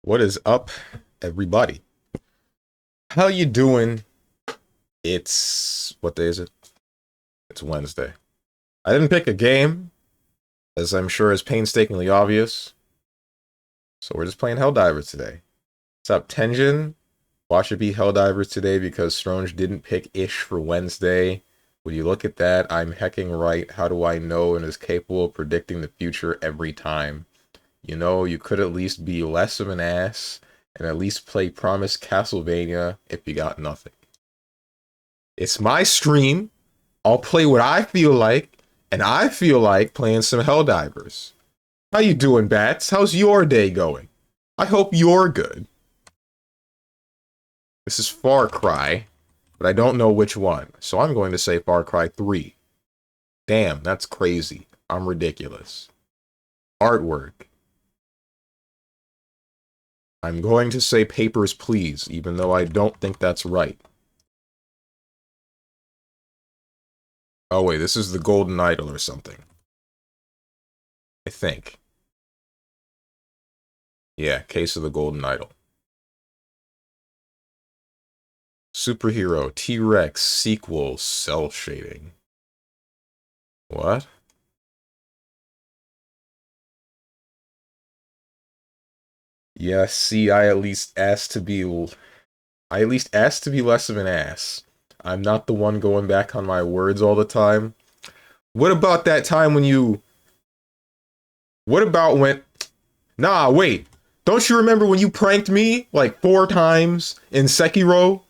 What is up, everybody? How you doing? It's what day is it? It's Wednesday. I didn't pick a game, as I'm sure is painstakingly obvious. So we're just playing Helldivers today. What's up, Tenjin? Watch it be Helldivers today because Stronge didn't pick Ish for Wednesday. Would you look at that? I'm hecking right. How do I know and is capable of predicting the future every time? You know, you could at least be less of an ass and at least play Promise Castlevania if you got nothing. It's my stream. I'll play what I feel like, and I feel like playing some Helldivers. How you doing, Bats? How's your day going? I hope you're good. This is Far Cry, but I don't know which one, so I'm going to say Far Cry 3. Damn, that's crazy. I'm ridiculous. Artwork. I'm going to say Papers, Please, even though I don't think that's right. Oh wait, this is the Golden Idol or something. I think. Yeah, Case of the Golden Idol. Superhero, T-Rex, sequel, cell shading. What? Yeah, see, I at least asked to be less of an ass. I'm not the one going back on my words all the time. What about that time when you... What about when... Nah, wait. Don't you remember when you pranked me like 4 times in Sekiro?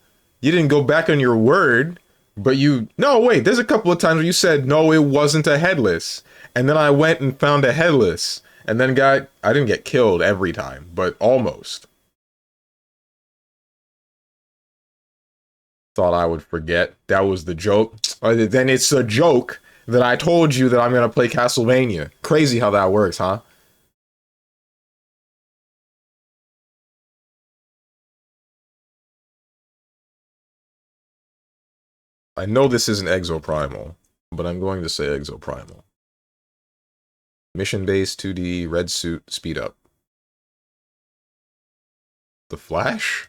You didn't go back on your word, but you... No, wait, there's a couple of times where you said, no, it wasn't a headless. And then I went and found a headless. And then I didn't get killed every time, but almost. Thought I would forget. That was the joke. Then it's a joke that I told you that I'm going to play Castlevania. Crazy how that works, huh? I know this isn't Exoprimal, but I'm going to say Exoprimal. Mission based 2D, red suit, speed up. The Flash?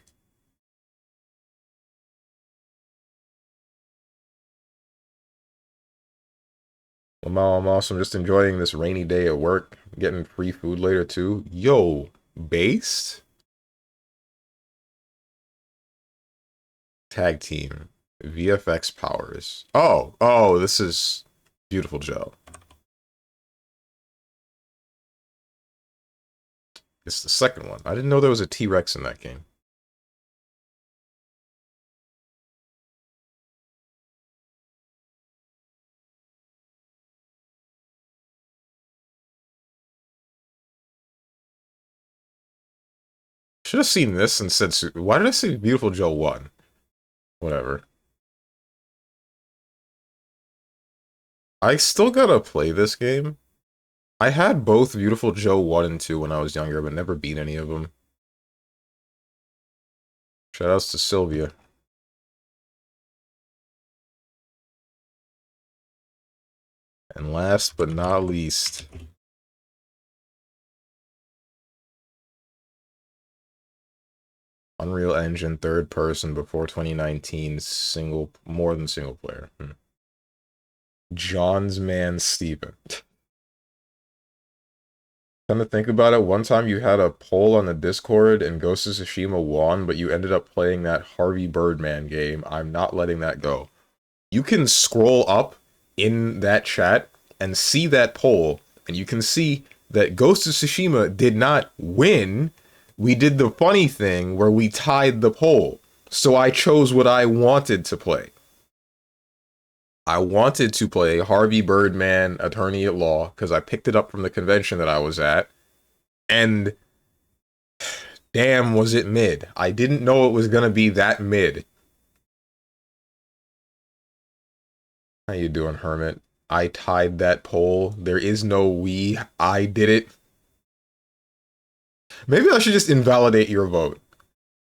Well, I'm awesome. Just enjoying this rainy day at work. Getting free food later, too. Yo, based? Tag team. VFX powers. Oh, this is Beautiful Joe. It's the second one. I didn't know there was a T-Rex in that game. Should have seen this and said, why did I say Beautiful Joe 1? Whatever. I still gotta play this game. I had both Beautiful Joe 1 and 2 when I was younger, but never beat any of them. Shoutouts to Sylvia. And last but not least, Unreal Engine third person before 2019 more than single player. John's man Steven. Come to think about it, one time you had a poll on the Discord and Ghost of Tsushima won, but you ended up playing that Harvey Birdman game. I'm not letting that go. You can scroll up in that chat and see that poll, and you can see that Ghost of Tsushima did not win. We did the funny thing where we tied the poll. So I chose what I wanted to play. I wanted to play Harvey Birdman, Attorney at Law, because I picked it up from the convention that I was at. And damn, was it mid. I didn't know it was going to be that mid. How you doing, Hermit? I tied that poll. There is no we. I did it. Maybe I should just invalidate your vote.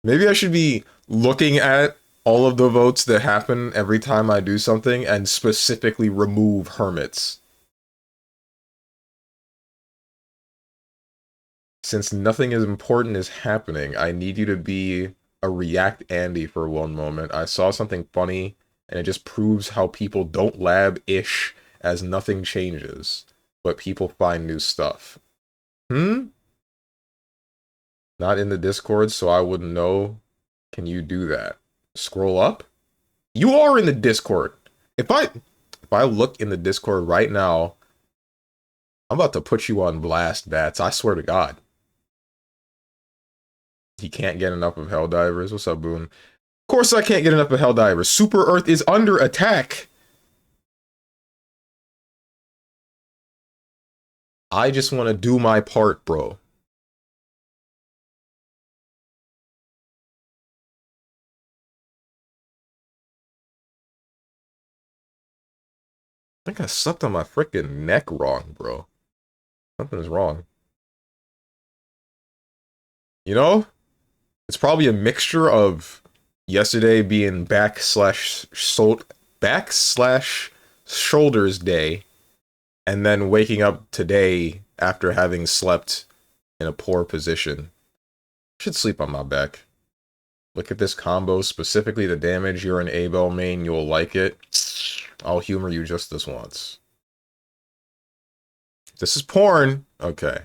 Maybe I should be looking at all of the votes that happen every time I do something and specifically remove Hermits. 'Cause, Since nothing as important is happening, I need you to be a React Andy for one moment. I saw something funny, and it just proves how people don't lab-ish as nothing changes, but people find new stuff. Hmm? Not in the Discord, so I wouldn't know. Can you do that? Scroll up? You are in the Discord! If I look in the Discord right now, I'm about to put you on blast, Bats. I swear to God. He can't get enough of Helldivers. What's up, Boone? Of course I can't get enough of Helldivers. Super Earth is under attack. I just want to do my part, bro. I think I slept on my freaking neck wrong, bro. Something's wrong. You know? It's probably a mixture of yesterday being back/shoulders day, and then waking up today after having slept in a poor position. Should sleep on my back. Look at this combo, specifically the damage. You're an Abel main, you'll like it. I'll humor you just this once. This is porn. Okay.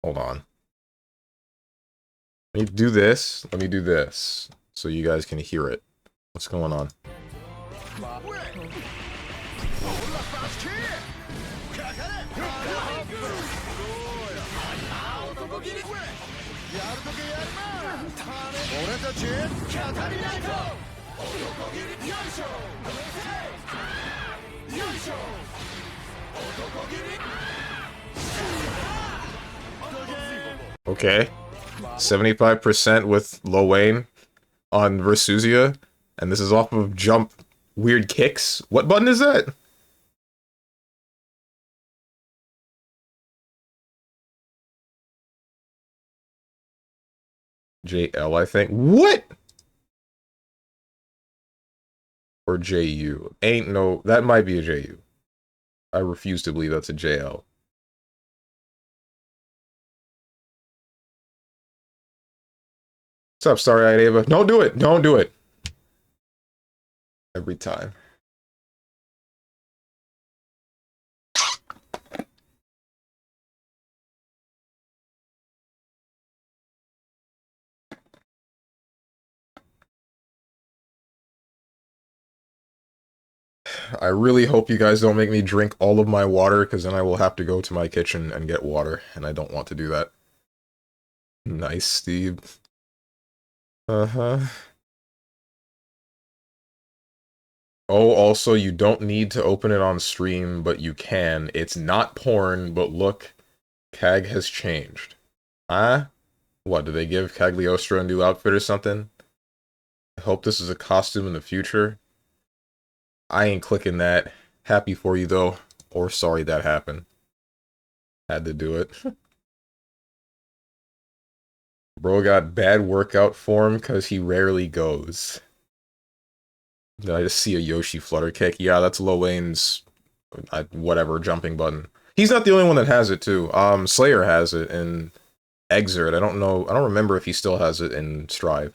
Hold on. Let me do this. Let me do this. So you guys can hear it. What's going on? Okay. 75% with Lil Wayne on Versusia, and this is off of Jump Weird Kicks. What button is that? JL, I think. What? Or JU. Ain't no... That might be a JU. I refuse to believe that's a JL. What's up, Starry-Eyed Ava? Don't do it! Don't do it! Every time. I really hope you guys don't make me drink all of my water, because then I will have to go to my kitchen and get water, and I don't want to do that. Nice, Steve. Uh-huh. Oh, also, you don't need to open it on stream, but you can. It's not porn, but look, CAG has changed. Huh? What, did they give Cagliostro a new outfit or something? I hope this is a costume in the future. I ain't clicking that. Happy for you, though. Or sorry that happened. Had to do it. Bro got bad workout form because he rarely goes. Did I just see a Yoshi flutter kick? Yeah, that's Lil Wayne's whatever jumping button. He's not the only one that has it too. Slayer has it in Exert. I don't know. I don't remember if he still has it in Strive.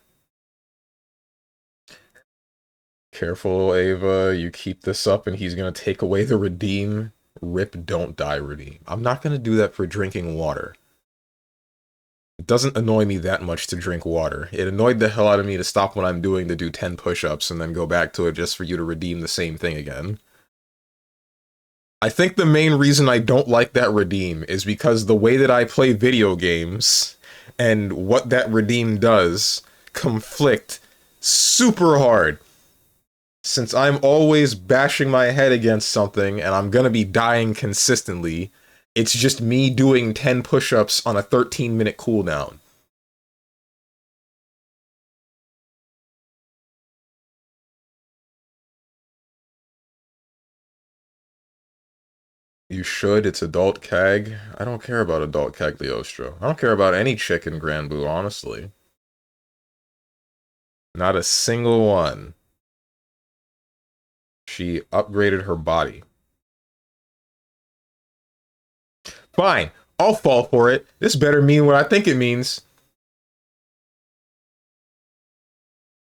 Careful, Ava. You keep this up and he's gonna take away the redeem. Rip, don't die, redeem. I'm not gonna do that for drinking water. It doesn't annoy me that much to drink water. It annoyed the hell out of me to stop what I'm doing to do 10 push-ups and then go back to it just for you to redeem the same thing again. I think the main reason I don't like that redeem is because the way that I play video games and what that redeem does conflict super hard. Since I'm always bashing my head against something and I'm gonna be dying consistently, it's just me doing 10 push-ups on a 13-minute cooldown. You should, it's adult CAG. I don't care about adult Cagliostro. I don't care about any chick in Grand Blue, honestly. Not a single one. She upgraded her body. Fine. I'll fall for it. This better mean what I think it means.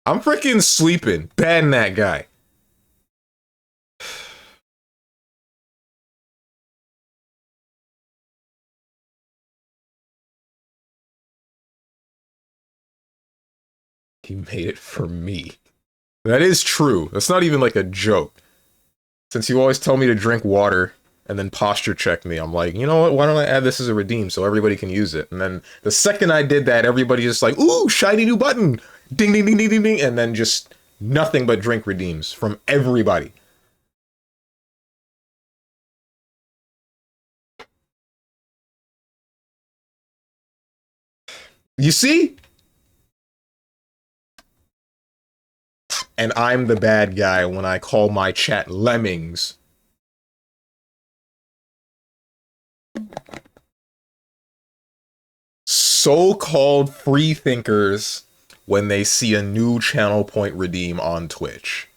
I'm freaking sleeping. Ban that guy. He made it for me. That is true. That's not even like a joke. Since you always tell me to drink water and then posture check me, I'm like, you know what? Why don't I add this as a redeem so everybody can use it? And then the second I did that, everybody just like, ooh, shiny new button. Ding, ding, ding, ding, ding, ding. And then just nothing but drink redeems from everybody. You see? And I'm the bad guy when I call my chat lemmings. So-called free thinkers when they see a new channel point redeem on Twitch.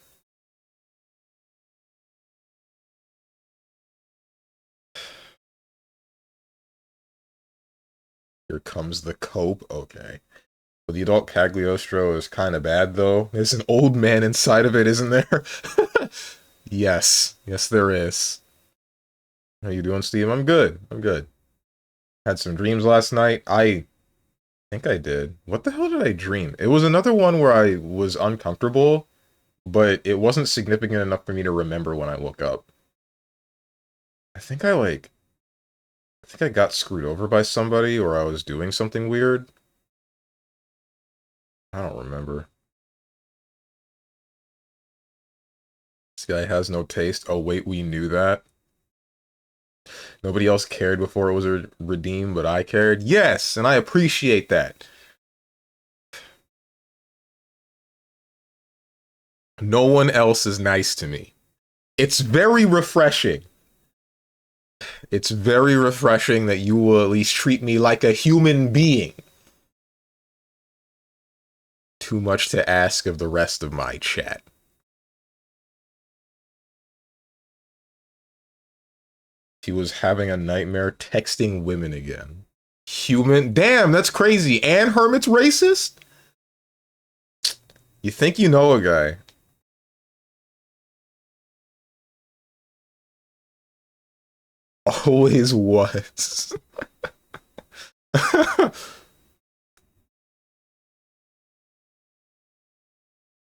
Here comes the cope. Okay. But the adult Cagliostro is kind of bad, though. There's an old man inside of it, isn't there? Yes. Yes, there is. How you doing, Steve? I'm good. I'm good. Had some dreams last night. I think I did. What the hell did I dream? It was another one where I was uncomfortable, but it wasn't significant enough for me to remember when I woke up. I think I got screwed over by somebody, or I was doing something weird. I don't remember. This guy has no taste. Oh, wait, we knew that. Nobody else cared before it was redeemed, but I cared. Yes, and I appreciate that. No one else is nice to me. It's very refreshing. It's very refreshing that you will at least treat me like a human being. Too much to ask of the rest of my chat. He was having a nightmare texting women again. Human? Damn, that's crazy. And Hermit's racist? You think you know a guy. Always was.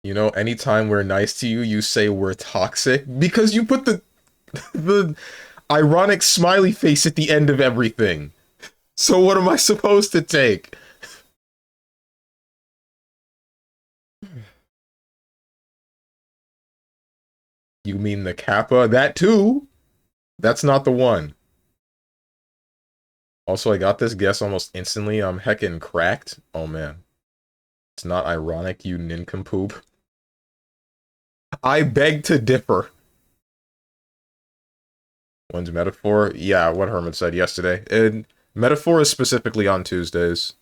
You know, anytime we're nice to you, you say we're toxic because you put the ironic smiley face at the end of everything. So what am I supposed to take? You mean the Kappa? That too. That's not the one. Also, I got this guess almost instantly. I'm heckin' cracked. Oh man. It's not ironic, you nincompoop. I beg to differ. When's metaphor? Yeah, what Herman said yesterday. And metaphor is specifically on Tuesdays.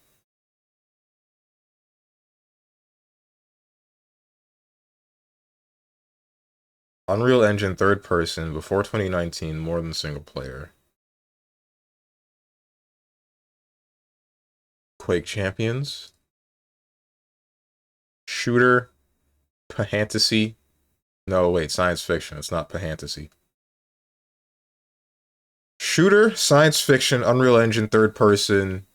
Unreal Engine third person before 2019, more than single player. Quake Champions. Shooter. Pahantasy. No, wait, science fiction. It's not Pahantasy. Shooter, science fiction, Unreal Engine third person.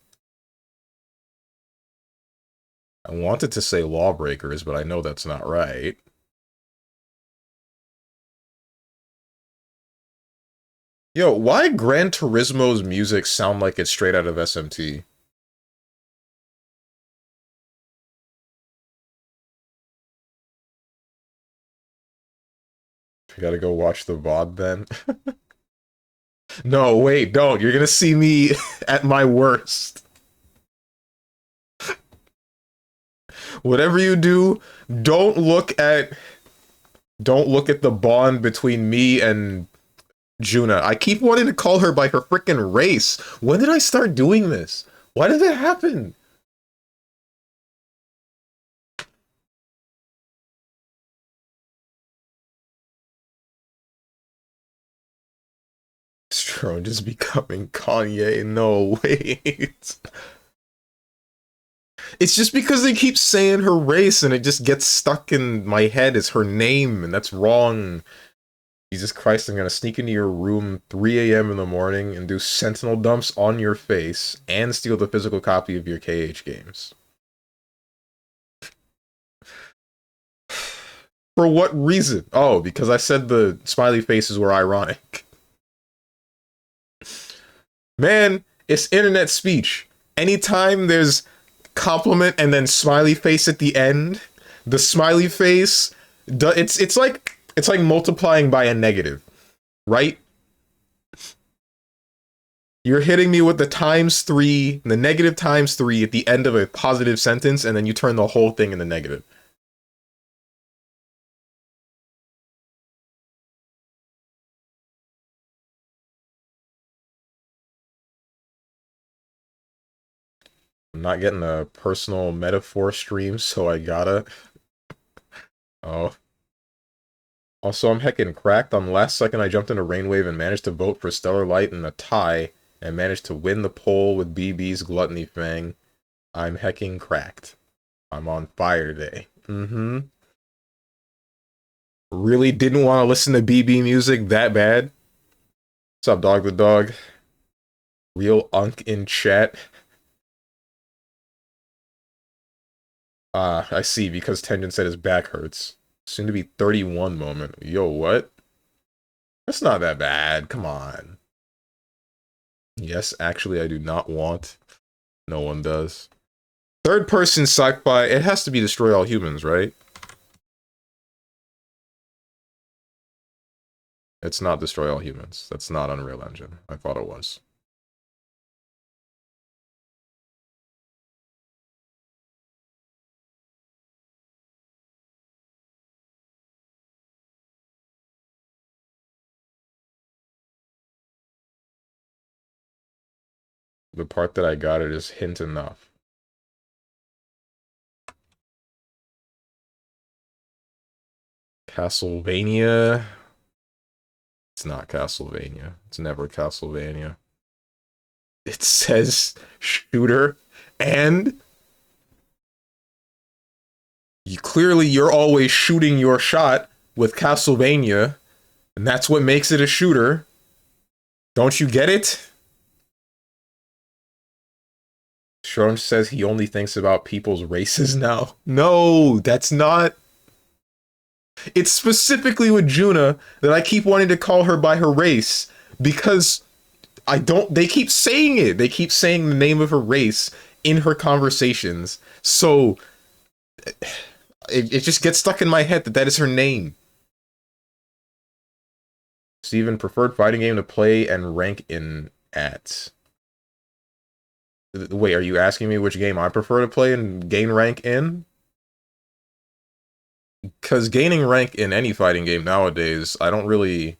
I wanted to say Lawbreakers, but I know that's not right. Yo, why Gran Turismo's music sound like it's straight out of SMT? I gotta go watch the VOD then. No, wait, don't. You're gonna see me at my worst. Whatever you do, don't look at the bond between me and Juna. I keep wanting to call her by her freaking race. When did I start doing this? Why did that happen? throne just becoming Kanye. No, wait. It's just because they keep saying her race and it just gets stuck in my head as her name, and that's wrong. Jesus Christ, I'm gonna sneak into your room 3 a.m. in the morning and do sentinel dumps on your face and steal the physical copy of your KH games. For what reason? Oh, because I said the smiley faces were ironic. Man, it's internet speech. Anytime there's compliment and then smiley face at the end, the smiley face, it's like multiplying by a negative, right? You're hitting me with the ×3, the negative ×3 at the end of a positive sentence, and then you turn the whole thing into negative. I'm not getting a personal metaphor stream, so I gotta. Oh. Also, I'm heckin' cracked. On the last second, I jumped into Rainwave and managed to vote for Stellar Light in a tie, and managed to win the poll with BB's Gluttony Fang. I'm heckin' cracked. I'm on fire today. Really didn't want to listen to BB music that bad. What's up, Dog the Dog? Real unk in chat. I see, because Tengen said his back hurts. Soon to be 31 moment. Yo, what? That's not that bad. Come on. Yes, actually, I do not want. No one does. Third person sci-fi. It has to be Destroy All Humans, right? It's not Destroy All Humans. That's not Unreal Engine. I thought it was. The part that I got it is hint enough. Castlevania. It's not Castlevania. It's never Castlevania. It says shooter, and you're always shooting your shot with Castlevania, and that's what makes it a shooter. Don't you get it? Sean says he only thinks about people's races now. No, that's not. It's specifically with Juna that I keep wanting to call her by her race, because they keep saying it. They keep saying the name of her race in her conversations. So it just gets stuck in my head that is her name. Steven, preferred fighting game to play and rank in at. Wait, are you asking me which game I prefer to play and gain rank in? Because gaining rank in any fighting game nowadays, I don't really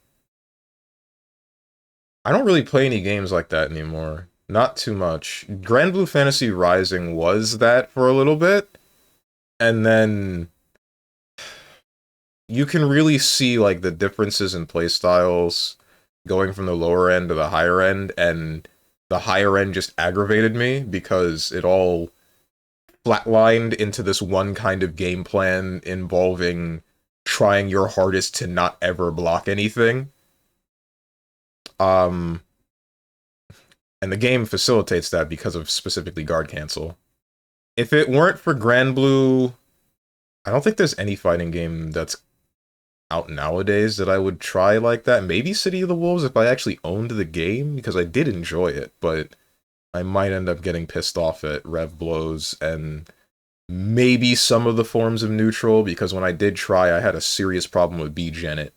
play any games like that anymore. Not too much. Grand Blue Fantasy Rising was that for a little bit, and then you can really see like the differences in playstyles going from the lower end to the higher end, and the higher end just aggravated me because it all flatlined into this one kind of game plan involving trying your hardest to not ever block anything. And the game facilitates that because of specifically guard cancel. If it weren't for Grand Blue, I don't think there's any fighting game that's out nowadays that I would try like that. Maybe City of the Wolves if I actually owned the game, because I did enjoy it, but I might end up getting pissed off at Rev Blows and maybe some of the forms of neutral, because when I did try, I had a serious problem with B-Genet.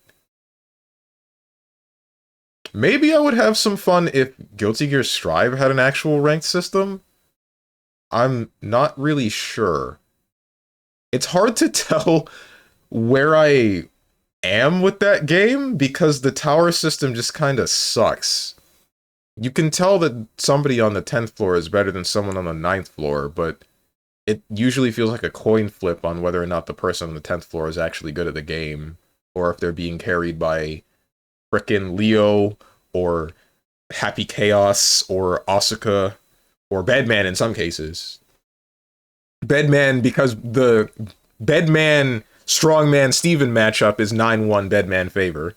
Maybe I would have some fun if Guilty Gear Strive had an actual ranked system. I'm not really sure. It's hard to tell where I am with that game, because the tower system just kind of sucks. You can tell that somebody on the 10th floor is better than someone on the 9th floor, but it usually feels like a coin flip on whether or not the person on the 10th floor is actually good at the game, or if they're being carried by frickin' Leo, or Happy Chaos or Asuka or Bedman in some cases. Bedman, because the Bedman StrongmanSteven matchup is 9-1 Bedman favor.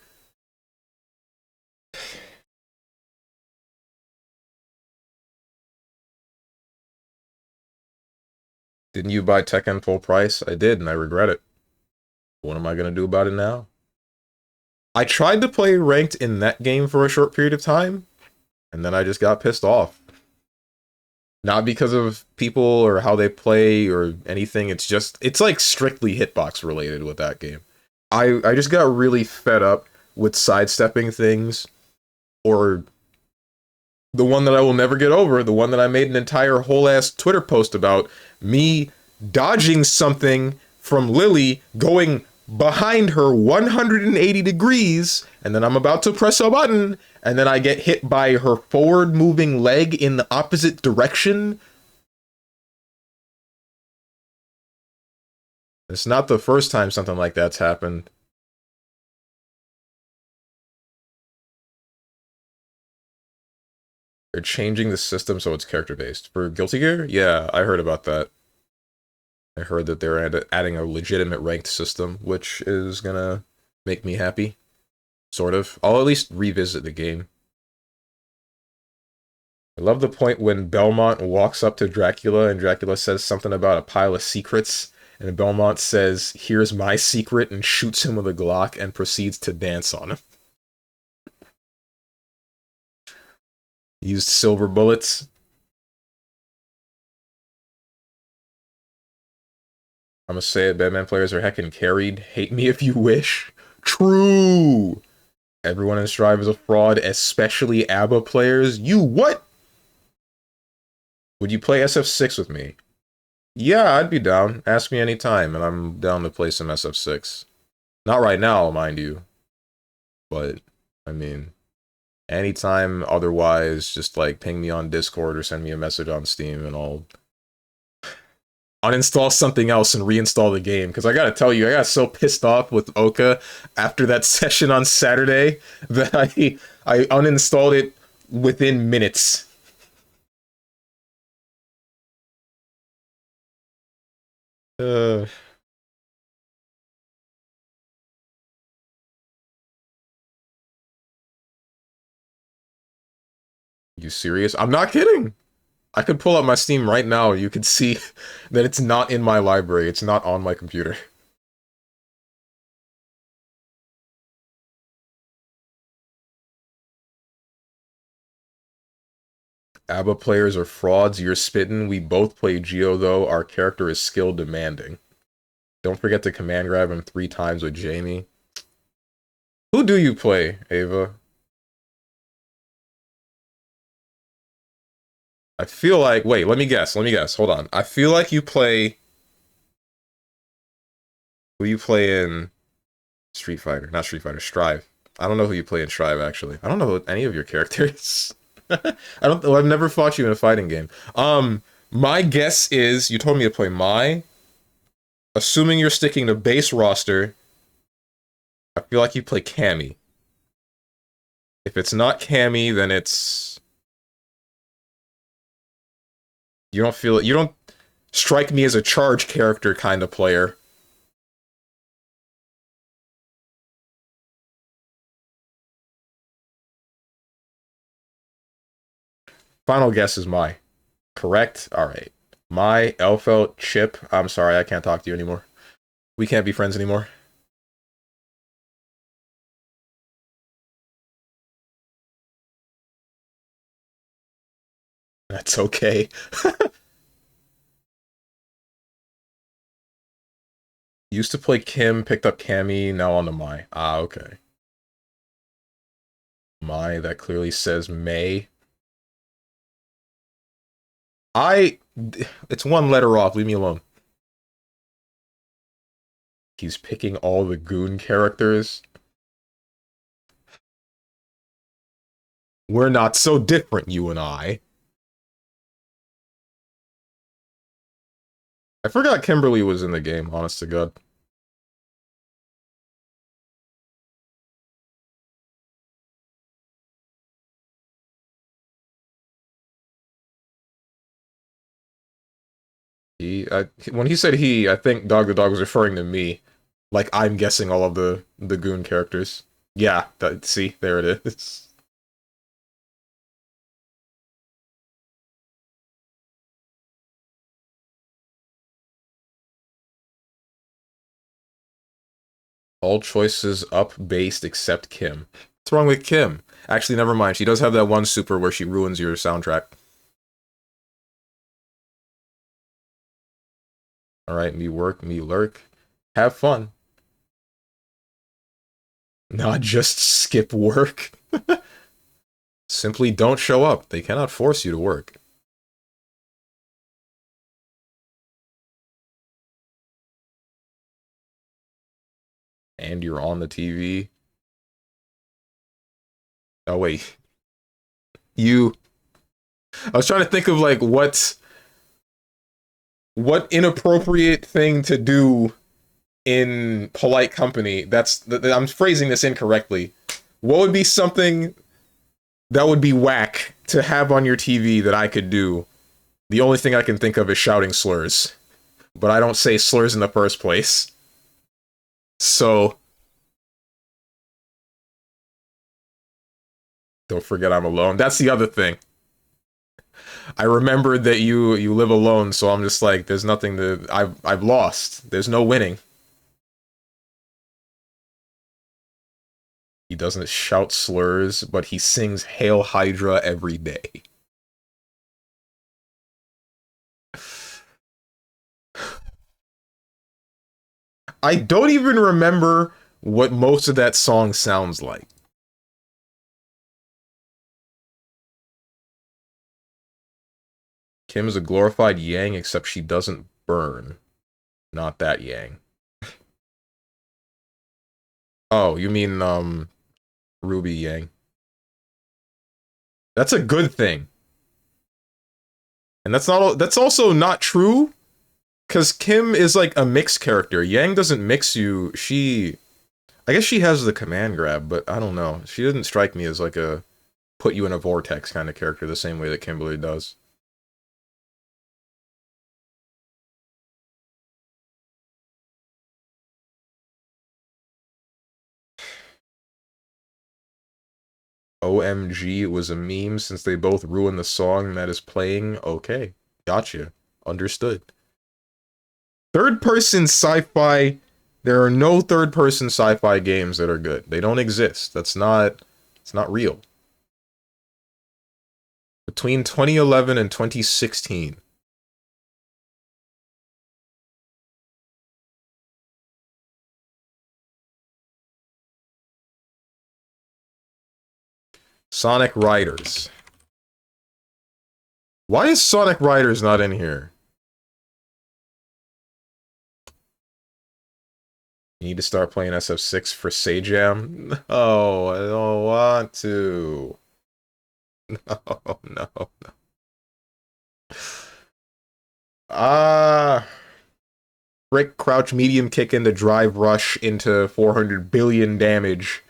Didn't you buy Tekken full price? I did, and I regret it. What am I gonna do about it now? I tried to play ranked in that game for a short period of time, and then I just got pissed off. Not because of people or how they play or anything, it's like strictly hitbox related with that game. I just got really fed up with sidestepping things, or the one that I will never get over, the one that I made an entire whole ass Twitter post about, me dodging something from Lily, going behind her 180 degrees, and then I'm about to press a button, and then I get hit by her forward moving leg in the opposite direction. It's not the first time something like that's happened. They're changing the system so it's character-based. For Guilty Gear? Yeah, I heard about that. I heard that they're adding a legitimate ranked system, which is gonna make me happy. Sort of. I'll at least revisit the game. I love the point when Belmont walks up to Dracula and Dracula says something about a pile of secrets, and Belmont says, "Here's my secret," and shoots him with a Glock and proceeds to dance on him. He used silver bullets. I'm gonna say it, Batman players are heckin' carried. Hate me if you wish. True! Everyone in Strive is a fraud, especially ABBA players. You what? Would you play SF6 with me? Yeah, I'd be down. Ask me anytime, and I'm down to play some SF6. Not right now, mind you. But, I mean, anytime otherwise, just like ping me on Discord or send me a message on Steam and I'll uninstall something else and reinstall the game. Because I gotta tell you, I got so pissed off with Oka after that session on Saturday that I uninstalled it within minutes. Uh, you serious? I'm not kidding. I could pull up my Steam right now. You could see that it's not in my library. It's not on my computer. ABBA players are frauds. You're spitting. We both play Geo, though. Our character is skill demanding. Don't forget to command grab him 3 times with Jamie. Who do you play, Ava? I feel like... Wait, let me guess. Let me guess. Hold on. I feel like you play... Who you play in Street Fighter? Not Street Fighter, Strive. I don't know who you play in Strive, actually. I don't know any of your characters. I've never fought you in a fighting game. My guess is you told me to play Mai. Assuming you're sticking to base roster, I feel like you play Cammy. If it's not Cammy, then it's... You don't feel it. You don't strike me as a charge character kind of player. Final guess is Mai. Correct? Alright. Mai, Elfelt, Chip. I'm sorry, I can't talk to you anymore. We can't be friends anymore. That's okay. Used to play Kim, picked up Cammy, now on to Mai. Ah, okay. Mai, that clearly says May. It's one letter off, leave me alone. He's picking all the goon characters. We're not so different, you and I. I forgot Kimberly was in the game, honest to God. When he said he, I think Dog the Dog was referring to me. Like I'm guessing all of the goon characters. Yeah, see, there it is. All choices up based except Kim. What's wrong with Kim? Actually, never mind. She does have that one super where she ruins your soundtrack. Alright, me work, me lurk. Have fun. Not just skip work. Simply don't show up. They cannot force you to work. And you're on the TV. Oh, wait. You... I was trying to think of, like, what inappropriate thing to do in polite company. I'm phrasing this incorrectly. What would be something that would be whack to have on your TV that I could do? The only thing I can think of is shouting slurs. But I don't say slurs in the first place. So, don't forget I'm alone. That's the other thing. I remembered that you live alone, so I'm just like, there's nothing to... I've lost. There's no winning. He doesn't shout slurs, but he sings Hail Hydra every day. I don't even remember what most of that song sounds like. Kim is a glorified Yang, except she doesn't burn. Not that Yang. Oh, you mean, Ruby Yang. That's a good thing. And that's also not true, because Kim is like a mixed character. Yang doesn't mix you, I guess she has the command grab, but I don't know. She didn't strike me as like a put you in a vortex kind of character the same way that Kimberly does. OMG was a meme since they both ruined the song that is playing. Okay, gotcha. Understood. Third-person sci-fi, there are no third-person sci-fi games that are good. They don't exist. It's not real. Between 2011 and 2016. Sonic Riders. Why is Sonic Riders not in here? You need to start playing SF6 for Sajam? No, I don't want to. No, no, no. Brick, crouch, medium kick into drive rush into 400 billion damage.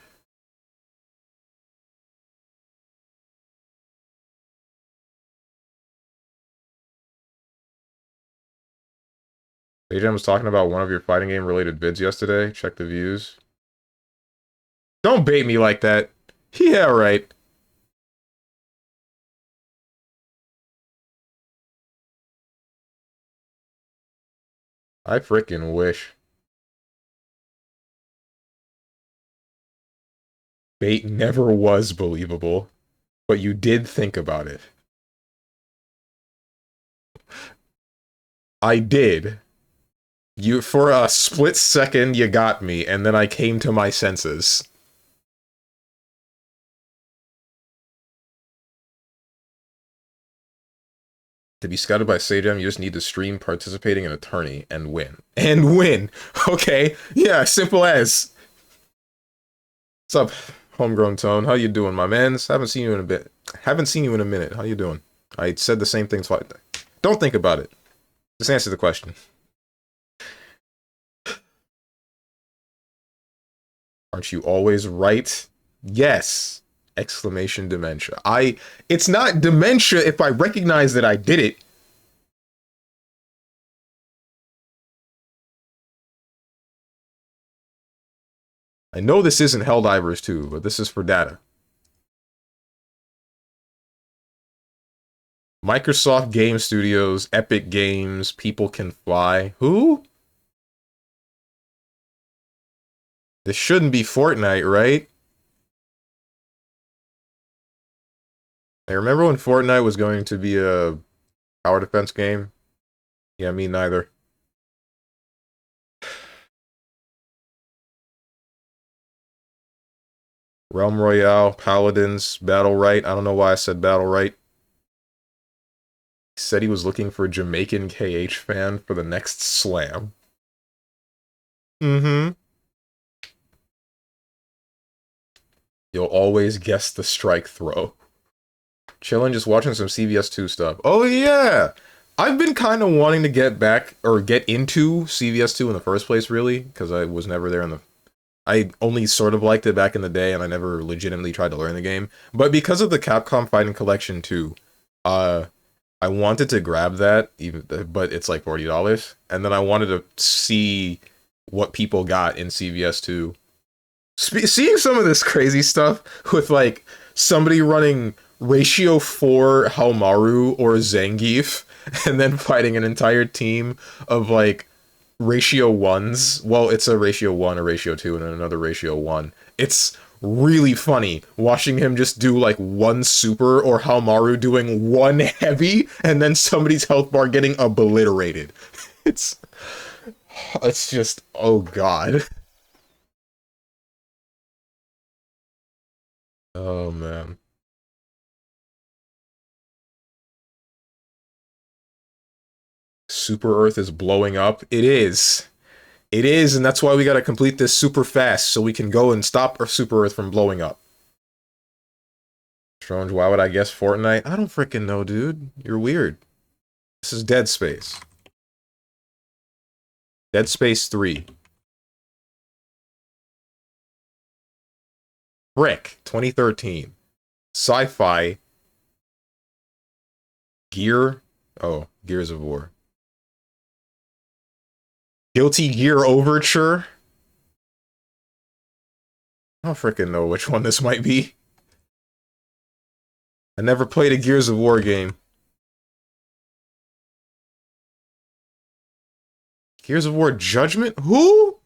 Sajam was talking about one of your fighting game related vids yesterday. Check the views. Don't bait me like that. Yeah, right. I frickin' wish. Bait never was believable, but you did think about it. I did. You, for a split second, you got me, and then I came to my senses. To be scouted by Sajam, you just need to stream participating in a tourney and win. And win! Okay, yeah, simple as. What's up, Homegrown Tone? How you doing, my mans? Haven't seen you in a bit. Haven't seen you in a minute. How you doing? I said the same thing twice. Don't think about it. Just answer the question. Aren't you always right? Yes! Exclamation dementia. It's not dementia if I recognize that I did it. I know this isn't Helldivers 2, but this is for data. Microsoft Game Studios, Epic Games, People Can Fly. Who? This shouldn't be Fortnite, right? I remember when Fortnite was going to be a tower defense game. Yeah, me neither. Realm Royale, Paladins, Battle Right. I don't know why I said Battle Right. He said he was looking for a Jamaican KH fan for the next slam. Mm-hmm. You'll always guess the strike throw. Chilling, just watching some CVS2 stuff. Oh, yeah! I've been kind of wanting to get back, or get into CVS2 in the first place, really, because I was never there in the... I only sort of liked it back in the day, and I never legitimately tried to learn the game. But because of the Capcom Fighting Collection 2, I wanted to grab that, even, but it's like $40. And then I wanted to see what people got in CVS2. Seeing some of this crazy stuff with, like, somebody running Ratio 4 Halmaru or Zangief, and then fighting an entire team of, like, Ratio 1s. Well, it's a Ratio 1, a Ratio 2, and another Ratio 1. It's really funny watching him just do, like, one super, or Halmaru doing one heavy, and then somebody's health bar getting obliterated. It's just, oh god. Oh, man. Super Earth is blowing up. It is. It is, and that's why we gotta complete this super fast, so we can go and stop our Super Earth from blowing up. Strange, why would I guess Fortnite? I don't freaking know, dude. You're weird. This is Dead Space. Dead Space 3. Brick, 2013. Sci-fi. Gear. Oh, Gears of War. Guilty Gear Overture. I don't freaking know which one this might be. I never played a Gears of War game. Gears of War Judgment? Who?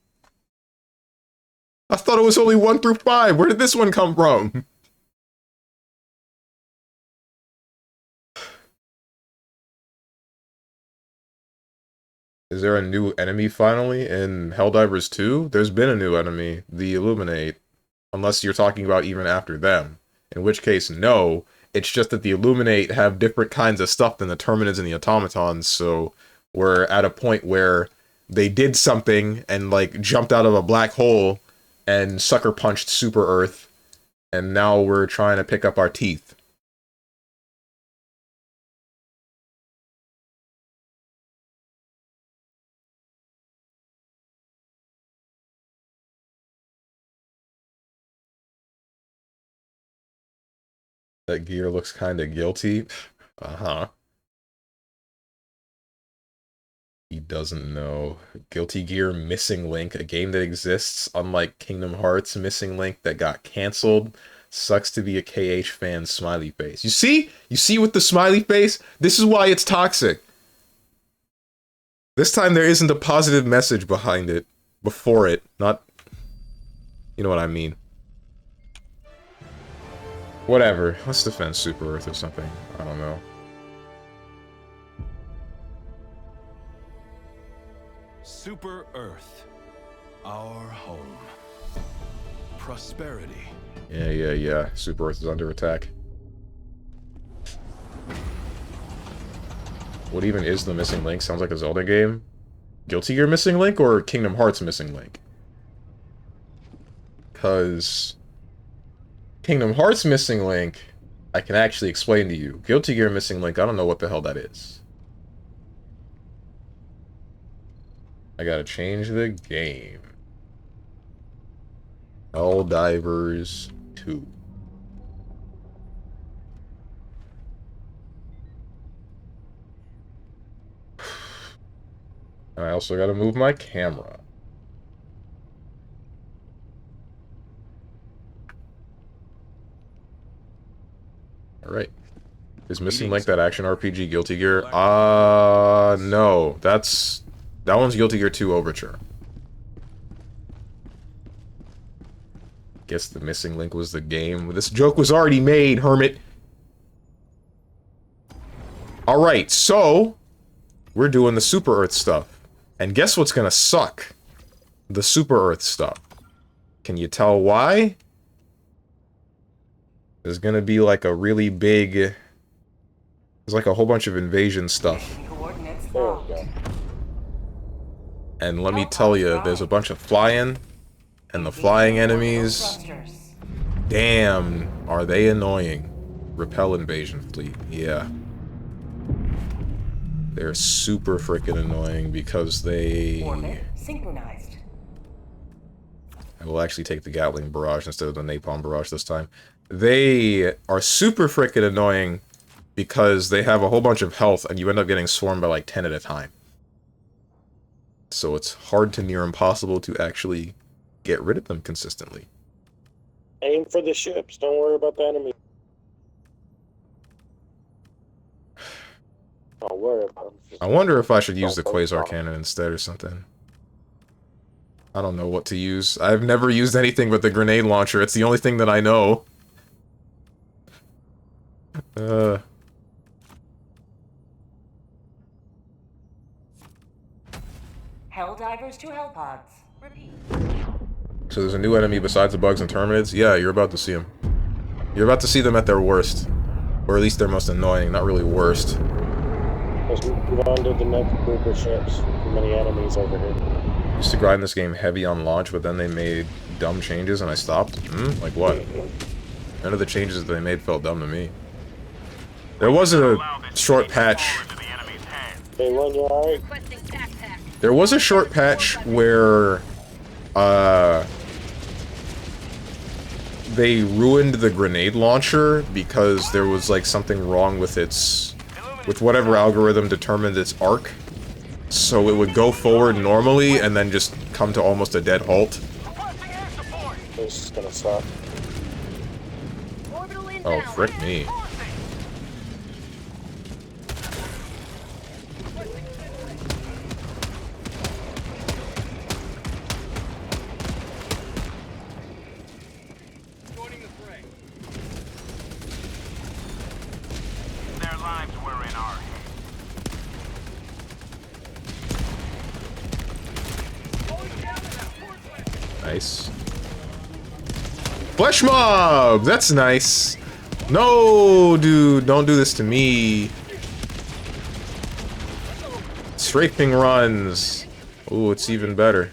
I thought it was only 1 through 5. Where did this one come from? Is there a new enemy finally in Helldivers 2? There's been a new enemy, the Illuminate. Unless you're talking about even after them. In which case, no. It's just that the Illuminate have different kinds of stuff than the Terminids and the Automatons, so we're at a point where they did something and, like, jumped out of a black hole and sucker punched Super Earth, and now we're trying to pick up our teeth. That gear looks kind of guilty. Uh-huh. He doesn't know. Guilty Gear Missing Link, a game that exists, unlike Kingdom Hearts Missing Link that got canceled. Sucks to be a KH fan, smiley face. You see? You see with the smiley face? This is why it's toxic. This time there isn't a positive message behind it. Before it. Not... You know what I mean. Whatever. Let's defend Super Earth or something. I don't know. Super Earth, our home. Prosperity. Yeah. Super Earth is under attack. What even is the Missing Link? Sounds like a Zelda game. Guilty Gear Missing Link or Kingdom Hearts Missing Link? Because Kingdom Hearts Missing Link, I can actually explain to you. Guilty Gear Missing Link, I don't know what the hell that is. I gotta change the game. Helldivers 2. I also gotta move my camera. Alright. Is Missing Link that action RPG Guilty Gear? No. That one's Guilty Gear 2 Overture. Guess the Missing Link was the game. This joke was already made, Hermit. Alright, so we're doing the Super Earth stuff. And guess what's gonna suck? The Super Earth stuff. Can you tell why? There's gonna be like a really big... There's like a whole bunch of invasion stuff. And let me tell you, there's a bunch of flying. And the flying enemies... Damn, are they annoying. Repel invasion fleet, yeah. They're super freaking annoying because they... Synchronized. I will actually take the Gatling barrage instead of the Napalm barrage this time. They are super freaking annoying because they have a whole bunch of health and you end up getting swarmed by like 10 at a time. So it's hard to near impossible to actually get rid of them consistently. Aim for the ships, don't worry about the enemy. Don't worry about them. I wonder if I should use the Quasar Cannon instead or something. I don't know what to use. I've never used anything but the grenade launcher. It's the only thing that I know. Helldivers to Hellpods. Repeat. So there's a new enemy besides the bugs and terminids? Yeah, you're about to see them. You're about to see them at their worst. Or at least their most annoying, not really worst. Let's move on to the next group of ships. Too many enemies over here. I used to grind this game heavy on launch, but then they made dumb changes and I stopped. Like what? None of the changes that they made felt dumb to me. There was a short patch. Hey, Lon, you alright? There was a short patch where they ruined the grenade launcher because there was like something wrong with with whatever algorithm determined its arc. So it would go forward normally and then just come to almost a dead halt. This is gonna suck. Oh, frick me. Nice. Flesh mob! That's nice. No, dude, don't do this to me. Strafing runs. Ooh, it's even better.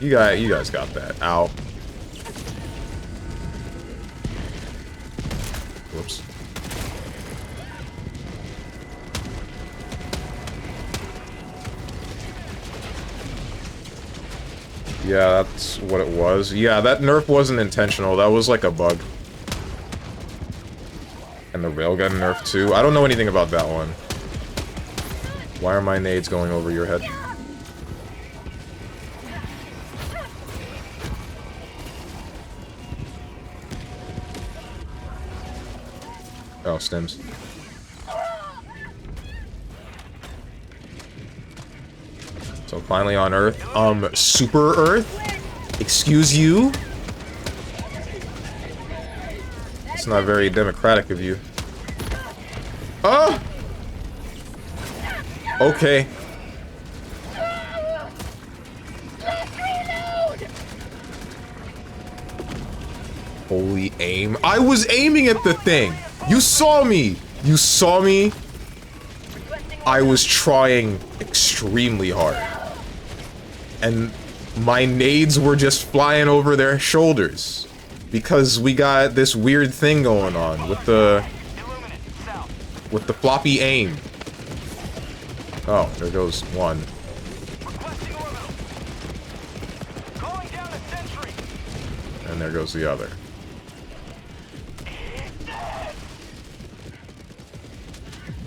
You guys got that. Ow. Whoops. Yeah, that's what it was. Yeah, that nerf wasn't intentional. That was like a bug. And the railgun nerf too. I don't know anything about that one. Why are my nades going over your head? Oh, stims. So finally on Earth. Super Earth? Excuse you? It's not very democratic of you. Oh! Okay. Holy aim. I was aiming at the thing! You saw me! You saw me? I was trying extremely hard. And my nades were just flying over their shoulders. Because we got this weird thing going on with the floppy aim. Oh, there goes one. And there goes the other.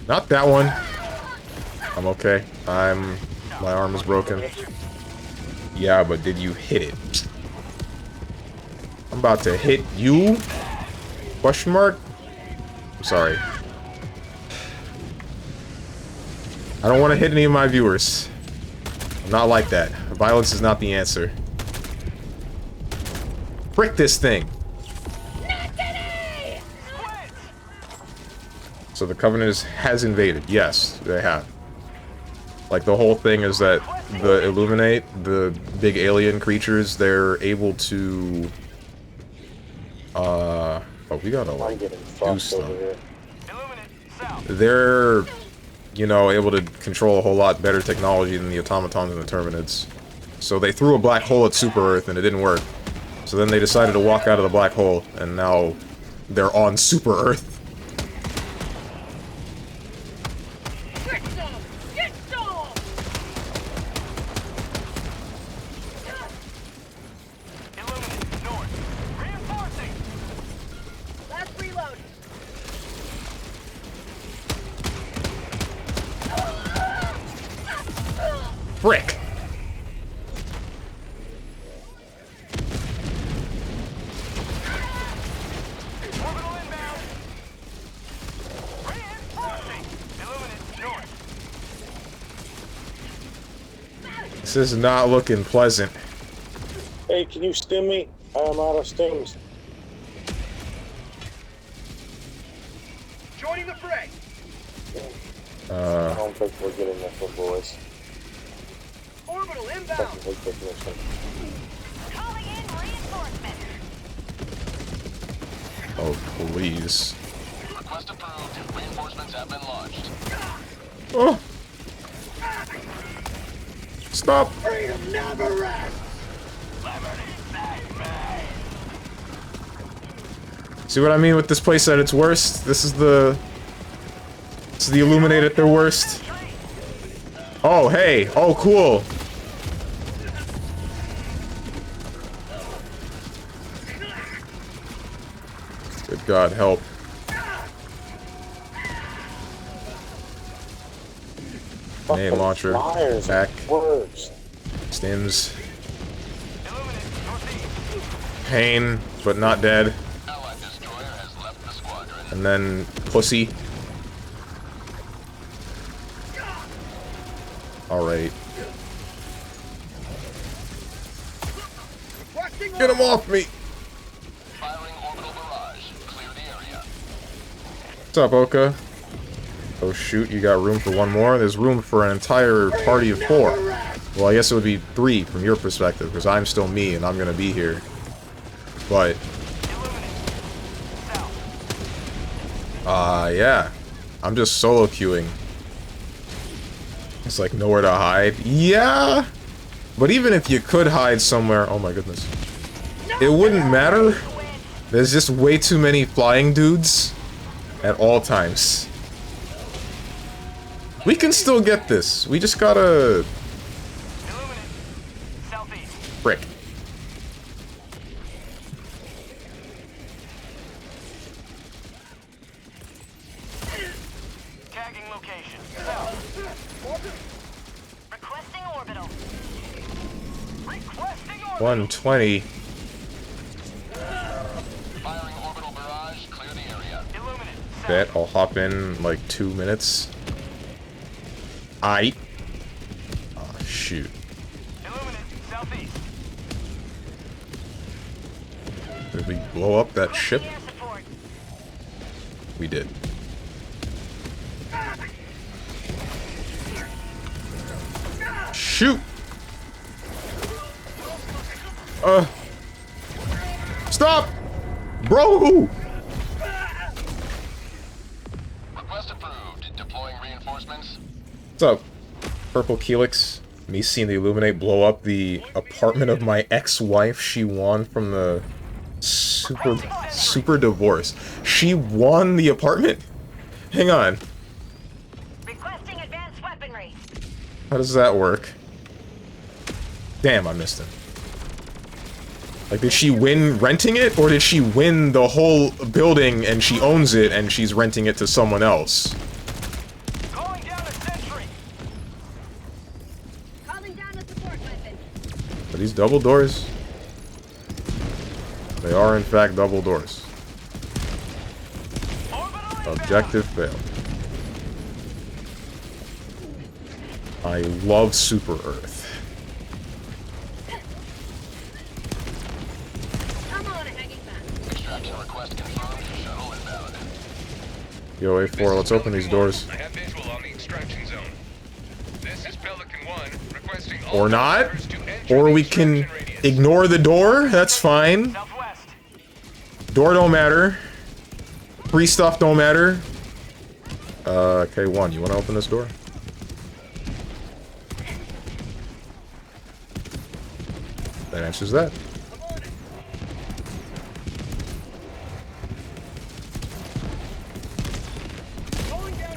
Not that one. I'm okay. My arm is broken. Yeah, but did you hit it? I'm about to hit you? Question mark? I'm sorry. I don't want to hit any of my viewers. I'm not like that. Violence is not the answer. Frick this thing! So the Covenant has invaded. Yes, they have. Like, the whole thing is that the Illuminate, the big alien creatures, they're able to... Oh, we gotta, like, do stuff. They're, you know, able to control a whole lot better technology than the automatons and the Terminids. So they threw a black hole at Super Earth and it didn't work. So then they decided to walk out of the black hole, and now they're on Super Earth. Frick! This is not looking pleasant. Hey, can you stim me? I'm out of stims. Joining the fray. I don't think we're getting this one, boys. Orbital inbound. Calling in reinforcements. Oh, please. Request approved. Reinforcements have been launched. Oh! Stop! Freedom never rests. See what I mean with this place at its worst? This is the Illuminate at their worst. Oh, hey! Oh, cool! Good God, help. Grenade launcher. Back. Stims. Pain, but not dead. And then pussy. Alright. Get him off me! What's up, Oka? Oh shoot, you got room for one more? There's room for an entire party of 4. Well, I guess it would be 3 from your perspective, because I'm still me and I'm gonna be here. But... yeah. I'm just solo queuing. It's like nowhere to hide. Yeah! But even if you could hide somewhere... Oh my goodness. It wouldn't matter. There's just way too many flying dudes at all times. We can still get this. We just gotta... Frick. Tagging location. Requesting orbital. Requesting orbital. 120. Firing orbital barrage. Clear the area. Illuminate. Bet I'll hop in like 2 minutes. Aight. Oh, shoot. Illuminate. Southeast. Did we blow up that ship? Air support. We did. Shoot! Stop! Bro! Request approved. Deploying reinforcements. What's up, Purple Helix? Me seeing the Illuminate blow up the apartment of my ex-wife. She won from the super divorce. She won the apartment? Hang on. Requesting advanced weaponry. How does that work? Damn, I missed him. Like, did she win renting it, or did she win the whole building and she owns it and she's renting it to someone else? Calling down a sentry. Calling down a support weapon. Are these double doors? They are, in fact, double doors. Orbital inbound. Objective failed. I love Super Earth. Extraction request confirmed. Shuttle inbound. Yo, A4, let's open these doors. I have visual on the extraction zone. This is Pelican 1, requesting all Or not. drivers to enter Or the we can extraction radius. ignore the door. That's fine. Southwest. Door don't matter. Free stuff don't matter. K1, you want to open this door? That answers that.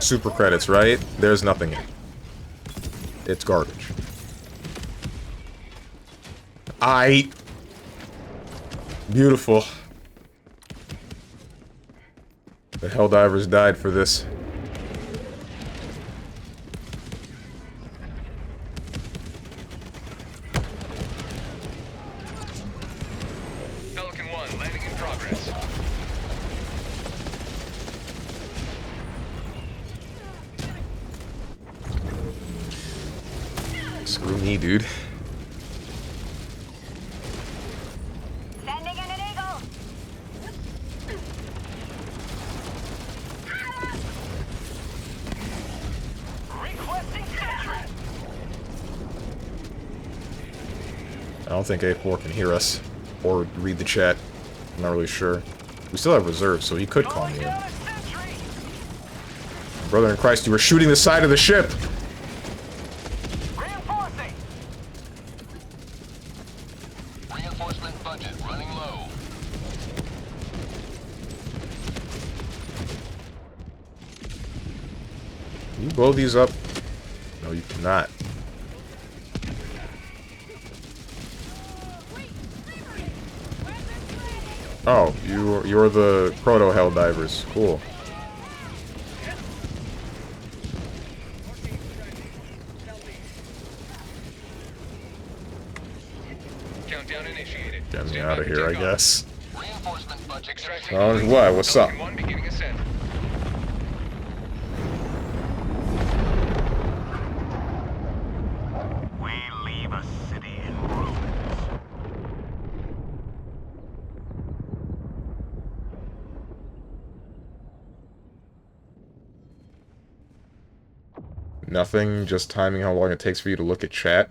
Super credits, right? There's nothing in it. It's garbage. Beautiful. The Helldivers died for this. Pelican 1, landing in progress. Screw me, dude. Sending in an eagle. Requesting sentry. I don't think A4 can hear us or read the chat. I'm not really sure. We still have reserves, so he could call Going me in. down a sentry. Brother in Christ, you were shooting the side of the ship! Reinforcing. Reinforcement budget running low. Can you blow these up? No, you cannot. Oh, you're the proto Helldivers. Cool. Countdown initiated. Get me Stand out by of for here, I takeoff. guess. Reinforcement budget. Extraction Oh, complete. what? What's up? Pelican 1 beginning ascent. We leave a city in ruins. Nothing, just timing how long it takes for you to look at chat.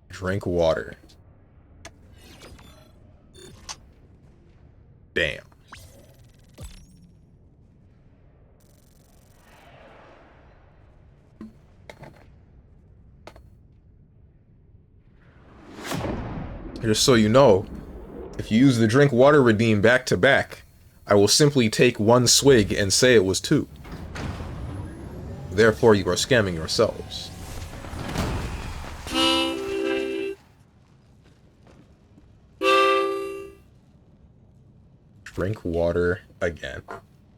Drink water. Damn. Just so you know, if you use the drink water redeem back to back, I will simply take one swig and say it was 2. Therefore, you are scamming yourselves. Drink water again.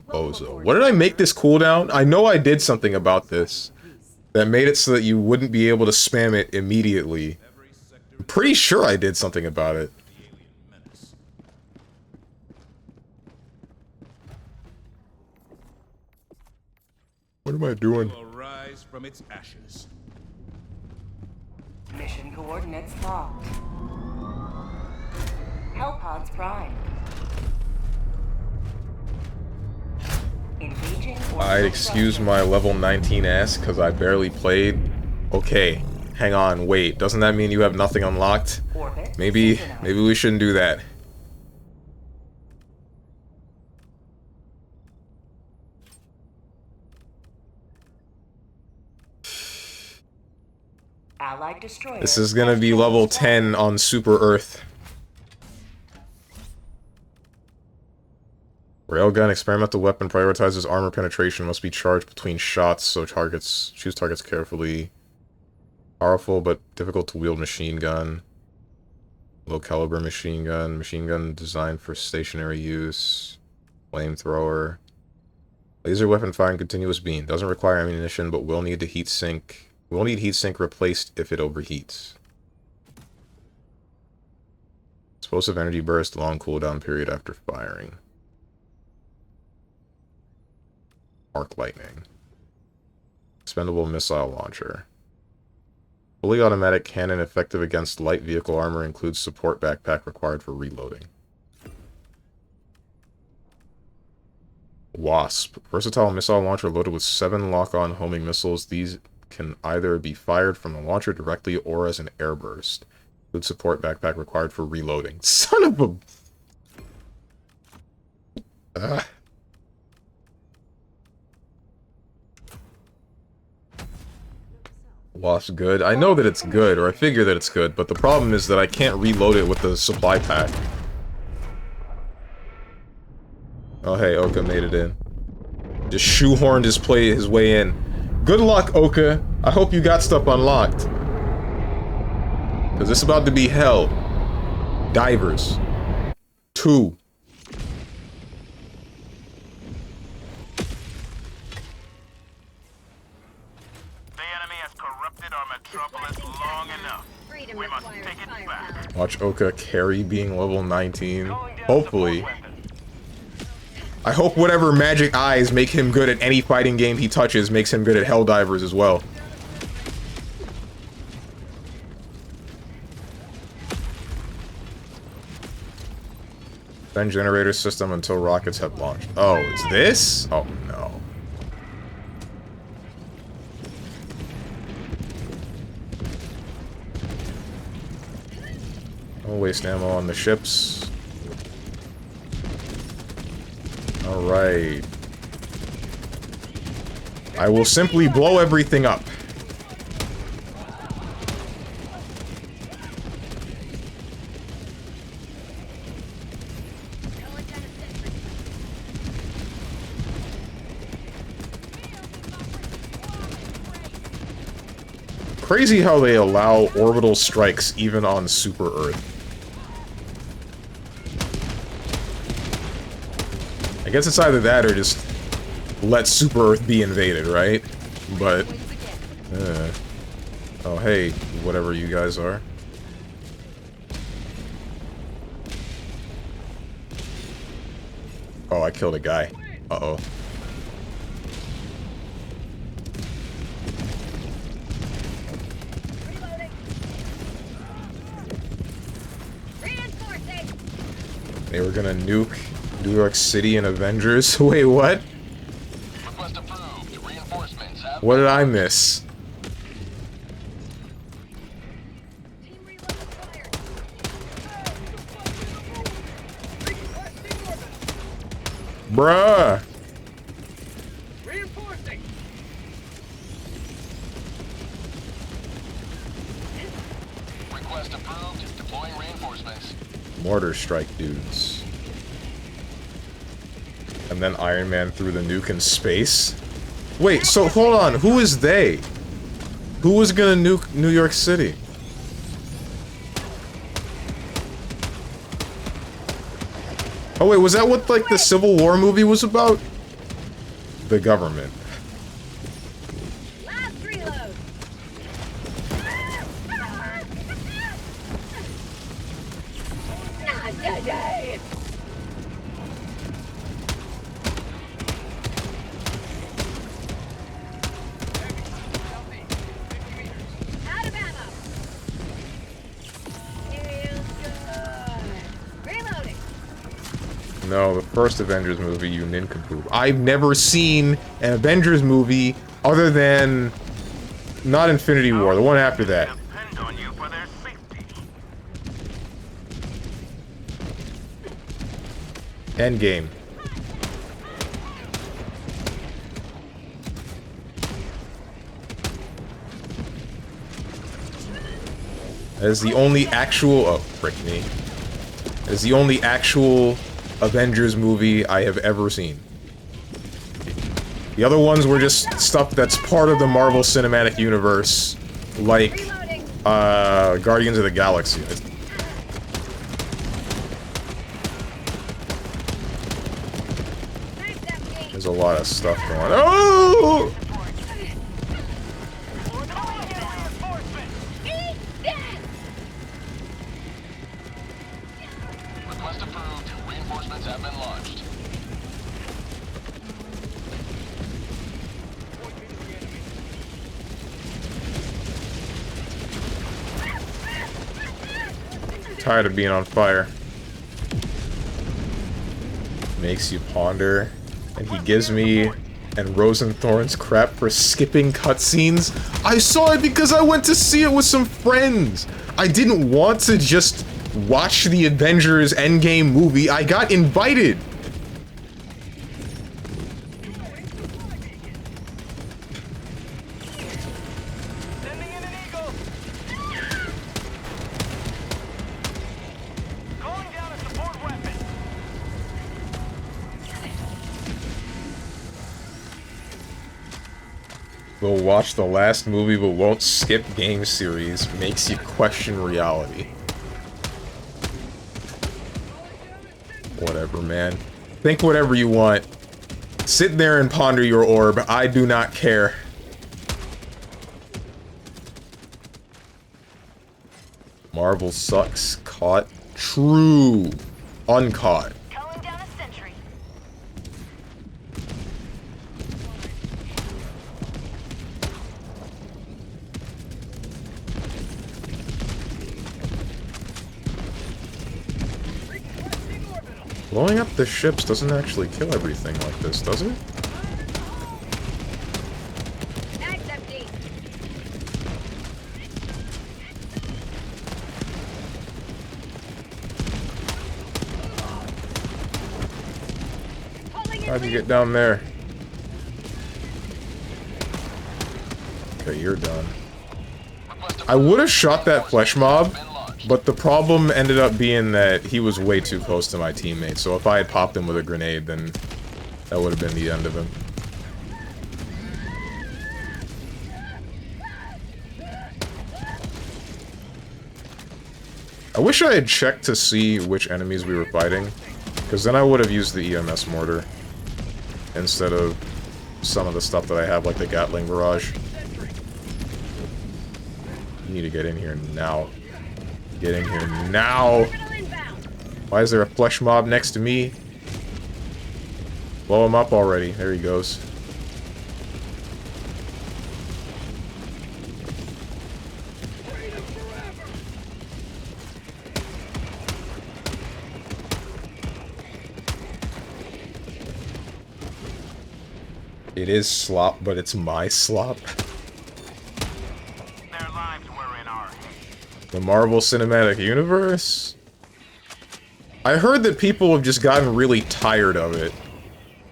Bozo. What did I make this cooldown? I know I did something about this that made it so that you wouldn't be able to spam it immediately. I'm pretty sure I did something about it. What am I doing? Will rise from its ashes. Mission coordinates locked. Hellpods prime. Engaging I'd excuse my level 19 ass because I barely played. Okay, hang on, wait. Doesn't that mean you have nothing unlocked? orbit. Maybe synchronized. we shouldn't do that. Allied destroyer. This is gonna be level 10 on Super Earth. Railgun experimental weapon prioritizes armor penetration, must be charged between shots, so choose targets carefully. Powerful but difficult to wield machine gun. Low caliber machine gun designed for stationary use. Flamethrower. Laser weapon firing continuous beam. Doesn't require ammunition, but will need heat sink replaced if it overheats. Explosive energy burst, long cooldown period after firing. Arc lightning. Expendable missile launcher. Fully automatic cannon effective against light vehicle armor, includes support backpack required for reloading. Wasp. Versatile missile launcher loaded with 7 lock-on homing missiles. These can either be fired from the launcher directly or as an airburst. Includes support backpack required for reloading. Son of a... Wasp good. I know that it's good, or I figure that it's good, but the problem is that I can't reload it with the supply pack. Oh hey, Oka made it in. Just shoehorned his way in. Good luck, Oka. I hope you got stuff unlocked. Because it's about to be hell. Divers 2. The enemy has corrupted our metropolis long enough. We must take it back. Watch Oka carry being level 19. Hopefully. I hope whatever magic eyes make him good at any fighting game he touches makes him good at Helldivers as well. Then generator system until rockets have launched. Oh, it's this? Oh no. Don't waste ammo on the ships. Alright. I will simply blow everything up. Crazy how they allow orbital strikes even on Super Earth. I guess it's either that or just let Super Earth be invaded, right? But, oh hey, whatever you guys are. Oh, I killed a guy. Uh-oh. They were gonna nuke New York City and Avengers. Wait, what? Request approved. Reinforcements have... What did I miss? Bruh! Request approved. Deploying reinforcements. Mortar strike dudes. And then Iron Man threw the nuke in space? Wait, so hold on, who is they? Who was gonna nuke New York City? Oh wait, was that what, like, the Civil War movie was about? The government. Last reload. Not today. Out of ammo. Feels good. Reloading. No, the first Avengers movie, you nincompoop. I've never seen an Avengers movie other than... not Infinity War, the one after that. Depend on you for their safety. Endgame. That is the only actual... oh, frick me. That is the only actual Avengers movie I have ever seen. The other ones were just stuff that's part of the Marvel Cinematic Universe, like, Guardians of the Galaxy. There's a lot of stuff going on. Oh! Request approved. Reinforcements have been launched. Tired of being on fire. Makes you ponder. And he gives me and Rosenthorn's crap for skipping cutscenes. I saw it because I went to see it with some friends. I didn't want to just watch the Avengers Endgame movie. I got invited. We'll watch the last movie but won't skip game series. Makes you question reality. Whatever, man. Think whatever you want. Sit there and ponder your orb. I do not care. Marvel sucks. Caught. True. Uncaught. Calling down a sentry. Blowing up the ships doesn't actually kill everything like this, does it? Mag's empty. Pulling in How'd you lead. get down there? Okay, you're done. I would have shot that flesh mob, but the problem ended up being that he was way too close to my teammate, so if I had popped him with a grenade, then that would have been the end of him. I wish I had checked to see which enemies we were fighting, because then I would have used the EMS mortar instead of some of the stuff that I have, like the Gatling barrage. You need to get in here now. Get in here now! Why is there a flesh mob next to me? Blow him up already. There he goes. It is slop, but it's my slop. Their lives were in our hands. The Marvel Cinematic Universe? I heard that people have just gotten really tired of it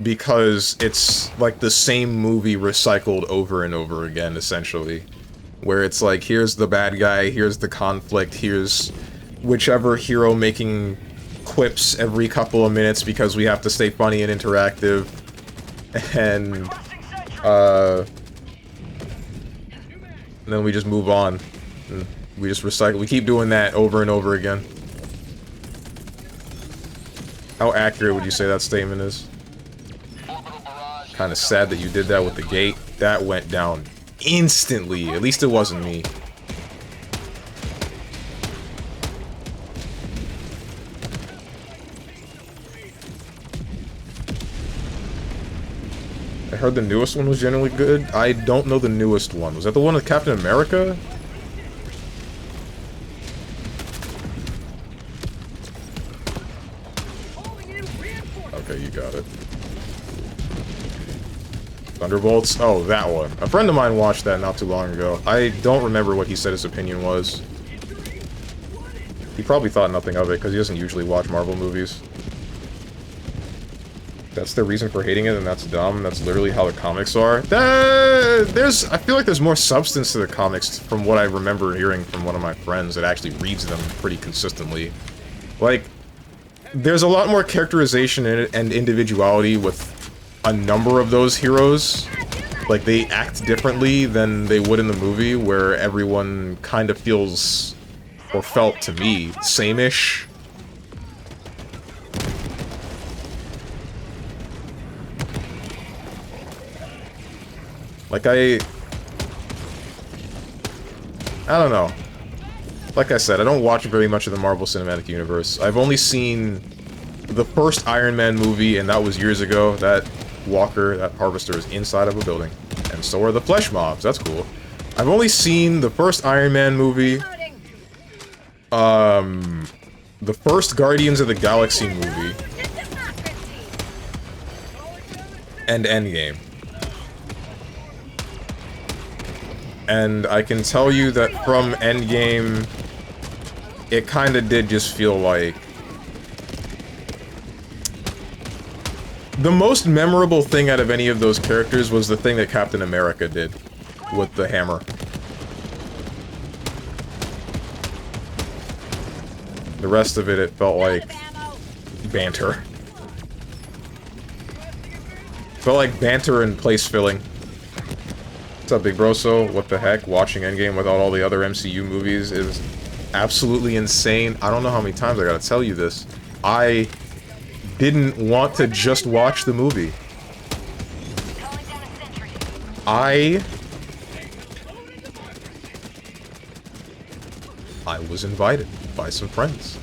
because it's like the same movie recycled over and over again, essentially. Where it's like, here's the bad guy, here's the conflict, here's whichever hero making quips every couple of minutes because we have to stay funny and interactive. And then we just move on. And we just recycle. We keep doing that over and over again. How accurate would you say that statement is? Kind of sad that you did that with the gate. That went down instantly. At least it wasn't me. I heard the newest one was generally good. I don't know the newest one. Was that the one with Captain America? Okay, you got it. Thunderbolts? Oh, that one. A friend of mine watched that not too long ago. I don't remember what he said his opinion was. He probably thought nothing of it, because he doesn't usually watch Marvel movies. That's the reason for hating it, and that's dumb. That's literally how the comics are. I feel like there's more substance to the comics from what I remember hearing from one of my friends that actually reads them pretty consistently. Like, there's a lot more characterization and individuality with a number of those heroes. Like, they act differently than they would in the movie, where everyone kind of feels, or felt to me, same-ish. Like, I don't know. Like I said, I don't watch very much of the Marvel Cinematic Universe. I've only seen the first Iron Man movie, and that was years ago. That walker, that harvester is inside of a building. And so are the flesh mobs. That's cool. I've only seen the first Iron Man movie. The first Guardians of the Galaxy movie. And Endgame. And I can tell you that from Endgame, it kinda did just feel like... The most memorable thing out of any of those characters was the thing that Captain America did with the hammer. The rest of it felt like banter. Felt like banter and place filling. What's up, Big Broso? What the heck? Watching Endgame without all the other MCU movies is absolutely insane. I don't know how many times I gotta tell you this. I didn't want to just watch the movie. I was invited by some friends.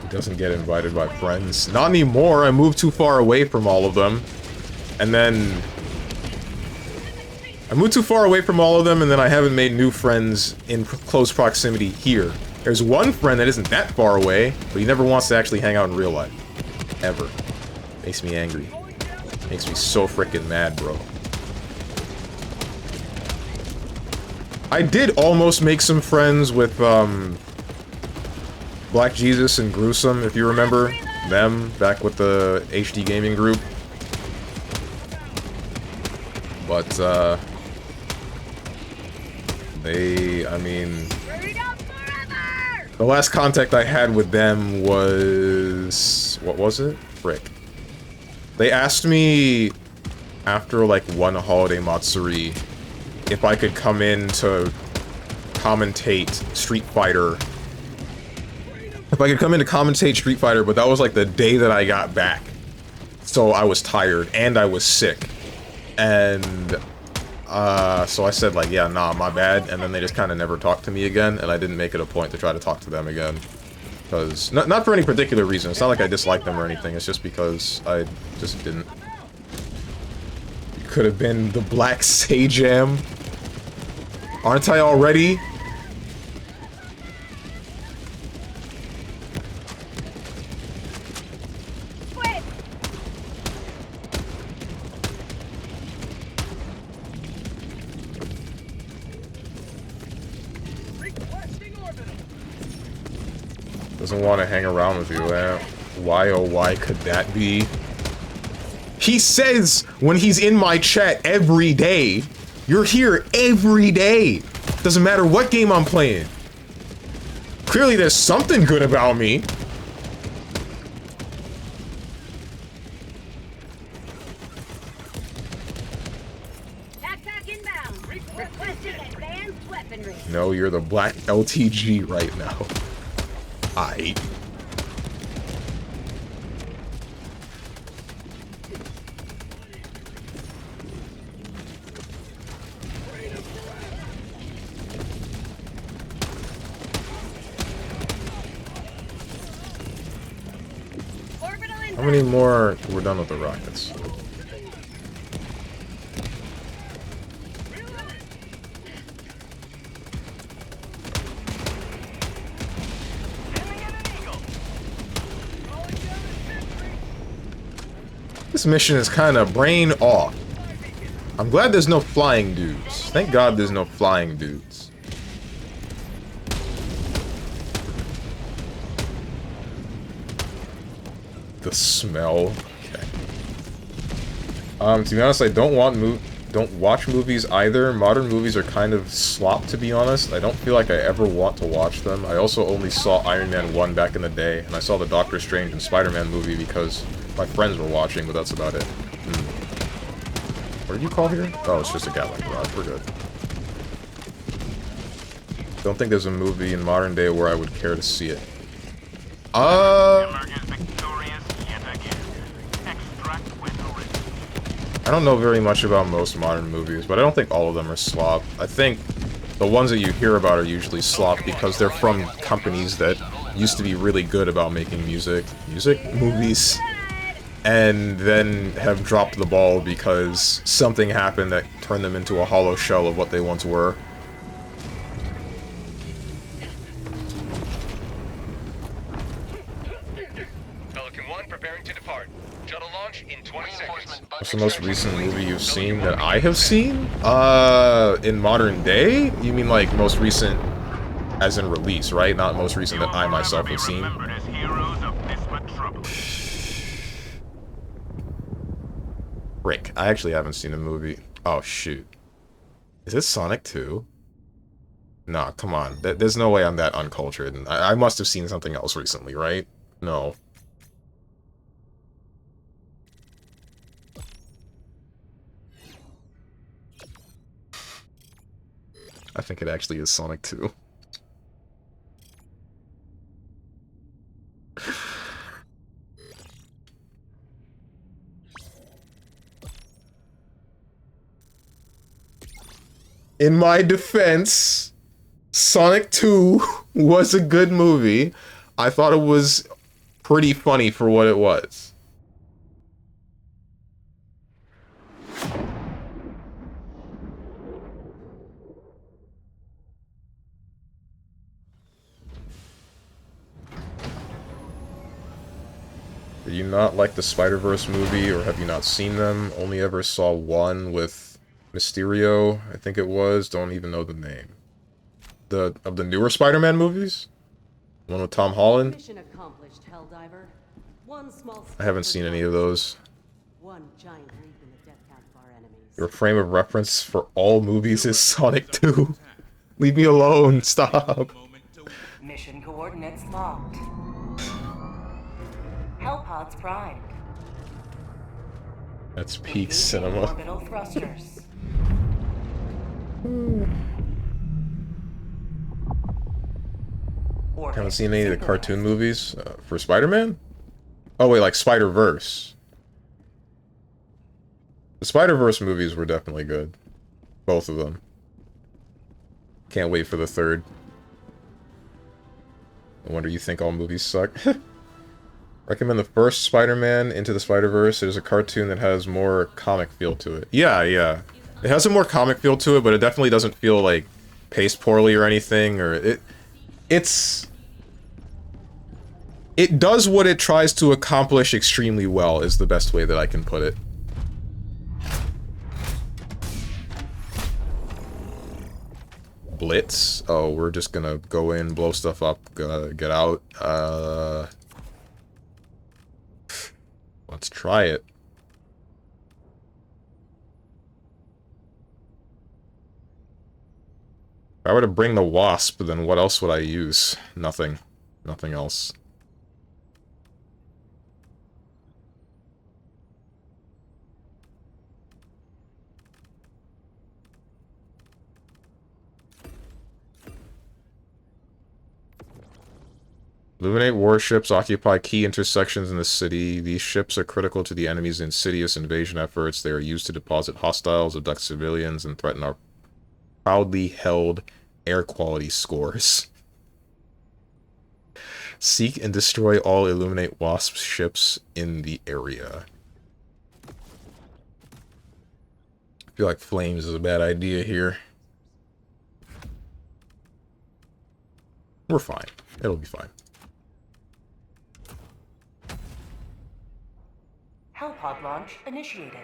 Doesn't get invited by friends. Not anymore. I moved too far away from all of them. And then I moved too far away from all of them, and then I haven't made new friends in close proximity here. There's one friend that isn't that far away, but he never wants to actually hang out in real life. Ever. Makes me angry. Makes me so freaking mad, bro. I did almost make some friends with, Black Jesus and Gruesome, if you remember them, back with the HD gaming group. But, I mean... The last contact I had with them was... What was it? Frick. They asked me, after, like, one holiday Matsuri, if I could come in to commentate Street Fighter. If I could come in to commentate Street Fighter, but that was, like, the day that I got back. So I was tired, and I was sick. And... so I said, like, yeah, nah, my bad, and then they just kind of never talked to me again, and I didn't make it a point to try to talk to them again. Because, not for any particular reason, it's not like I disliked them or anything, it's just because I just didn't. It could have been the Black Sajam. Aren't I already? Doesn't want to hang around with you, why oh why could that be? He says when he's in my chat every day, you're here every day. Doesn't matter what game I'm playing. Clearly there's something good about me. Backpack inbound. Requesting advanced weaponry. No, you're the Black LTG right now. I. How many more? We're done with the rockets. This mission is kind of brain off. I'm glad there's no flying dudes. Thank God there's no flying dudes. The smell. Okay. To be honest, I don't watch movies either. Modern movies are kind of slop, to be honest. I don't feel like I ever want to watch them. I also only saw Iron Man 1 back in the day, and I saw the Doctor Strange and Spider-Man movie because my friends were watching, but that's about it. What did you call here? Oh, it's just a Gatling rod. We're good. Don't think there's a movie in modern day where I would care to see it. I don't know very much about most modern movies, but I don't think all of them are slop. I think the ones that you hear about are usually slop because they're from companies that used to be really good about making movies, and then have dropped the ball because something happened that turned them into a hollow shell of what they once were. Pelican 1 preparing to depart. Shuttle launch in 20 seconds. What's the most recent movie you've seen that I have seen? In modern day? You mean like most recent as in release, right? Not most recent that I myself have seen. Rick, I actually haven't seen a movie. Oh, shoot. Is this Sonic 2? Nah, come on. There's no way I'm that uncultured. I must have seen something else recently, right? No. I think it actually is Sonic 2. In my defense, Sonic 2 was a good movie. I thought it was pretty funny for what it was. Did you not like the Spider-Verse movie, or have you not seen them? Only ever saw one with Mysterio, I think it was. Don't even know the name. Of the newer Spider-Man movies? The one with Tom Holland? Mission accomplished, Helldiver. One small I haven't seen any of those. one giant leap in the death count of our enemies. Your frame of reference for all movies is Sonic 2. Leave me alone, stop. Mission coordinates locked. Hellpods primed. That's peak Engaging cinema. Orbital thrusters. Haven't seen any of the cartoon movies for Spider-Man? Oh wait, like Spider-Verse. The Spider-Verse movies were definitely good. Both of them. Can't wait for the third. No wonder you think all movies suck. Recommend the first Spider-Man Into the Spider-Verse. There's a cartoon that has more comic feel to it. Yeah. It has a more comic feel to it, but it definitely doesn't feel like paced poorly or anything, or it does what it tries to accomplish extremely well, is the best way that I can put it. Blitz? Oh, we're just gonna go in, blow stuff up, get out. Let's try it. If I were to bring the Wasp, then what else would I use? Nothing. Nothing else. Illuminate warships occupy key intersections in the city. These ships are critical to the enemy's insidious invasion efforts. They are used to deposit hostiles, abduct civilians, and threaten our proudly held air quality scores. Seek and destroy all Illuminate Wasp ships in the area. I feel like flames is a bad idea here. We're fine. It'll be fine. Hellpod launch initiated.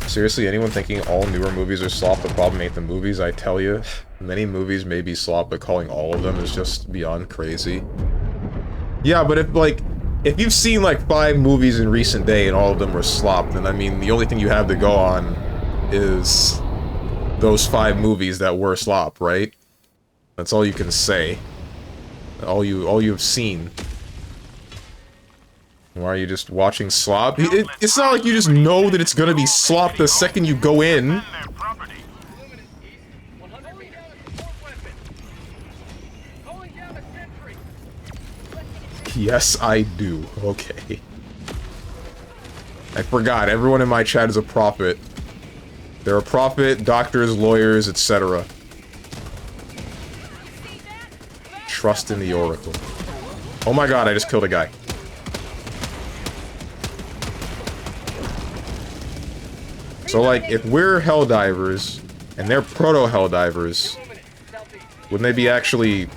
Seriously, anyone thinking all newer movies are slop, the problem ain't the movies, I tell you. Many movies may be slop, but calling all of them is just beyond crazy. Yeah, but if you've seen like 5 movies in recent day and all of them were slop, then I mean, the only thing you have to go on is those 5 movies that were slop, right? That's all you can say. All you've seen. Why are you just watching slop? It's not like you just know that it's gonna be slop the second you go in. Yes, I do. Okay. I forgot. Everyone in my chat is a prophet. They're a prophet, doctors, lawyers, etc. Trust in the oracle. Oh my god, I just killed a guy. So, like, if we're Helldivers, and they're proto-Helldivers, wouldn't they be actually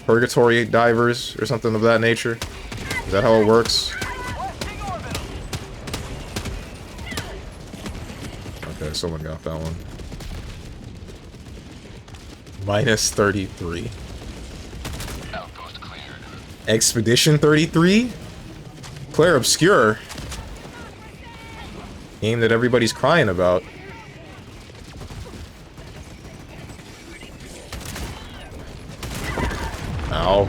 Purgatory divers, or something of that nature? Is that how it works? Okay, someone got that one. Minus 33. Outpost cleared. Expedition 33? Claire Obscure. Game that everybody's crying about. Ow.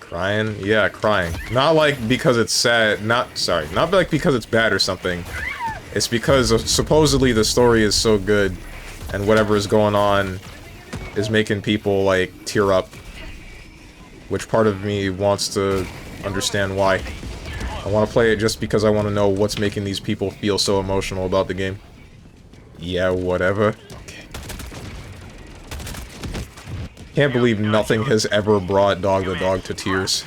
Crying? Yeah, crying. Not like because it's sad, not like because it's bad or something. It's because supposedly the story is so good, and whatever is going on is making people, like, tear up. Which part of me wants to understand why. I want to play it just because I want to know what's making these people feel so emotional about the game. Yeah, whatever. Okay. Can't believe nothing has ever brought Dog the Dog to tears.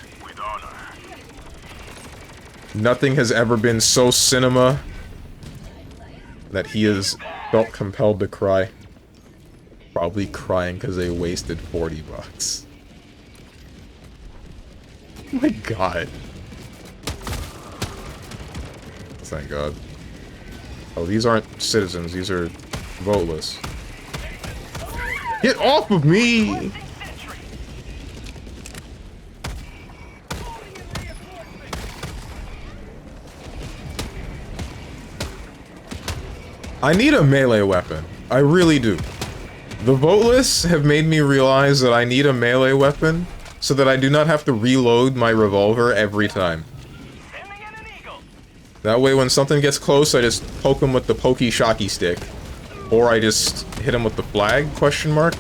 Nothing has ever been so cinema that he has felt compelled to cry. Probably crying because they wasted 40 bucks. Oh my god. Thank god. Oh, these aren't citizens, these are voteless. Get off of me! I need a melee weapon. I really do. The voteless have made me realize that I need a melee weapon so that I do not have to reload my revolver every time. That way when something gets close, I just poke him with the pokey shocky stick. Or I just hit him with the flag, question mark?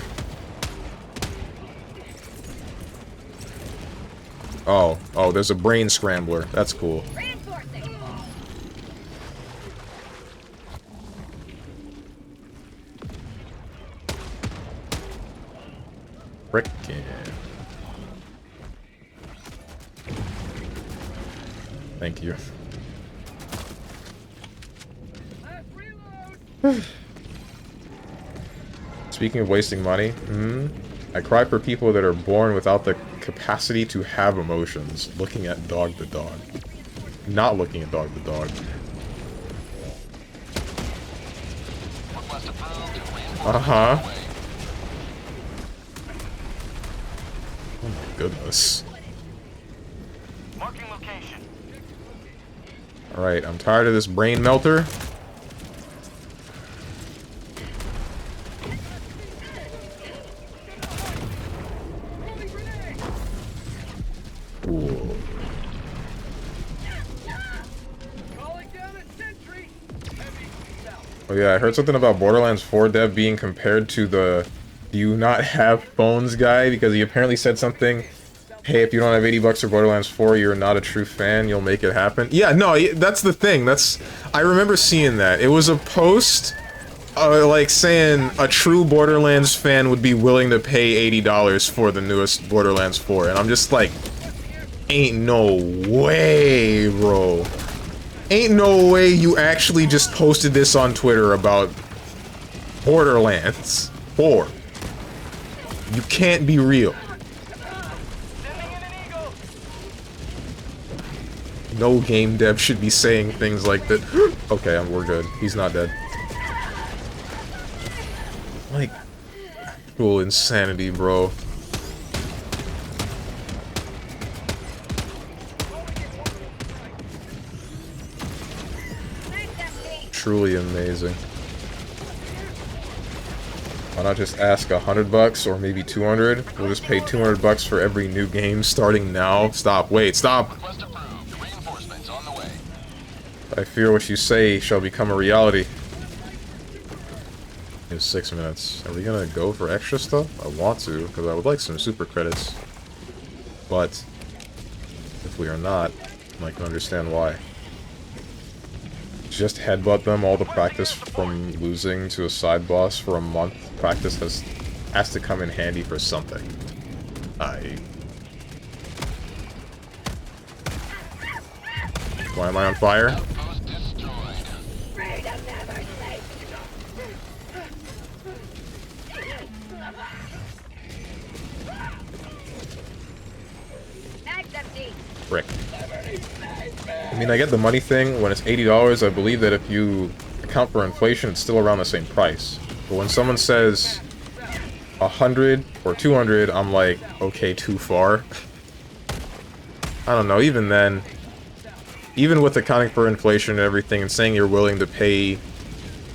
Oh, there's a brain scrambler. That's cool. Frickin'. Thank you. Speaking of wasting money, I cry for people that are born without the capacity to have emotions. Looking at Dog the Dog. Not looking at Dog the Dog. Uh-huh. Oh my goodness. Alright, I'm tired of this brain melter. Cool. Oh yeah, I heard something about Borderlands 4 dev being compared to the "do you not have phones" guy, because he apparently said something, hey, if you don't have 80 bucks for Borderlands 4, you're not a true fan, you'll make it happen. Yeah, no, that's the thing, I remember seeing that. It was a post, like, saying a true Borderlands fan would be willing to pay $80 for the newest Borderlands 4, and I'm just like, ain't no way, bro. Ain't no way you actually just posted this on Twitter about Borderlands 4. You can't be real. No game dev should be saying things like that. Okay, we're good. He's not dead. Like, full insanity, bro. Truly amazing. Why not just ask 100 bucks or maybe 200? We'll just pay 200 bucks for every new game starting now. Stop, wait, stop! Request approved. Reinforcements on the way. I fear what you say shall become a reality. In 6 minutes. Are we gonna go for extra stuff? I want to, because I would like some super credits. But, if we are not, I can understand why. Just headbutt them, all the practice from losing to a side boss for a month. Practice has to come in handy for something. Why am I on fire? Outpost destroyed. Mag's empty. Frick. I mean, I get the money thing. When it's $80, I believe that if you account for inflation, it's still around the same price. But when someone says 100 or 200, I'm like, okay, too far. I don't know, even then, even with accounting for inflation and everything, and saying you're willing to pay,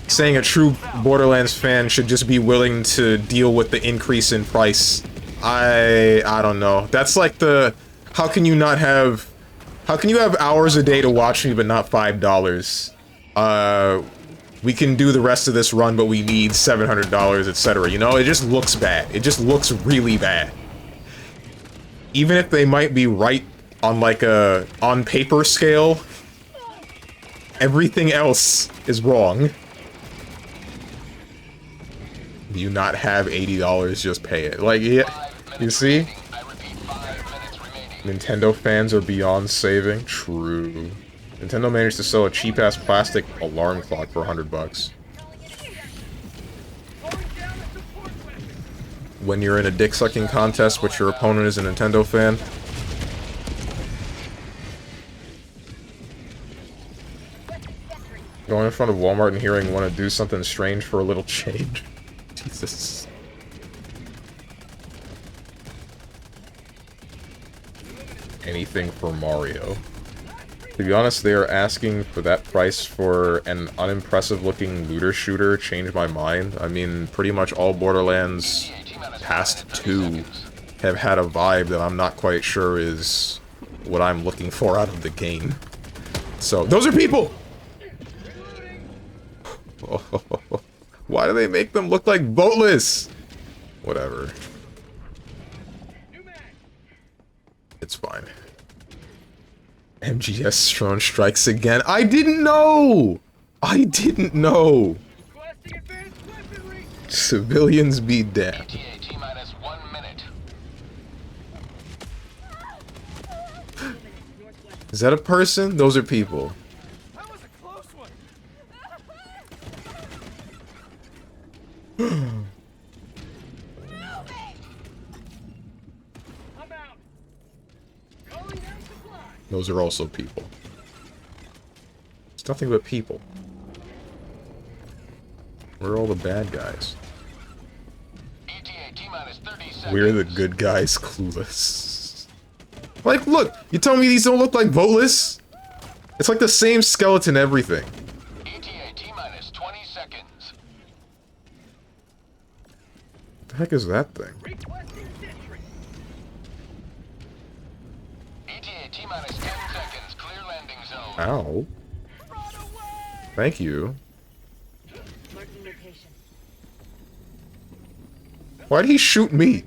saying a true Borderlands fan should just be willing to deal with the increase in price, I don't know. That's like the, how can you have hours a day to watch me but not $5? We can do the rest of this run, but we need $700, etc. You know, it just looks bad. It just looks really bad. Even if they might be right on like a on paper scale, everything else is wrong. Do you not have $80? Just pay it. Like, yeah, you see? Nintendo fans are beyond saving. True. Nintendo managed to sell a cheap-ass plastic alarm clock for $100. When you're in a dick-sucking contest but your opponent is a Nintendo fan. Going in front of Walmart and hearing want to do something strange for a little change. Jesus. Anything for Mario. To be honest, they are asking for that price for an unimpressive looking looter shooter. Changed my mind. I mean, pretty much all Borderlands past 2 have had a vibe that I'm not quite sure is what I'm looking for out of the game. So, those are people! Why do they make them look like boatless? Whatever. It's fine. MGS drone strikes again. I didn't know! I didn't know! Civilians be damned. Is that a person? Those are people. Those are also people. It's nothing but people. We're all the bad guys. We're the good guys, clueless. Like, look! You tell me these don't look like voteless? It's like the same skeleton everything. ETA T-minus 20 seconds. What the heck is that thing? ETA T-minus 10 seconds. Clear landing zone. Ow. Thank you. Why'd he shoot me?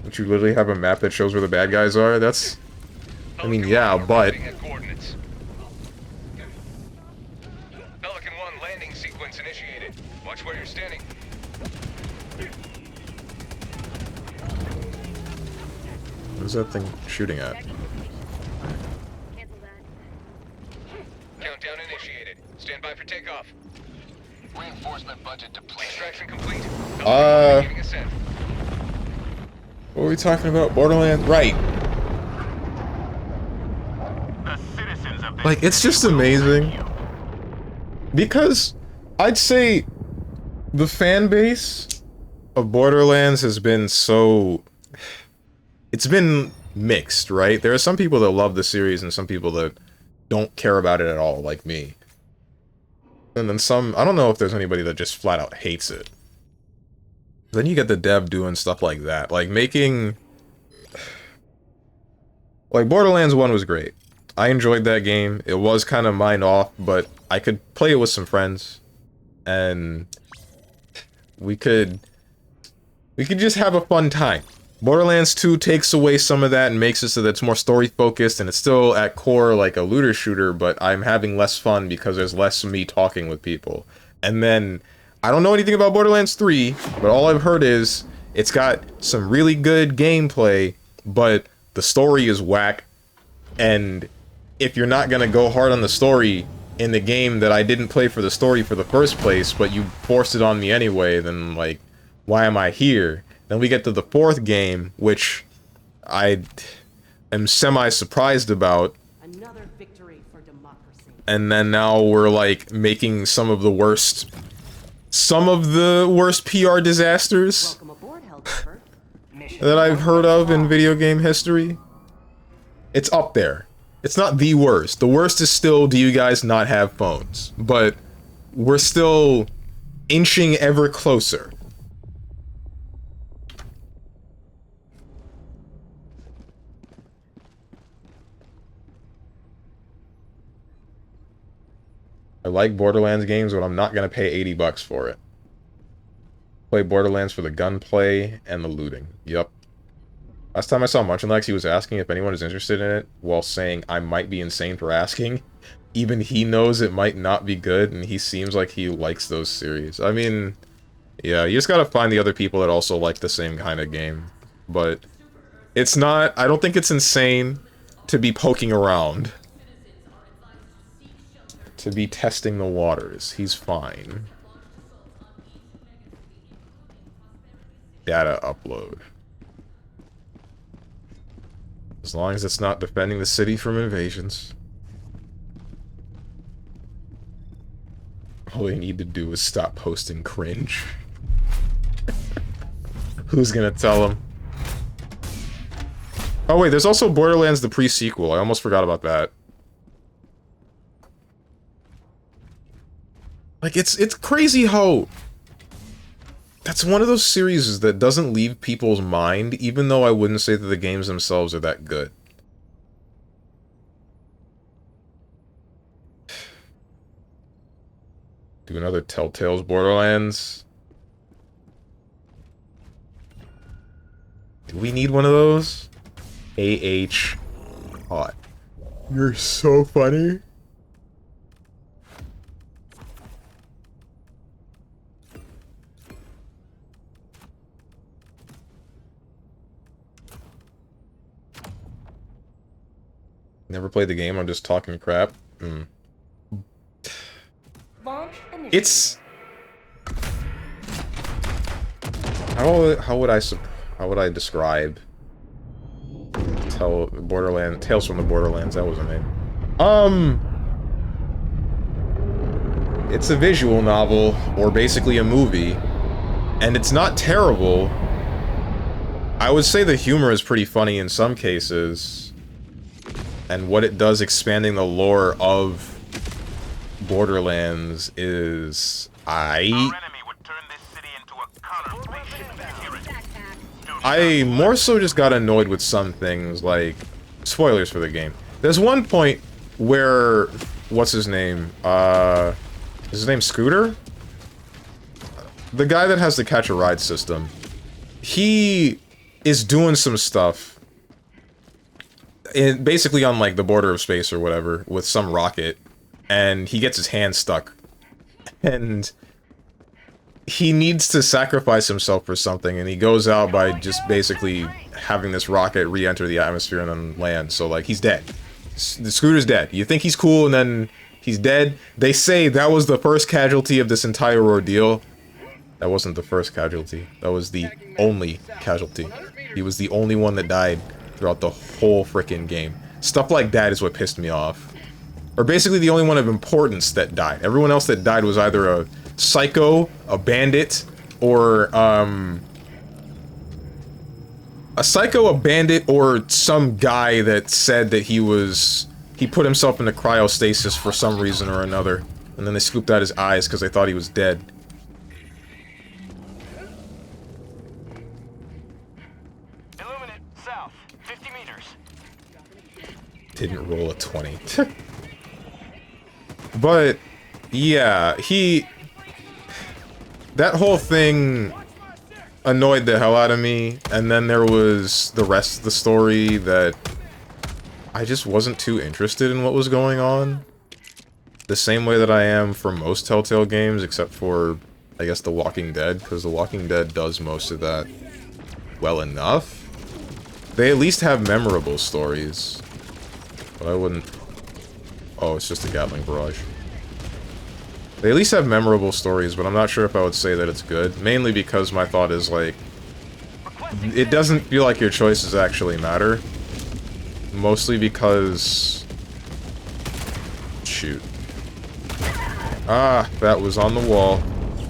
Don't you literally have a map that shows where the bad guys are? That's... I mean, yeah, but... Pelican 1 landing sequence initiated. Watch where you're standing. What is that thing shooting at? Countdown initiated. Stand by for takeoff. Reinforcement budget depleted. Extraction complete. What are we talking about? Borderlands? Right. The citizens of this Like, it's city just will amazing. thank you. Because I'd say the fan base of Borderlands has been so... It's been mixed, right? There are some people that love the series and some people that don't care about it at all, like me. And then some... I don't know if there's anybody that just flat out hates it. Then you get the dev doing stuff like that. Like, making... Like, Borderlands 1 was great. I enjoyed that game. It was kind of mind off, but I could play it with some friends, and we could just have a fun time. Borderlands 2 takes away some of that and makes it so that it's more story focused, and it's still at core like a looter shooter, but I'm having less fun because there's less of me talking with people. And then, I don't know anything about Borderlands 3, but all I've heard is it's got some really good gameplay, but the story is whack, and if you're not gonna go hard on the story in the game that I didn't play for the story for the first place, but you forced it on me anyway, then, like, why am I here? Then we get to the fourth game, which I am semi-surprised about. Another victory for democracy. And then now we're, like, making some of the worst PR disasters Welcome aboard, Helldiver. Mission that I've heard of in locked. video game history. It's up there. It's not the worst. The worst is still, do you guys not have phones? But we're still inching ever closer. I like Borderlands games, but I'm not gonna pay 80 bucks for it. Play Borderlands for the gunplay and the looting. Yup. Last time I saw Munchenlex, he was asking if anyone is interested in it, while saying I might be insane for asking. Even he knows it might not be good, and he seems like he likes those series. I mean, yeah, you just gotta find the other people that also like the same kind of game. But it's not, I don't think it's insane to be poking around. To be testing the waters. He's fine. Data upload. As long as it's not defending the city from invasions. All we need to do is stop posting cringe. Who's gonna tell him? Oh wait, there's also Borderlands the pre-sequel. I almost forgot about that. Like, it's crazy how... That's one of those series that doesn't leave people's mind, even though I wouldn't say that the games themselves are that good. Do another Telltale's Borderlands. Do we need one of those? AH Hot. You're so funny. Never played the game, I'm just talking crap. Launch initiated. It's... How would I describe Tales from the Borderlands, that was her name. It's a visual novel, or basically a movie, and it's not terrible. I would say the humor is pretty funny in some cases. And what it does expanding the lore of Borderlands is... I more so just got annoyed with some things, like... Spoilers for the game. There's one point where... What's his name? Is his name Scooter? The guy that has the catch-a-ride system. He is doing some stuff basically on, like, the border of space or whatever, with some rocket, and he gets his hand stuck. And he needs to sacrifice himself for something, and he goes out by just basically having this rocket re-enter the atmosphere and then land. So, like, he's dead. The Scooter's dead. You think he's cool, and then he's dead. They say that was the first casualty of this entire ordeal. That wasn't the first casualty. That was the only casualty. He was the only one that died throughout the whole frickin' game. Stuff like that is what pissed me off. Or basically the only one of importance that died. Everyone else that died was either a psycho, a bandit, or, a psycho, a bandit, or some guy that said that he put himself into cryostasis for some reason or another. And then they scooped out his eyes because they thought he was dead. Didn't roll a 20. But, yeah, that whole thing annoyed the hell out of me, and then there was the rest of the story that I just wasn't too interested in what was going on. The same way that I am for most Telltale games, except for, I guess, The Walking Dead, because The Walking Dead does most of that well enough. They at least have memorable stories. But I wouldn't... Oh, it's just a Gatling barrage. They at least have memorable stories, but I'm not sure if I would say that it's good. Mainly because my thought is, like... It doesn't feel like your choices actually matter. Mostly because... Shoot. Ah, that was on the wall.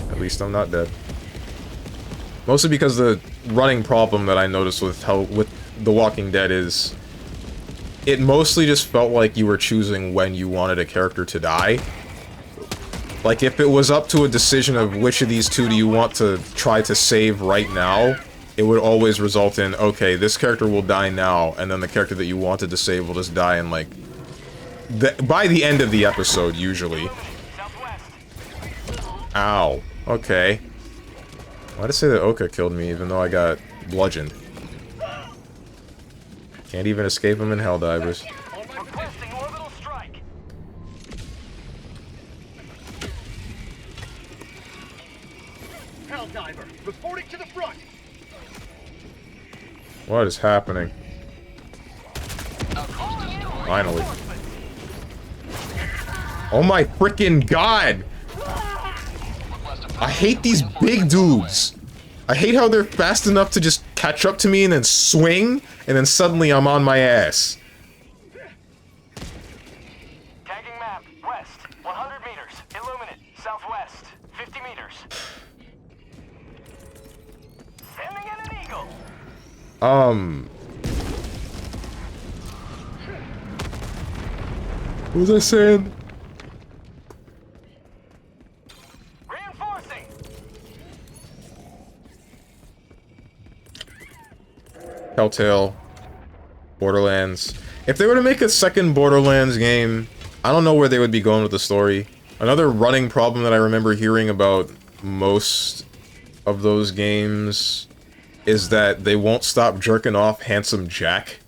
At least I'm not dead. Mostly because the running problem that I noticed with The Walking Dead is... It mostly just felt like you were choosing when you wanted a character to die. Like, if it was up to a decision of which of these two do you want to try to save right now, it would always result in, okay, this character will die now, and then the character that you wanted to save will just die in, like... by the end of the episode, usually. Ow. Okay. Why'd it say that Oka killed me, even though I got bludgeoned? Can't even escape him in Helldivers. Requesting orbital strike. Helldiver, reporting to the front. What is happening? Finally. Oh my freaking god! I hate these big dudes. I hate how they're fast enough to just catch up to me and then swing, and then suddenly I'm on my ass. Tagging map, west, 100 meters, illuminate, southwest, 50 meters. Sending in an eagle. What was I saying? Reinforcing. Telltale, Borderlands. If they were to make a second Borderlands game, I don't know where they would be going with the story. Another running problem that I remember hearing about most of those games is that they won't stop jerking off Handsome Jack.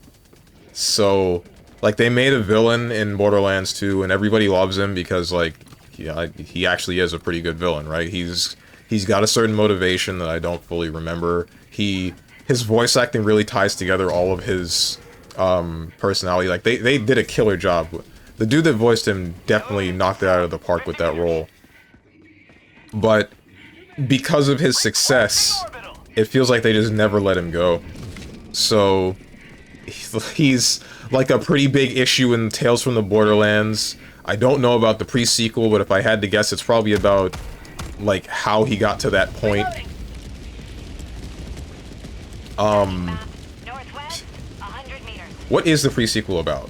So, like, they made a villain in Borderlands 2, and everybody loves him because, like, yeah, he actually is a pretty good villain, right? He's got a certain motivation that I don't fully remember. His voice acting really ties together all of his personality. Like, they did a killer job. The dude that voiced him definitely knocked it out of the park with that role. But because of his success, it feels like they just never let him go. So he's like a pretty big issue in Tales from the Borderlands. I don't know about the pre-sequel, but if I had to guess, it's probably about like how he got to that point. Northwest, 100 meters. What is the pre-sequel about?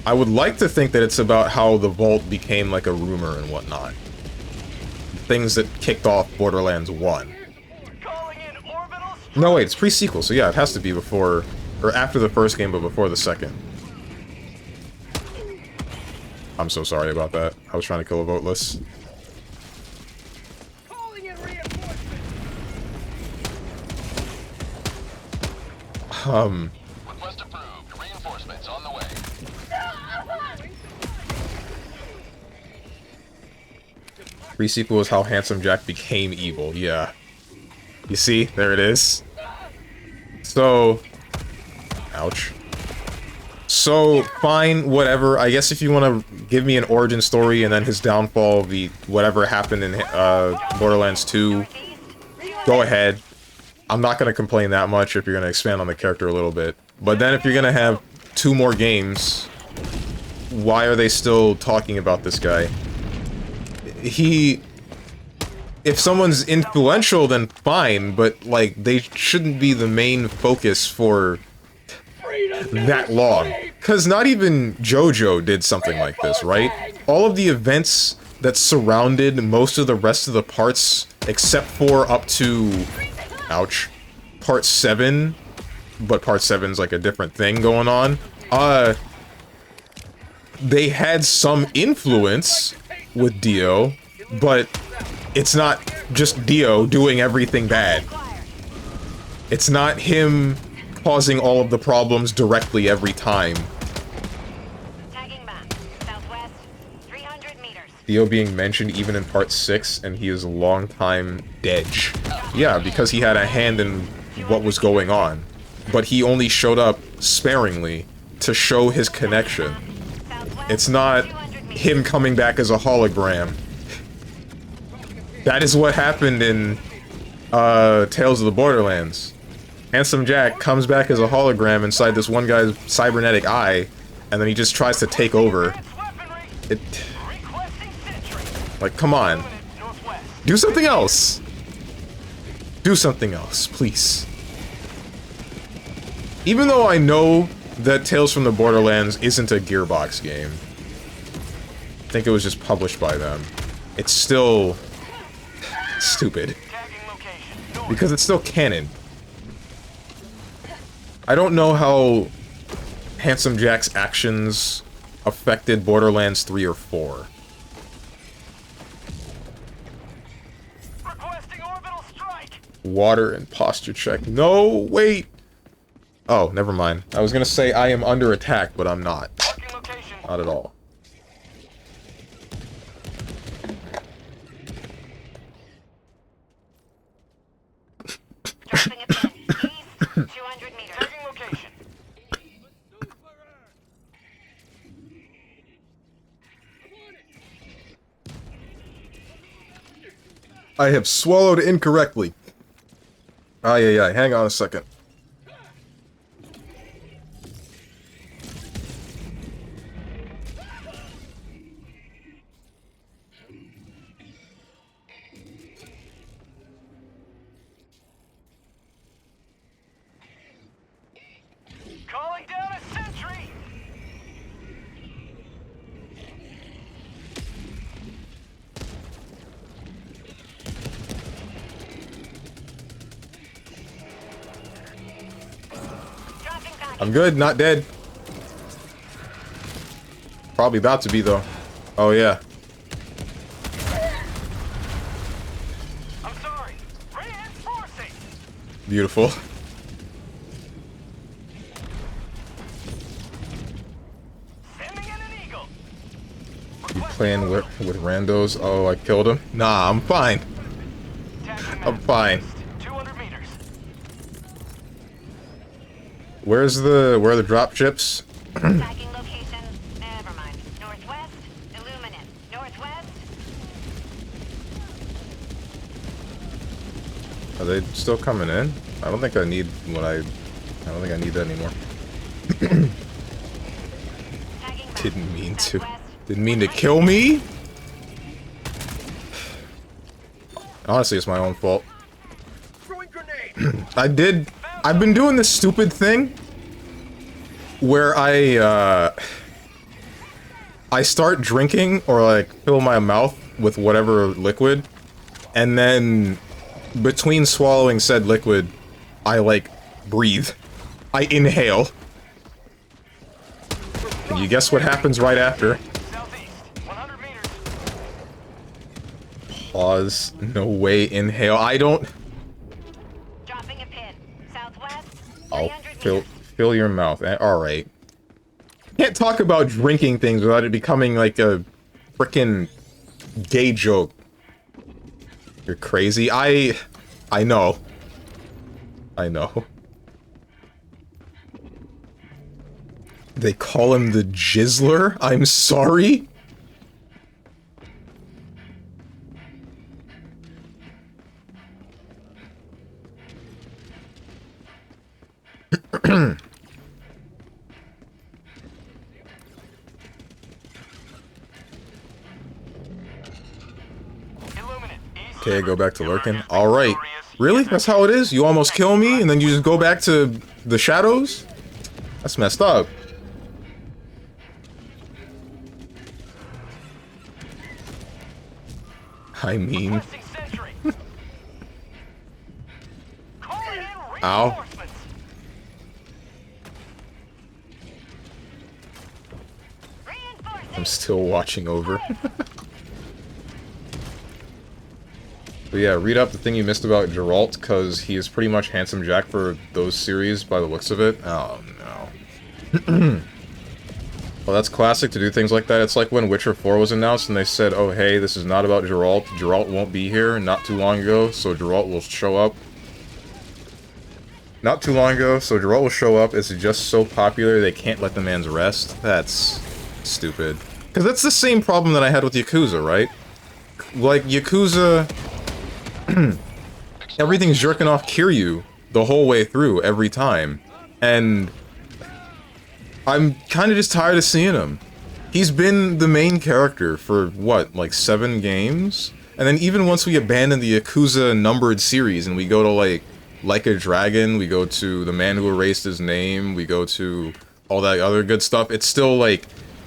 I would like to think that it's about how the Vault became like a rumor and whatnot. Things that kicked off Borderlands 1. Calling in orbital strike. No, wait, it's pre-sequel, so yeah, it has to be before, or after the first game, but before the second. I'm so sorry about that. I was trying to kill a Voteless. Calling in reinforcements. Request approved. Reinforcements on the way. Pre-sequel is how Handsome Jack became evil, yeah. You see? There it is. So... Ouch. So, fine, whatever. I guess if you want to give me an origin story and then his downfall, whatever happened in Borderlands 2, go ahead. I'm not going to complain that much if you're going to expand on the character a little bit. But then if you're going to have 2 more games, why are they still talking about this guy? If someone's influential, then fine, but, like, they shouldn't be the main focus for that long. Because not even JoJo did something like this, right? All of the events that surrounded most of the rest of the parts, except for up to, ouch, part 7, but part 7's like a different thing going on. They had some influence with Dio, but it's not just Dio doing everything bad. It's not him causing all of the problems directly every time. Tagging map. Southwest, 300 meters. Dio being mentioned even in part 6, and he is a long time dead. Yeah, because he had a hand in what was going on. But he only showed up sparingly to show his connection. It's not him coming back as a hologram. That is what happened in Tales of the Borderlands. Handsome Jack comes back as a hologram inside this one guy's cybernetic eye, and then he just tries to take over. It... Like, come on. Do something else! Do something else, please. Even though I know that Tales from the Borderlands isn't a Gearbox game, I think it was just published by them, it's still stupid. Because it's still canon. I don't know how Handsome Jack's actions affected Borderlands 3 or 4. Requesting orbital strike. Water and posture check. No, wait! Oh, never mind. I was gonna say I am under attack, but I'm not. Marking location. Not at all. Dropping a pin. East, 200 meters. Tagging location. I have swallowed incorrectly. Ay, ay, ay. Hang on a second. Calling down a sentry. Dropping target. I'm good, not dead. Probably about to be, though. Oh, yeah. I'm sorry. Reinforcing. Beautiful. Sending in an eagle. You playing with randos? Oh, I killed him? Nah, I'm fine. Tagging I'm map. fine. 200 meters. Where are the drop ships? Tagging location. Never mind. Northwest, illuminate. Northwest. Are they still coming in? I don't think I need what I don't think I need that anymore. Tagging map. Didn't mean to. Southwest. Didn't mean to kill me? Honestly, it's my own fault. Throwing grenade. I've been doing this stupid thing where I start drinking or like fill my mouth with whatever liquid, and then between swallowing said liquid, I like breathe. I inhale. And you guess what happens right after? Southeast. 100 meters. Pause. No way. Inhale. I don't. Dropping a pin. Southwest, I'll 300 meters. fill your mouth. All right. Can't talk about drinking things without it becoming like a frickin' gay joke. You're crazy. I know. I know. They call him the Jizzler? I'm sorry? Illuminate. East Okay, go back to River. lurking. Alright. Really? That's how it is? You almost kill me, and then you just go back to the shadows? That's messed up. I mean... Requesting sentry. Calling in Ow. reinforcements. I'm still watching over. But yeah, read up the thing you missed about Geralt, because he is pretty much Handsome Jack for those series by the looks of it. Oh, no. Well, that's classic to do things like that. It's like when Witcher 4 was announced and they said, oh, hey, this is not about Geralt. Geralt won't be here not too long ago, so Geralt will show up. Not too long ago, so Geralt will show up. It's just so popular they can't let the man's rest. That's stupid. Because that's the same problem that I had with Yakuza, right? Like, Yakuza... everything's jerking off Kiryu the whole way through, every time. And... I'm kind of just tired of seeing him. He's been the main character for, what, like 7 games? And then even once we abandon the Yakuza numbered series and we go to, like a Dragon, we go to The Man Who Erased His Name, we go to all that other good stuff, it's still, like,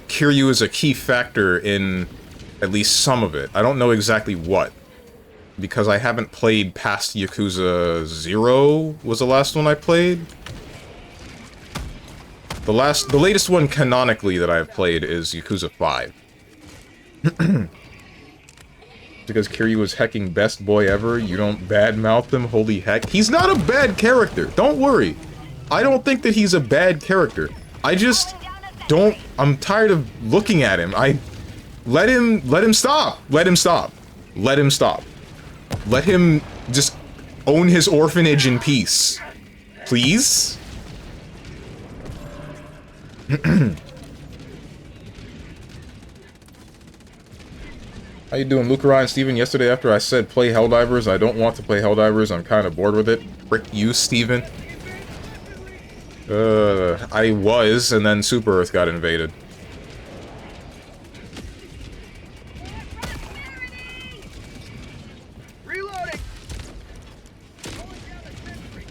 Kiryu is a key factor in at least some of it. I don't know exactly what. Because I haven't played past Yakuza 0 was the last one I played. The latest one canonically that I've played is Yakuza 5. Because Kiryu was hecking best boy ever, you don't badmouth him, holy heck. He's not a bad character, don't worry. I don't think that he's a bad character. I just don't, I'm tired of looking at him. Let him stop. Let him stop. Let him stop. Let him just own his orphanage in peace. Please? How you doing, LucaRyanSteven? Yesterday after I said play Helldivers, I don't want to play Helldivers, I'm kind of bored with it. Frick you, Steven. I was, and then Super Earth got invaded. Reloading.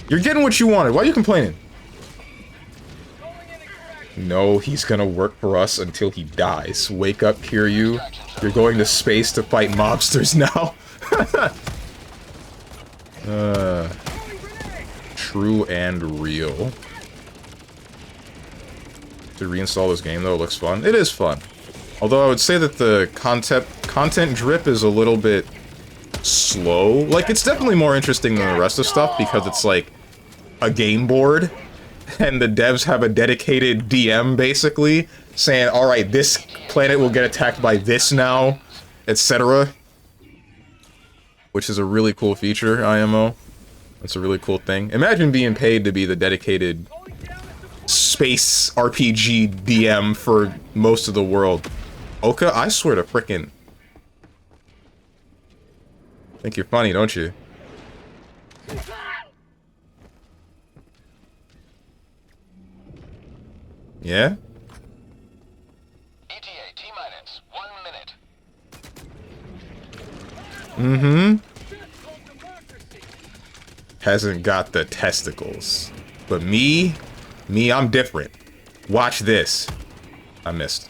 You're getting what you wanted, why are you complaining? No, he's gonna work for us until he dies. Wake up, Kiryu. You're going to space to fight mobsters now. True and real. To reinstall this game, though, it looks fun. It is fun. Although I would say that the content drip is a little bit slow. Like, it's definitely more interesting than the rest of stuff because it's like a game board. And the devs have a dedicated DM, basically, saying, alright, this planet will get attacked by this now, etc. Which is a really cool feature, IMO. That's a really cool thing. Imagine being paid to be the dedicated space RPG DM for most of the world. Oka, I swear to frickin'... Think you're funny, don't you? Yeah? ETA T-minus 1 minute. Hasn't got the testicles. But me, I'm different. Watch this. I missed.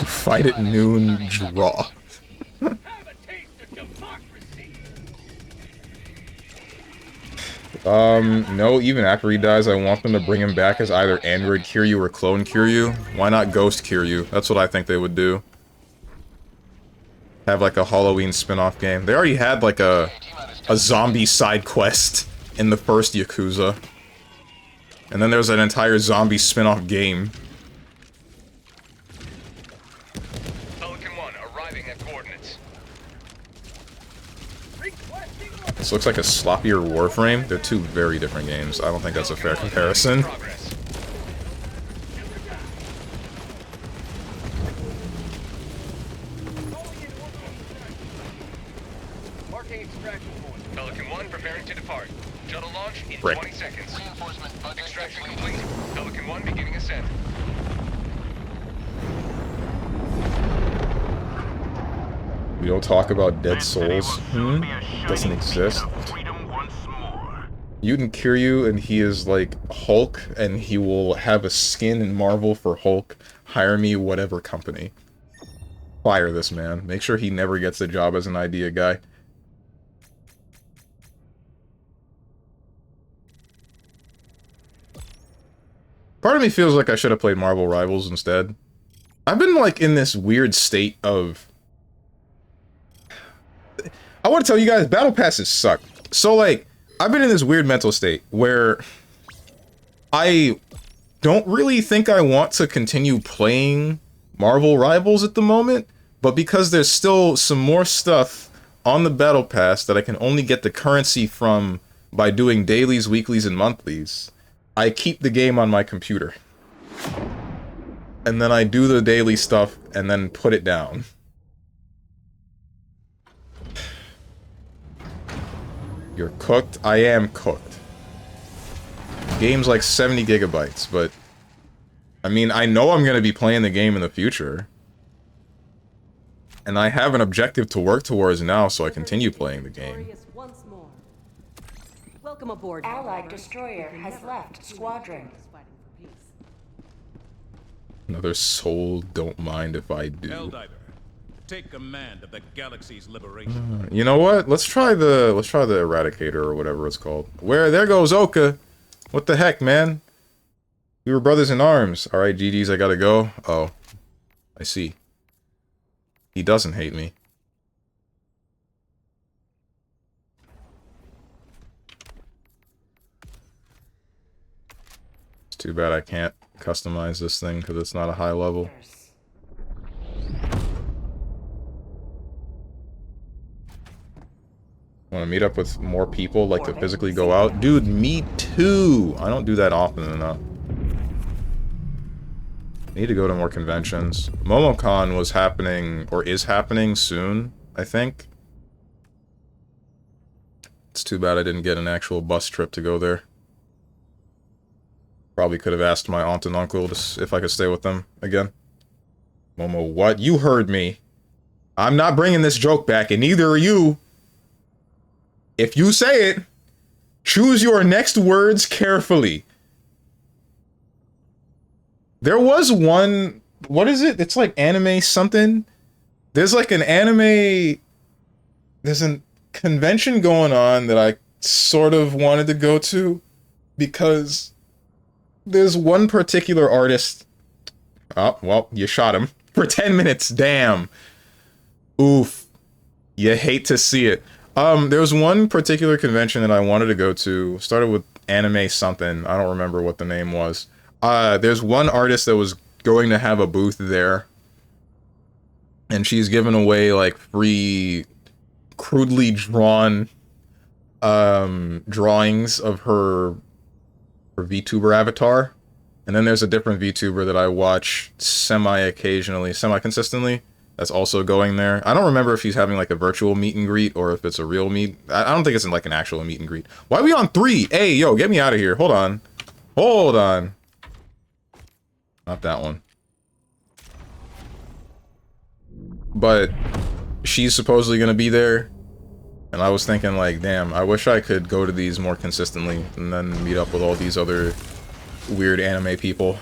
Fight at noon, draw. No, even after he dies, I want them to bring him back as either Android Kiryu or Clone Kiryu. Why not Ghost Kiryu? That's what I think they would do. Have like a Halloween spin-off game. They already had like a zombie side quest in the first Yakuza. And then there's an entire zombie spin-off game. This looks like a sloppier Warframe. They're two very different games. I don't think that's a fair comparison. Marking extraction point. Pelican 1 preparing to depart. Shuttle launch in Frick. 20 seconds. Reinforcement bug Extraction complete. Pelican 1 beginning ascent. We don't talk about Dead Souls. Doesn't exist. Mutant Kiryu, and he is like Hulk, and he will have a skin in Marvel for Hulk. Hire me, whatever company. Fire this man. Make sure he never gets a job as an idea guy. Part of me feels like I should have played Marvel Rivals instead. I've been, like, in this weird state of... I want to tell you guys, Battle Passes suck. So, like, I've been in this weird mental state where I don't really think I want to continue playing Marvel Rivals at the moment, but because there's still some more stuff on the Battle Pass that I can only get the currency from by doing dailies, weeklies, and monthlies, I keep the game on my computer. And then I do the daily stuff and then put it down. You're cooked? I am cooked. Game's like 70 gigabytes, but... I mean, I know I'm gonna be playing the game in the future. And I have an objective to work towards now, so I continue playing the game. Welcome aboard. Allied destroyer has left squadron. Another soul, don't mind if I do. Helldiver, take command of the galaxy's liberation. You know what? Let's try the Eradicator or whatever it's called. There goes Oka. What the heck, man? We were brothers in arms. Alright, GG's, I gotta go. Oh. I see. He doesn't hate me. It's too bad I can't customize this thing because it's not a high level. Want to meet up with more people, like to physically go out? Dude, me too! I don't do that often enough. Need to go to more conventions. MomoCon was happening, or is happening soon, I think. It's too bad I didn't get an actual bus trip to go there. Probably could have asked my aunt and uncle if I could stay with them again. Momo, what? You heard me. I'm not bringing this joke back, and neither are you. If you say it, choose your next words carefully. There was one... What is it? It's like anime something. There's like an anime... There's a convention going on that I sort of wanted to go to because there's one particular artist... Oh, well, you shot him. For 10 minutes, damn. Oof. You hate to see it. There was one particular convention that I wanted to go to. Started with anime something. I don't remember what the name was. There's one artist that was going to have a booth there. And she's given away, like, free, crudely drawn, drawings of her VTuber avatar. And then there's a different VTuber that I watch semi-occasionally, semi-consistently. That's also going there. I don't remember if he's having like a virtual meet and greet or if it's a real meet. I don't think it's in like an actual meet and greet. Why are we on 3? Hey, yo, get me out of here. Hold on. Hold on. Not that one. But she's supposedly going to be there. And I was thinking like, damn, I wish I could go to these more consistently and then meet up with all these other weird anime people.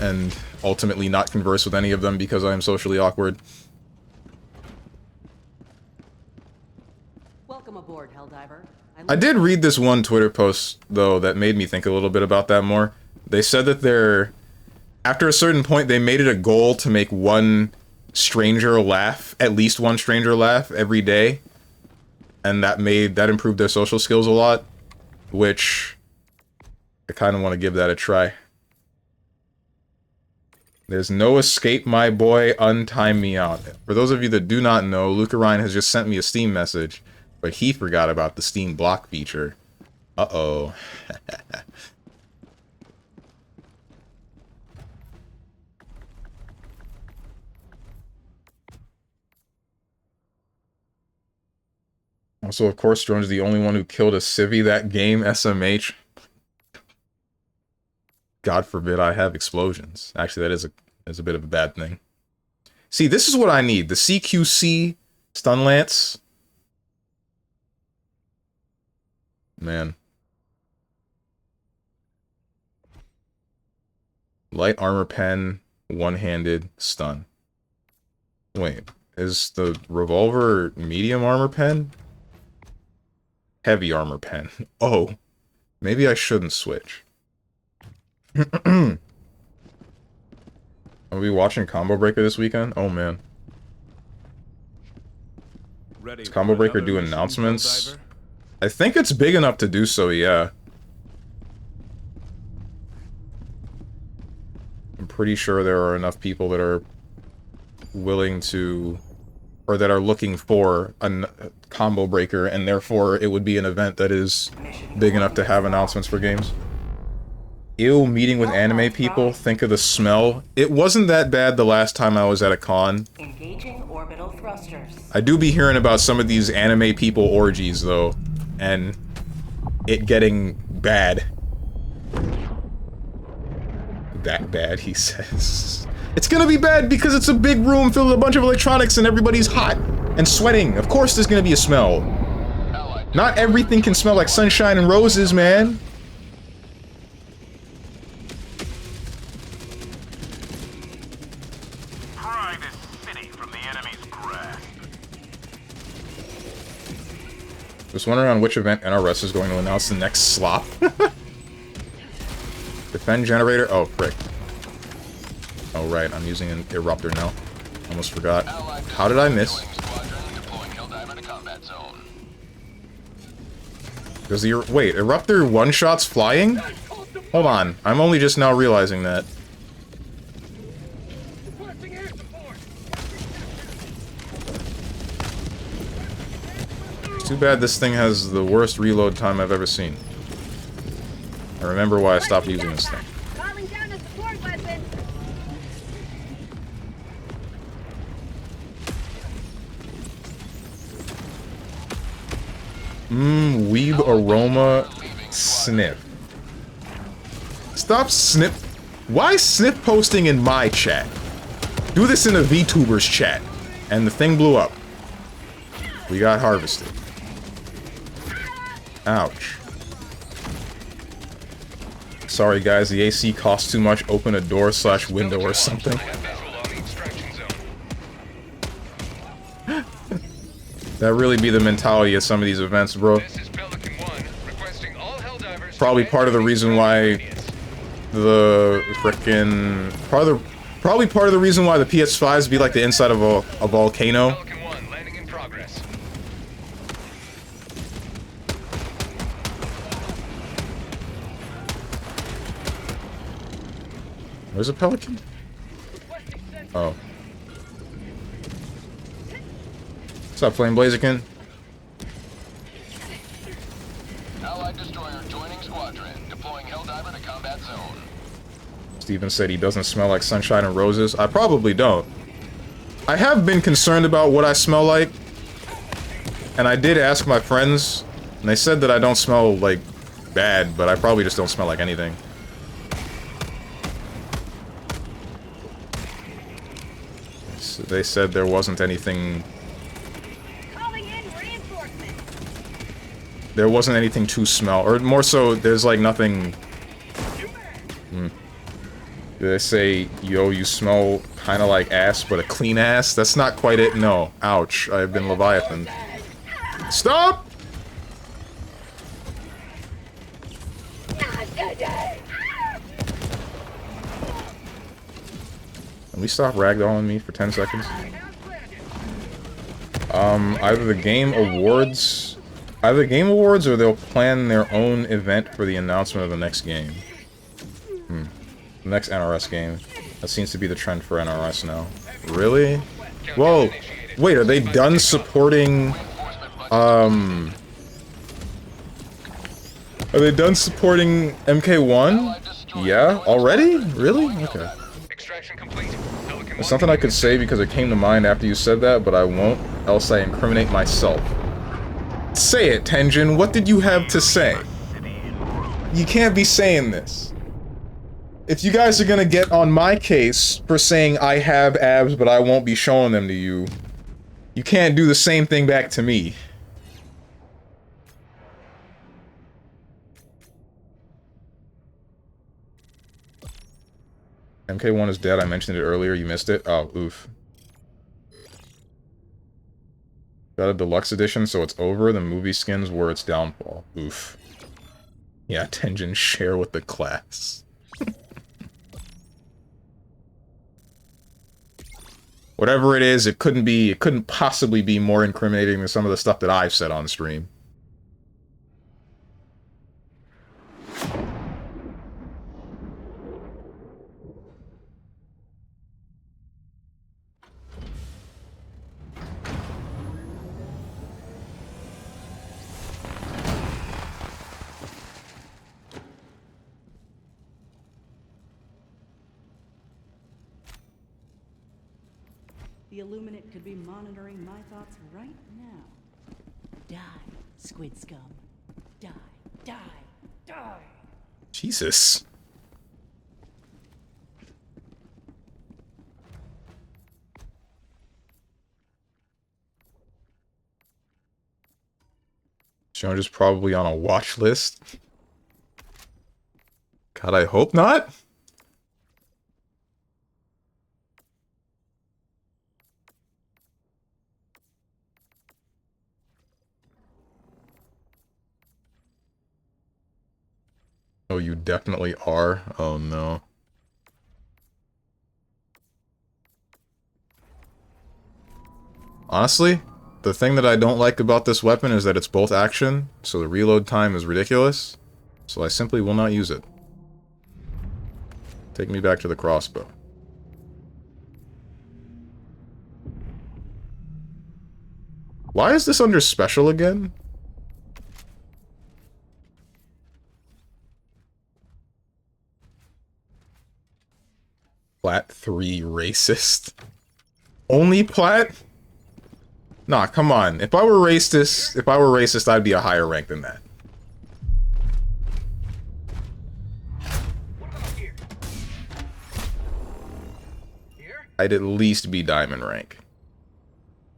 And ultimately not converse with any of them because I am socially awkward. Welcome aboard, Helldiver. I did read this one Twitter post, though, that made me think a little bit about that more. They said that after a certain point, they made it a goal to make one stranger laugh, at least one stranger laugh every day. And that improved their social skills a lot, which I kind of want to give that a try. There's no escape, my boy. Untime me out. For those of you that do not know, Luca Ryan has just sent me a Steam message, but he forgot about the Steam block feature. Uh-oh. Also, of course, Drone's the only one who killed a civvy that game, SMH. God forbid I have explosions. Actually, that is a bit of a bad thing. See, this is what I need. The CQC stun lance. Man. Light armor pen, one-handed stun. Wait, is the revolver medium armor pen? Heavy armor pen. Oh, maybe I shouldn't switch. Are we watching Combo Breaker this weekend? Oh man. Does Combo Breaker do announcements? I think it's big enough to do so, yeah. I'm pretty sure there are enough people that are willing to, or that are looking for a Combo Breaker, and therefore it would be an event that is big enough to have announcements for games. Ew, meeting with anime people, think of the smell. It wasn't that bad the last time I was at a con. Engaging orbital thrusters. I do be hearing about some of these anime people orgies, though, and it getting bad. That bad, he says. It's gonna be bad because it's a big room filled with a bunch of electronics and everybody's hot and sweating. Of course there's gonna be a smell. Not everything can smell like sunshine and roses, man. Pry this city from the enemy's grasp. Just wondering on which event NRS is going to announce the next slop. Defend generator? Oh, frick. Oh, right, I'm using an eruptor now. Almost forgot. How did I miss? Does the... Wait, eruptor one-shots flying? Hold on, I'm only just now realizing that. It's too bad this thing has the worst reload time I've ever seen. I remember why I stopped using this thing. Calling down a support weapon. Weeb aroma sniff. Stop snip. Why snip posting in my chat? Do this in a VTubers chat. And the thing blew up. We got harvested. Ouch. Sorry guys, the AC costs too much. Open a door / window or something. That really be the mentality of some of these events, bro. Probably part of the reason why the frickin' probably part of the reason why the PS5s be like the inside of a volcano. Where's a Pelican? Oh. What's up, Flame Blaziken? Allied destroyer joining squadron, deploying Helldiver to combat zone. Steven said he doesn't smell like sunshine and roses. I probably don't. I have been concerned about what I smell like. And I did ask my friends, and they said that I don't smell, like, bad, but I probably just don't smell like anything. They said there wasn't anything... There wasn't anything to smell, or more so, there's like nothing... Did they say, yo, you smell kinda like ass, but a clean ass? That's not quite it, no. Ouch, I've been Leviathan. Stop! Can we stop ragdolling me for 10 seconds? Either the Game Awards... Either the Game Awards or they'll plan their own event for the announcement of the next game. The next NRS game. That seems to be the trend for NRS now. Really? Whoa! Wait, are they done supporting... Are they done supporting MK1? Yeah? Already? Really? Okay. There's something I could say because it came to mind after you said that, but I won't, else I incriminate myself. Say it, Tenjin. What did you have to say? You can't be saying this. If you guys are gonna get on my case for saying I have abs but I won't be showing them to you, you can't do the same thing back to me. MK1 is dead. I mentioned it earlier. You missed it. Oh, oof. Got a deluxe edition, so it's over. The movie skins were its downfall. Oof. Yeah, Tenjin share with the class. Whatever it is, it couldn't possibly be more incriminating than some of the stuff that I've said on stream. The Illuminate could be monitoring my thoughts right now. Die, squid scum. Die, die, die. Jesus. Strange is probably on a watch list. God, I hope not. Oh, you definitely are? Oh, no. Honestly, the thing that I don't like about this weapon is that it's both action, so the reload time is ridiculous. So I simply will not use it. Take me back to the crossbow. Why is this under special again? Plat 3 racist. Only Plat? Nah, come on. If I were racist, I'd be a higher rank than that. What about here? Here? I'd at least be diamond rank.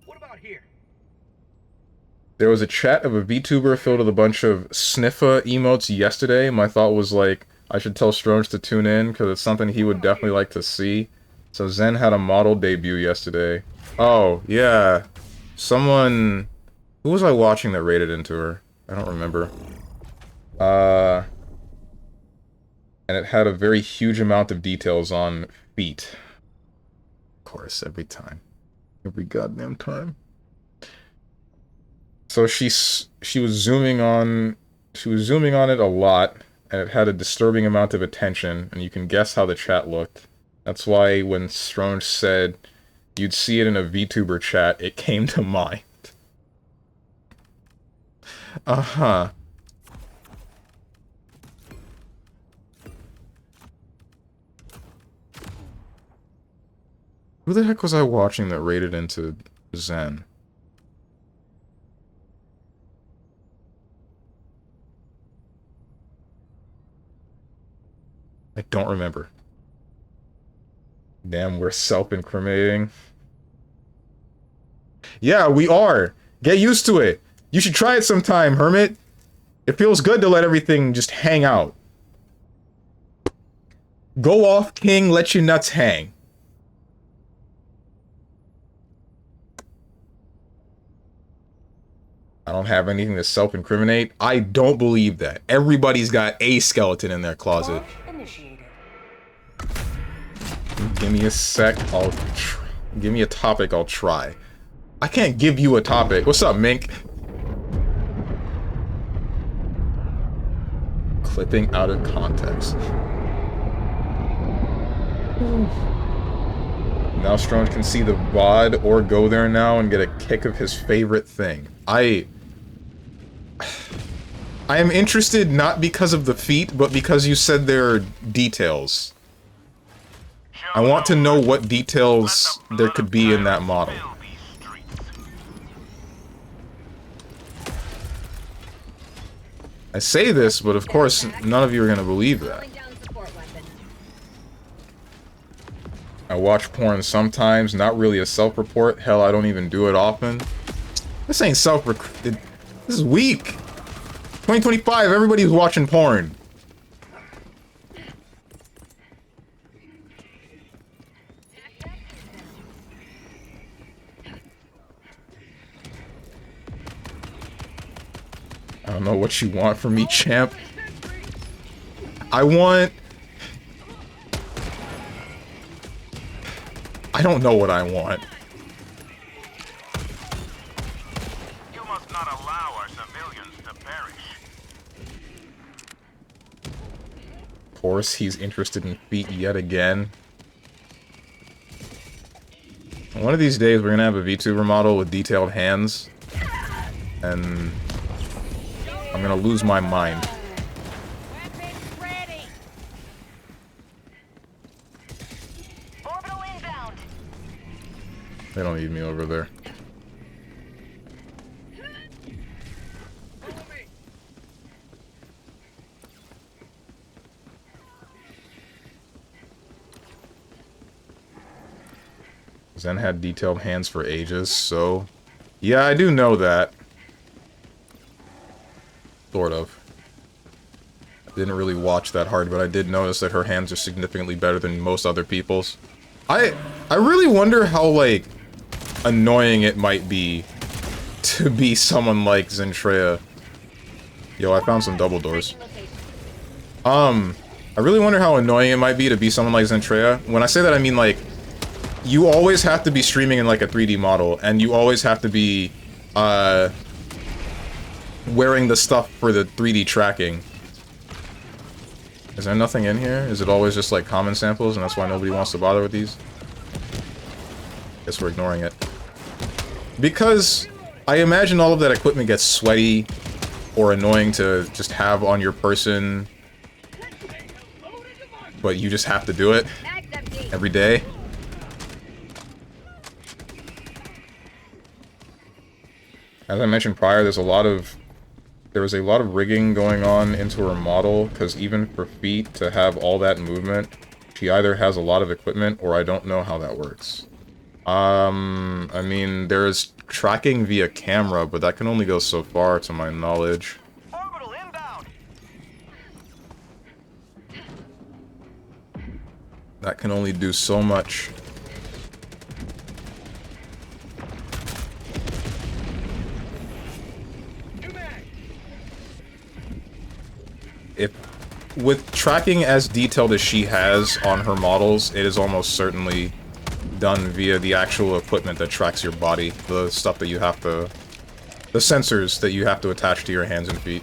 What about here? There was a chat of a VTuber filled with a bunch of sniffa emotes yesterday. My thought was like, I should tell Stronge to tune in, because it's something he would definitely like to see. So Zen had a model debut yesterday. Oh, yeah. Someone... Who was I watching that rated into her? I don't remember. And it had a very huge amount of details on feet. Of course, every time. Every goddamn time. So she was zooming on it a lot, and it had a disturbing amount of attention, and you can guess how the chat looked. That's why when Stronge said you'd see it in a VTuber chat, it came to mind. Uh-huh. Who the heck was I watching that rated into Zen? I don't remember. Damn, we're self-incriminating. Yeah, we are. Get used to it. You should try it sometime, Hermit. It feels good to let everything just hang out. Go off, King. Let your nuts hang. I don't have anything to self-incriminate. I don't believe that. Everybody's got a skeleton in their closet. Give me a sec, give me a topic, I'll try. I can't give you a topic. What's up, Mink? Clipping out of context. Now Stronge can see the VOD or go there now and get a kick of his favorite thing. I am interested not because of the feet, but because you said there are details. I want to know what details there could be in that model. I say this, but of course, none of you are going to believe that. I watch porn sometimes, not really a self-report. Hell, I don't even do it often. This ain't self-report. This is weak. 2025, everybody's watching porn. don't know what you want from me, champ. I want... I don't know what I want. You must not allow our civilians to perish. Of course, he's interested in feet yet again. One of these days, we're gonna have a VTuber model with detailed hands. And... I'm gonna lose my mind. They don't need me over there. Zen had detailed hands for ages, so... Yeah, I do know that. Sort of. I didn't really watch that hard, but I did notice that her hands are significantly better than most other people's. I really wonder how, like, annoying it might be to be someone like Zentrea. Yo, I found some double doors. I really wonder how annoying it might be to be someone like Zentrea. When I say that, I mean, like, you always have to be streaming in, like, a 3D model, and you always have to be, wearing the stuff for the 3D tracking. Is there nothing in here? Is it always just, like, common samples, and that's why nobody wants to bother with these? Guess we're ignoring it. Because I imagine all of that equipment gets sweaty or annoying to just have on your person, but you just have to do it every day. As I mentioned prior, there was a lot of rigging going on into her model, because even for feet to have all that movement, she either has a lot of equipment or I don't know how that works. I mean, there's tracking via camera, but that can only go so far to my knowledge. Orbital inbound. That can only do so much. If, with tracking as detailed as she has on her models, it is almost certainly done via the actual equipment that tracks your body. The stuff that you have to... The sensors that you have to attach to your hands and feet.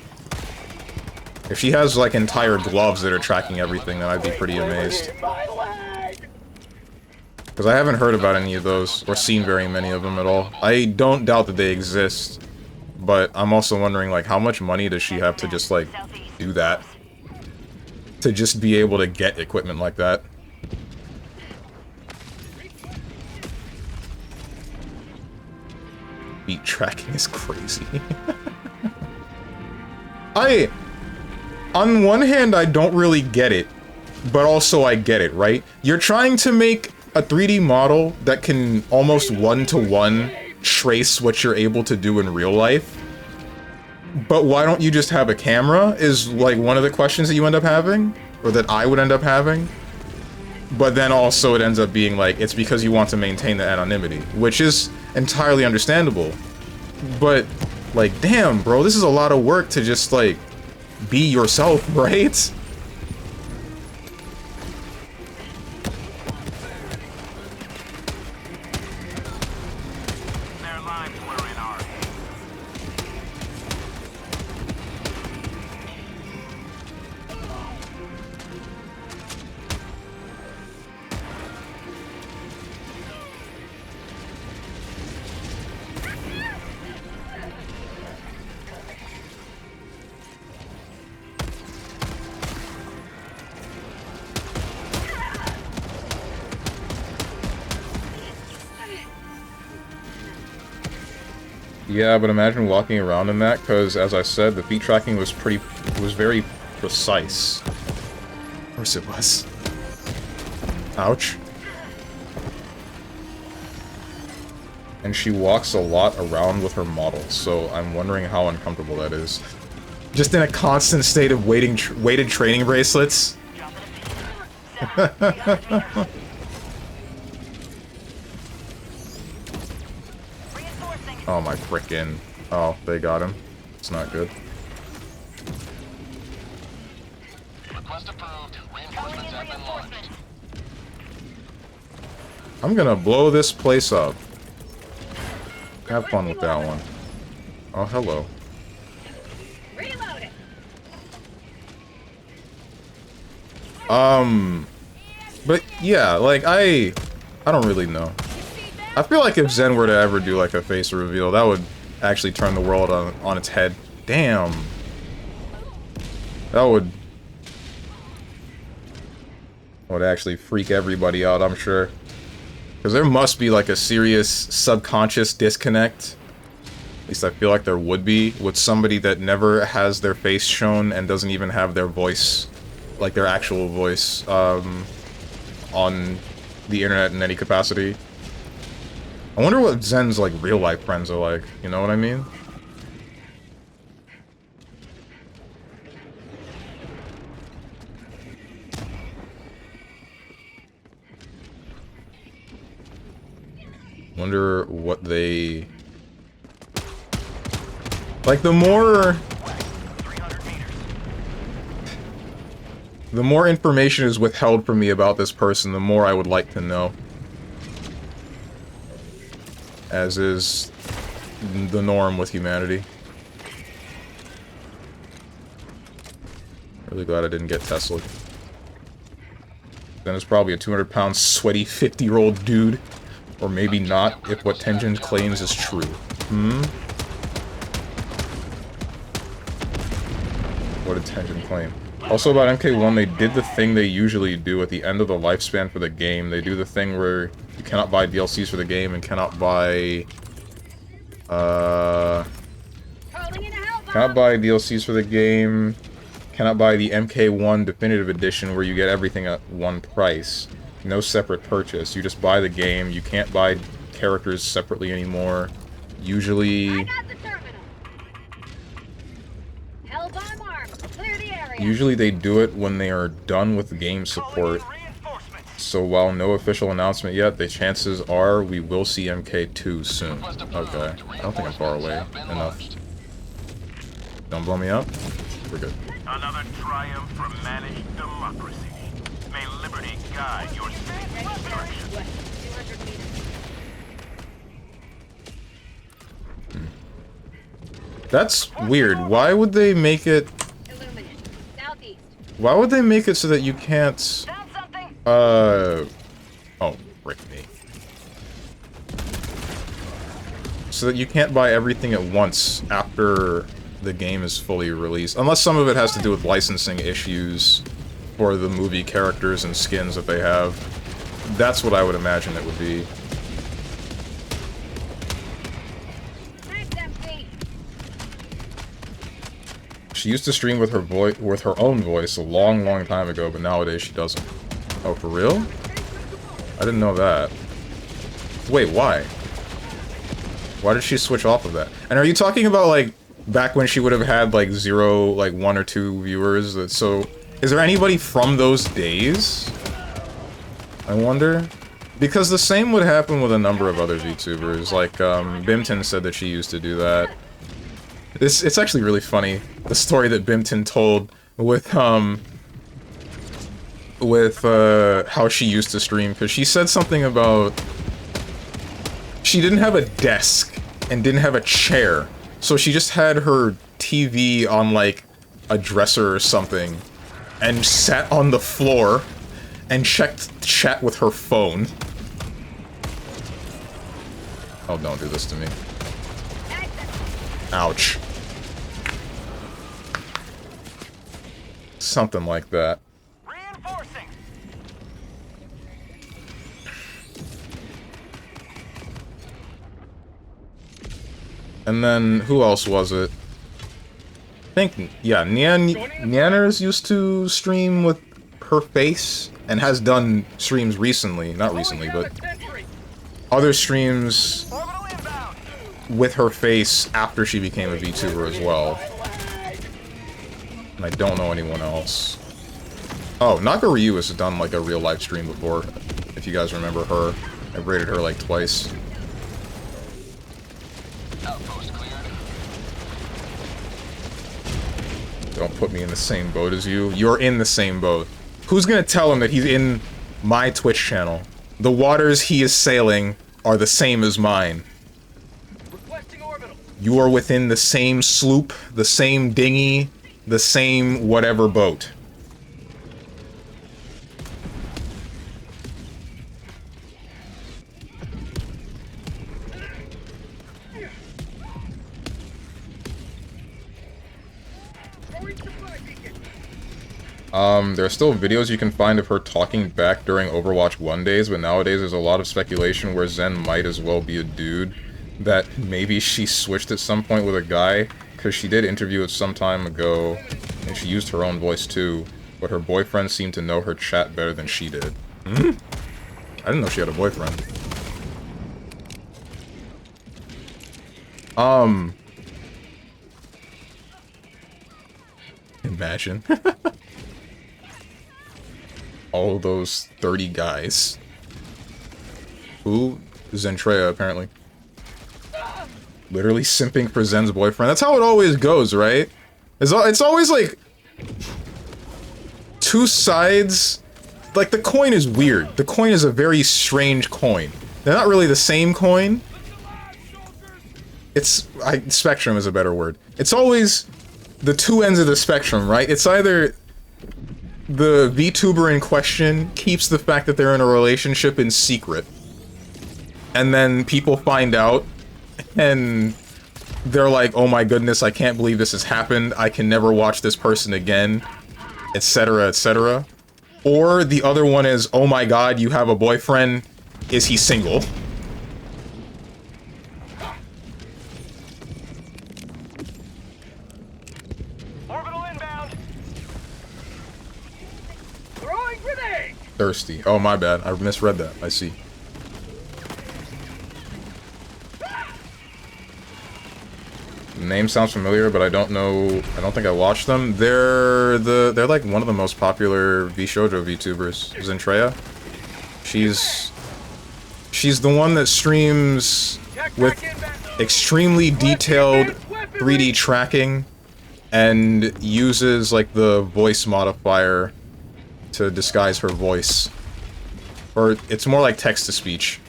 If she has, like, entire gloves that are tracking everything, then I'd be pretty amazed. Because I haven't heard about any of those, or seen very many of them at all. I don't doubt that they exist, but I'm also wondering, like, how much money does she have to just, like, do that? To just be able to get equipment like that. Feet tracking is crazy. On one hand, I don't really get it, but also I get it, right? You're trying to make a 3D model that can almost one-to-one trace what you're able to do in real life. But why don't you just have a camera, is like one of the questions that you end up having, or that I would end up having. But then also it ends up being like, it's because you want to maintain the anonymity, which is entirely understandable. But, like, damn, bro, this is a lot of work to just, like, be yourself, right? Their lives were in ours. Yeah, but imagine walking around in that, because, as I said, the feet tracking was very precise. Of course it was. Ouch. And she walks a lot around with her models, so I'm wondering how uncomfortable that is. Just in a constant state of weighted training bracelets. Oh my frickin'. Oh, they got him. It's not good. I'm gonna blow this place up. Have fun with that one. Oh, hello. Reload it. But yeah, like, I don't really know. I feel like if Zen were to ever do, like, a face reveal, that would actually turn the world on its head. Damn. That would actually freak everybody out, I'm sure. Because there must be, like, a serious subconscious disconnect. At least I feel like there would be, with somebody that never has their face shown and doesn't even have their voice, like their actual voice, on the internet in any capacity. I wonder what Zen's, like, real-life friends are like, you know what I mean? Wonder what they... Like, the more information is withheld from me about this person, the more I would like to know. As is the norm with humanity. Really glad I didn't get Tesla. Then it's probably a 200-pound, sweaty, 50-year-old dude. Or maybe not, if what Tenjin claims is true. What did Tenjin claim? Also about MK1, they did the thing they usually do at the end of the lifespan for the game. They do the thing where you cannot buy DLCs for the game and cannot buy... cannot buy DLCs for the game. Cannot buy the MK1 Definitive Edition where you get everything at one price. No separate purchase. You just buy the game. You can't buy characters separately anymore. Usually... Usually they do it when they are done with game support. So while no official announcement yet, the chances are we will see MK2 soon. Okay. I don't think I'm far away enough. Don't blow me up. We're good. Another triumph for managed democracy. May liberty guide your city's direction. That's weird. Why would they make it... Why would they make it so that you can't... Oh, frick me. So that you can't buy everything at once after the game is fully released. Unless some of it has to do with licensing issues for the movie characters and skins that they have. That's what I would imagine it would be. She used to stream with her own voice a long, long time ago, but nowadays she doesn't. Oh, for real? I didn't know that. Wait, why? Why did she switch off of that? And are you talking about, like, back when she would have had, like, 0, like, 1 or 2 viewers? So, is there anybody from those days? I wonder? Because the same would happen with a number of other VTubers. Like, Bimton said that she used to do that. It's actually really funny, the story that Bimton told with how she used to stream, because she said something about she didn't have a desk and didn't have a chair, so she just had her TV on, like, a dresser or something, and sat on the floor and checked chat with her phone. Oh, don't do this to me. Ouch. Something like that. Reinforcing. And then, who else was it? I think, yeah, Nyanners used to stream with her face, and has done streams recently, not recently, but other streams with her face after she became a VTuber as well. And I don't know anyone else. Oh, Nagaryu has done, like, a real live stream before, if you guys remember her. I've rated her, like, twice. Don't put me in the same boat as you. You're in the same boat. Who's gonna tell him that he's in my Twitch channel? The waters he is sailing are the same as mine. Requesting orbital. You are within the same sloop, the same dinghy, the same whatever boat. There are still videos you can find of her talking back during Overwatch 1 days, but nowadays there's a lot of speculation where Zen might as well be a dude. That maybe she switched at some point with a guy, because she did interview it some time ago, and she used her own voice too, but her boyfriend seemed to know her chat better than she did. Hmm? I didn't know she had a boyfriend. Imagine. All those 30 guys. Ooh, Zentreya, apparently. Literally simping for Zen's boyfriend. That's how it always goes, right? It's always like... two sides... Like, the coin is weird. The coin is a very strange coin. They're not really the same coin. It's... spectrum is a better word. It's always the two ends of the spectrum, right? It's either... the VTuber in question keeps the fact that they're in a relationship in secret. And then people find out, and they're like, oh my goodness, I can't believe this has happened, I can never watch this person again, etc, etc. Or the other one is, oh my god, you have a boyfriend, is he single? Orbital inbound. Throwing grenade. Thirsty. Oh, my bad. I misread that. I see. The name sounds familiar, but I don't know. I don't think I watched them. They're like one of the most popular VShojo VTubers. Zentreya. She's the one that streams with extremely detailed 3D tracking and uses like the voice modifier to disguise her voice. Or it's more like text-to-speech.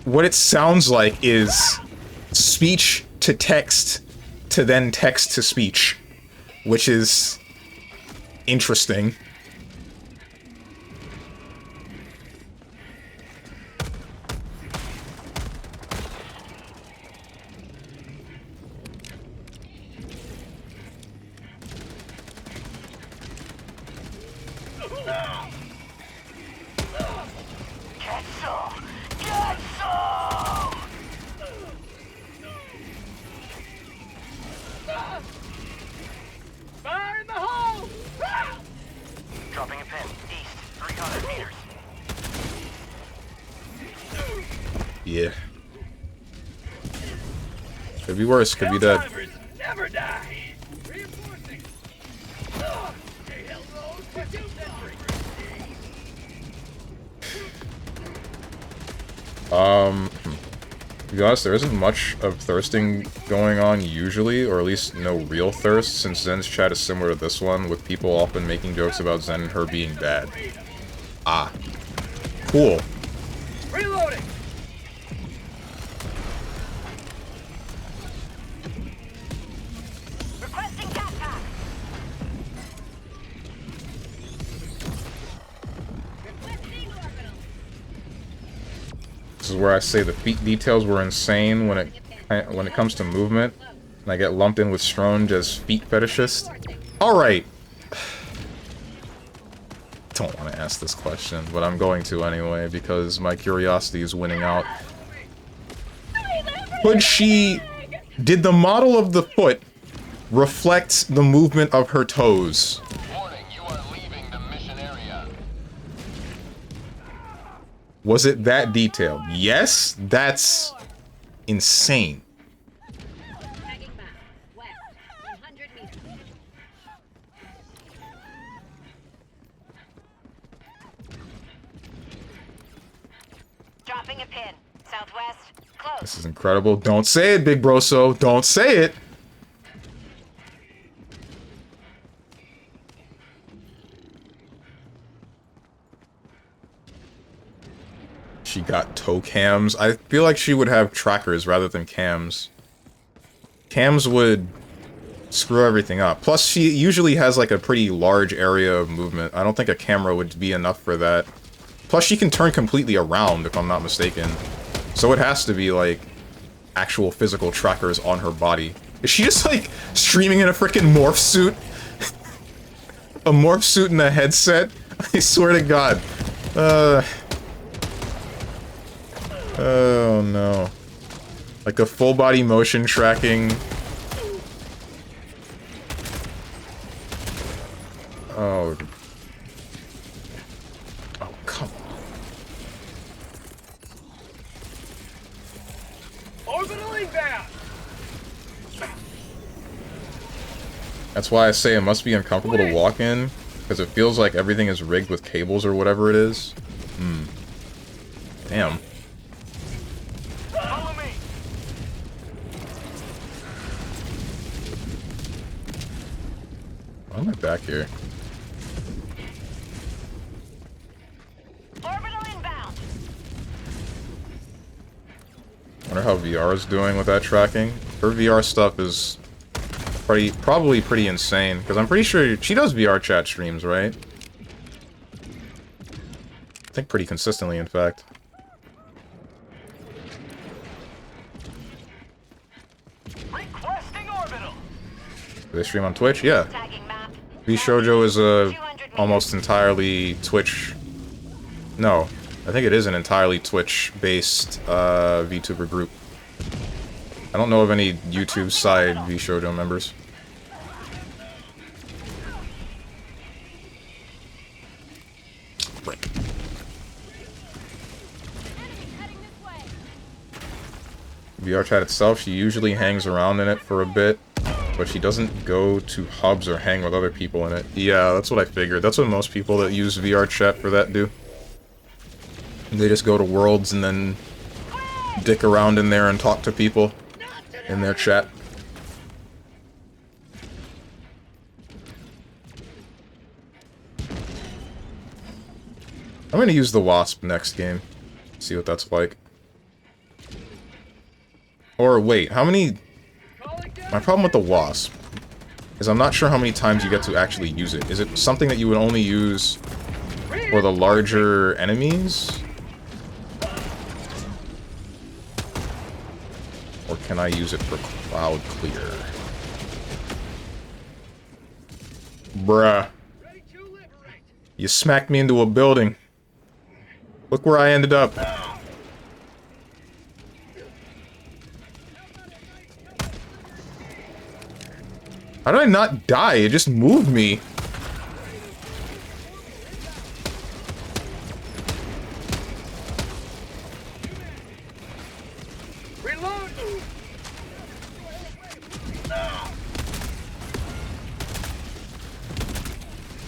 What it sounds like is speech to text to then text to speech, which is interesting. Fire in the hole! Dropping a pin. East, 300 meters. Yeah. Could be worse, could be dead. Helldivers never die. Reinforcing. Hey, hello, second sentry. To be honest, there isn't much of thirsting going on usually, or at least no real thirst, since Zen's chat is similar to this one, with people often making jokes about Zen and her being bad. Ah. Cool. Reloading. Requesting backpack. Requesting orbital. This is where I say the feat details were insane when it comes to movement, and I get lumped in with Stronge as feet fetishist. Alright. Don't want to ask this question, but I'm going to anyway, because my curiosity is winning out. Did the model of the foot reflect the movement of her toes? Warning, you are leaving the mission area. Was it that detailed? Yes? That's insane. Tagging map. West. 100 meters. Dropping a pin. Southwest. Close. This is incredible. Don't say it, Big Broso. Don't say it. she got toe cams. I feel like she would have trackers rather than cams. Cams would screw everything up. Plus, she usually has like a pretty large area of movement. I don't think a camera would be enough for that. Plus, she can turn completely around, if I'm not mistaken. So it has to be like actual physical trackers on her body. Is she just like streaming in a freaking morph suit? A morph suit and a headset? I swear to God. Oh no. Like a full body motion tracking. Oh. Oh, come on. Orbital inbound! That's why I say it must be uncomfortable to walk in, because it feels like everything is rigged with cables or whatever it is. Damn. Follow me. Why am I back here? Orbital inbound. Wonder how VR is doing with that tracking. Her VR stuff is probably pretty insane, because I'm pretty sure she does VR chat streams, right? I think pretty consistently, in fact. Requesting orbital. Do they stream on Twitch? Yeah. Tagging map. VShojo is a almost entirely Twitch. No, I think it is an entirely Twitch-based VTuber group. I don't know of any YouTube side VShojo members. Right. VR chat itself, she usually hangs around in it for a bit, but she doesn't go to hubs or hang with other people in it. Yeah, that's what I figured. That's what most people that use VR chat for that do. They just go to worlds and then dick around in there and talk to people in their chat. I'm gonna use the Wasp next game. See what that's like. Or wait, how many... My problem with the Wasp is I'm not sure how many times you get to actually use it. Is it something that you would only use for the larger enemies? Or can I use it for Cloud Clear? Bruh. You smacked me into a building. Look where I ended up. How did I not die? It just moved me. Reload!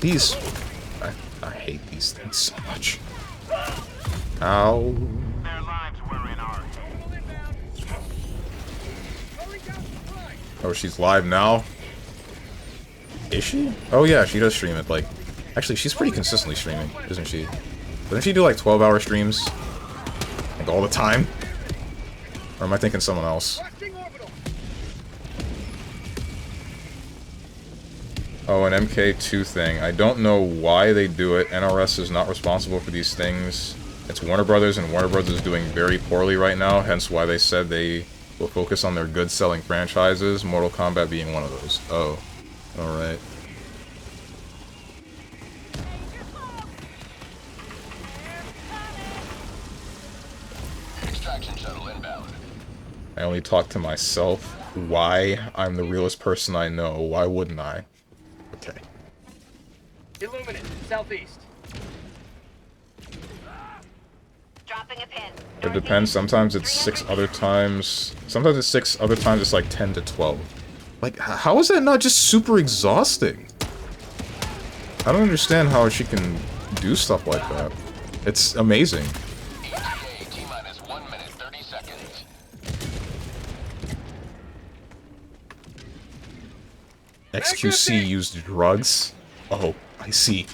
These... I hate these things so much. Ow. Their lives were in ours. Oh, she's live now? Is she? Oh yeah, she does stream it, like... Actually, she's pretty consistently streaming, isn't she? Doesn't she do like 12-hour streams? Like all the time? Or am I thinking someone else? Oh, an MK2 thing. I don't know why they do it. NRS is not responsible for these things. It's Warner Brothers, and Warner Brothers is doing very poorly right now, hence why they said they will focus on their good-selling franchises, Mortal Kombat being one of those. Oh. Alright. Extraction shuttle inbound. I only talk to myself. Why? I'm the realest person I know. Why wouldn't I? Okay. Illuminate, southeast. Dropping a pin. It depends. Sometimes it's 6 other times. Sometimes it's 6 other times it's like 10 to 12. Like, how is that not just super exhausting? I don't understand how she can do stuff like that. It's amazing. ETA T-minus 1 minute 30 seconds. XQC used drugs? Oh, I see.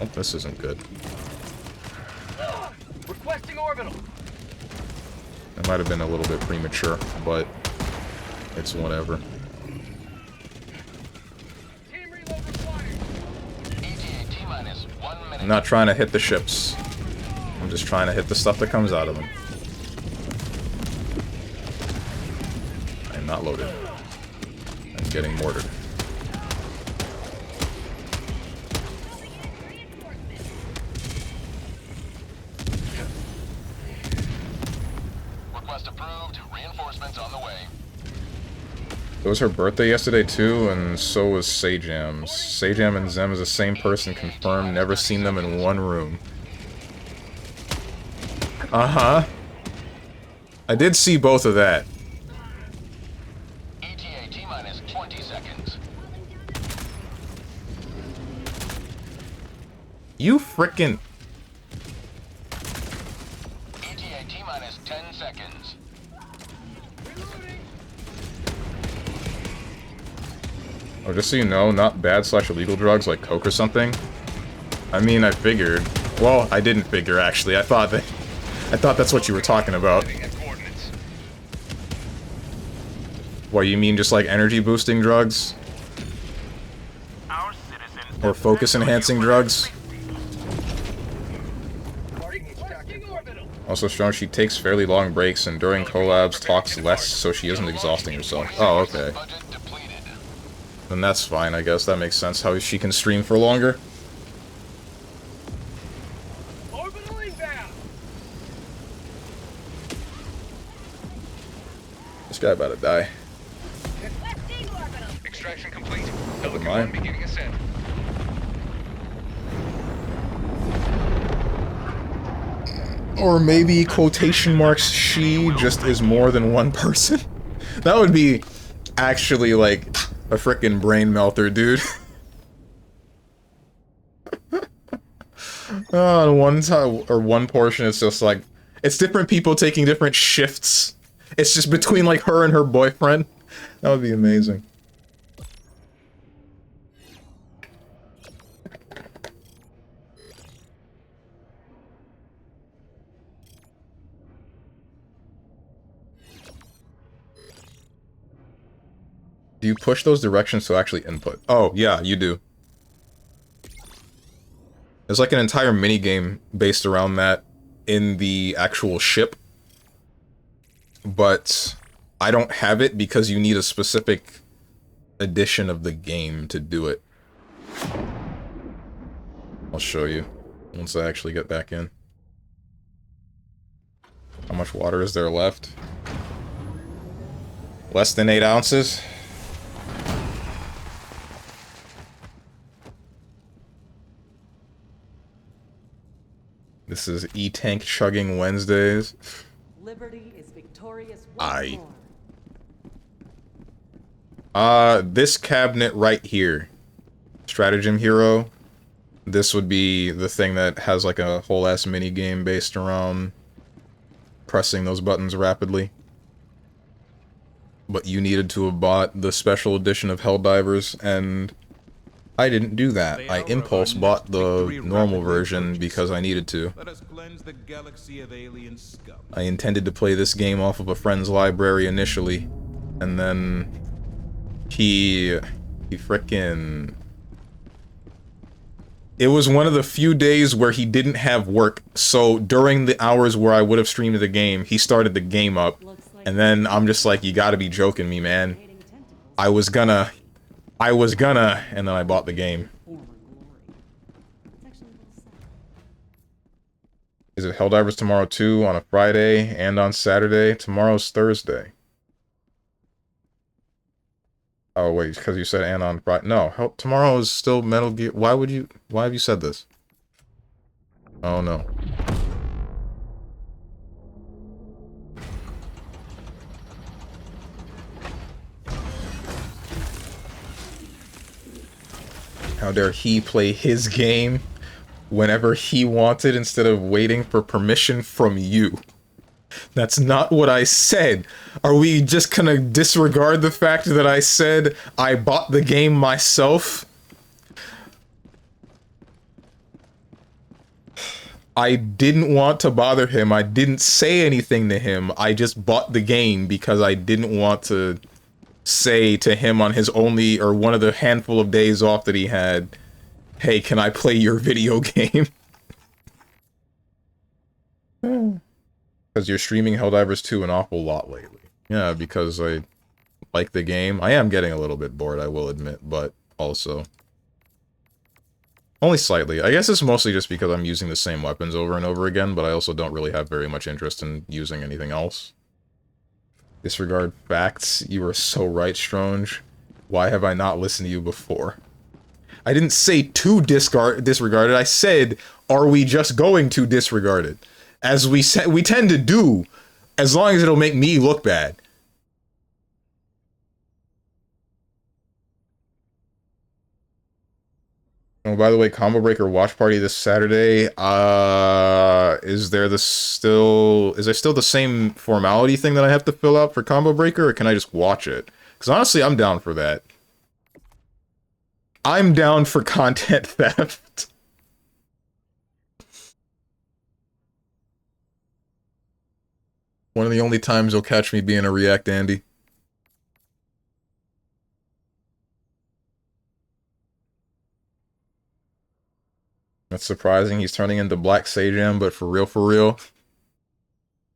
Oh, this isn't good. Requesting orbital. That might have been a little bit premature, but it's whatever. Team reload required. ETA T-minus 1 minute. I'm not trying to hit the ships. I'm just trying to hit the stuff that comes out of them. I am not loaded. I'm getting mortared. Request approved. Reinforcements on the way. It was her birthday yesterday too, and so was Sajam's. Sajam and Zem is the same person, confirmed. Never seen them in one room. Uh-huh. I did see both of that. ETA T-minus 20 seconds. You frickin'... ETA T-minus 10 seconds. Oh, just so you know, not bad/illegal drugs like coke or something. I mean, I figured. Well, I didn't figure, actually. I thought that's what you were talking about. What, you mean just like energy-boosting drugs? Or focus-enhancing drugs? Also, Strong, she takes fairly long breaks and during collabs talks less so she isn't exhausting herself. Oh, okay. Then that's fine, I guess. That makes sense. How she can stream for longer. Orbital inbound. This guy about to die. Requesting orbital. Extraction complete. Pelican Mine. 1 beginning ascent. Or maybe, quotation marks, she just is more than one person. That would be actually, like, a frickin' brain melter, dude. One time, or one portion, it's just like, it's different people taking different shifts. It's just between, like, her and her boyfriend. That would be amazing. Do you push those directions to actually input? Oh, yeah, you do. There's like an entire minigame based around that in the actual ship. But I don't have it because you need a specific edition of the game to do it. I'll show you once I actually get back in. How much water is there left? Less than 8 ounces? This is E-Tank Chugging Wednesdays. Liberty is victorious once more. This cabinet right here. Stratagem Hero. This would be the thing that has like a whole ass mini game based around pressing those buttons rapidly. But you needed to have bought the special edition of Helldivers, and I didn't do that. I impulse bought the normal version because I needed to. Let us cleanse the galaxy of alien scum. I intended to play this game off of a friend's library initially, and then he frickin'... It was one of the few days where he didn't have work, so during the hours where I would have streamed the game, he started the game up, and then I'm just like, you gotta be joking me, man. I was gonna, and then I bought the game. Is it Helldivers tomorrow too, on a Friday, and on Saturday? Tomorrow's Thursday. Oh wait, because you said and on Friday. No, tomorrow is still Metal Gear. Why have you said this? Oh no. How dare he play his game whenever he wanted instead of waiting for permission from you? That's not what I said. Are we just gonna disregard the fact that I said I bought the game myself? I didn't want to bother him. I didn't say anything to him. I just bought the game because I didn't want to say to him on his only or one of the handful of days off that he had, hey, can I play your video game? Because you're streaming Helldivers 2 an awful lot lately. Yeah, because I like the game. I am getting a little bit bored, I will admit, but also only slightly. I guess it's mostly just because I'm using the same weapons over and over again, but I also don't really have very much interest in using anything else. Disregard facts. You are so right, Stronge. Why have I not listened to you before? I didn't say to disregard it. I said, are we just going to disregard it? As we said, we tend to do, as long as it'll make me look bad. Oh, by the way, Combo Breaker watch party this Saturday. Is there still the same formality thing that I have to fill out for Combo Breaker, or can I just watch it? Because honestly, I'm down for that. I'm down for content theft. One of the only times you'll catch me being a React Andy. That's surprising. He's turning into Black Sajam, but for real.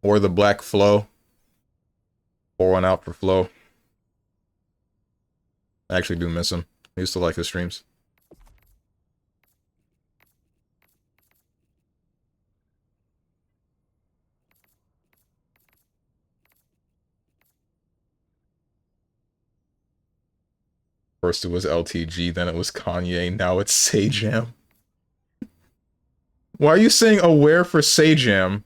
Or the Black Flow. Pour one out for Flow. I actually do miss him. I used to like his streams. First it was LTG, then it was Kanye, now it's Sajam. Why are you saying aware for Sajam?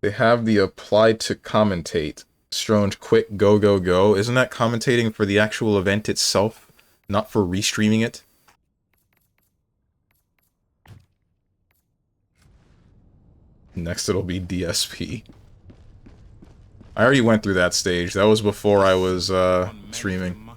They have the apply to commentate. Stronge, quick, go. Isn't that commentating for the actual event itself, not for restreaming it? Next it'll be DSP. I already went through that stage. That was before I was streaming.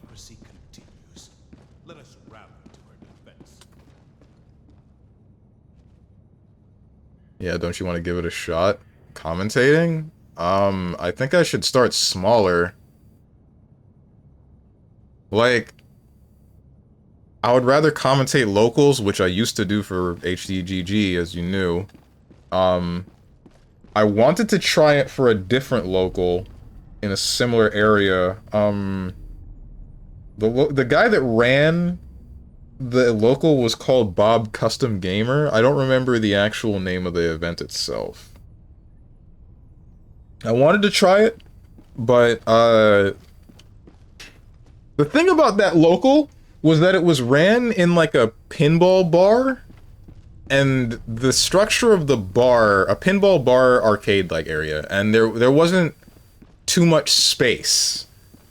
Yeah, don't you want to give it a shot? Commentating? I think I should start smaller. Like, I would rather commentate locals, which I used to do for HDGG, as you knew. I wanted to try it for a different local in a similar area. The guy that ran the local was called Bob Custom Gamer. I don't remember the actual name of the event itself. I wanted to try it, but the thing about that local was that it was ran in like a pinball bar. And the structure of the bar, a pinball bar arcade-like area, and there wasn't too much space.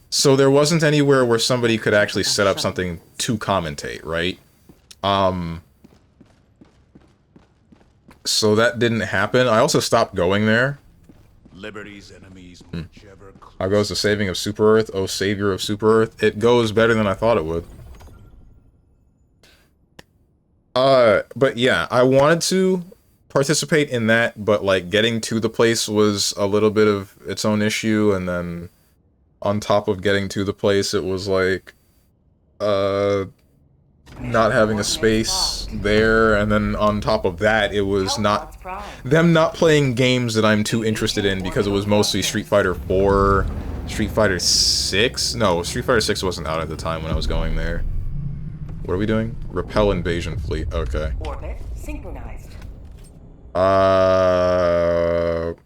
So there wasn't anywhere where somebody could actually set up something to commentate, right? So that didn't happen. I also stopped going there. Liberty's enemies, How goes the saving of Super Earth? Oh, savior of Super Earth. It goes better than I thought it would. But yeah, I wanted to participate in that, but like getting to the place was a little bit of its own issue, and then on top of getting to the place, it was like, not having a space there, and then on top of that, it was not playing games that I'm too interested in because it was mostly Street Fighter 4, Street Fighter 6? No, Street Fighter 6 wasn't out at the time when I was going there. What are we doing? Repel invasion fleet. Okay. Orbit synchronized.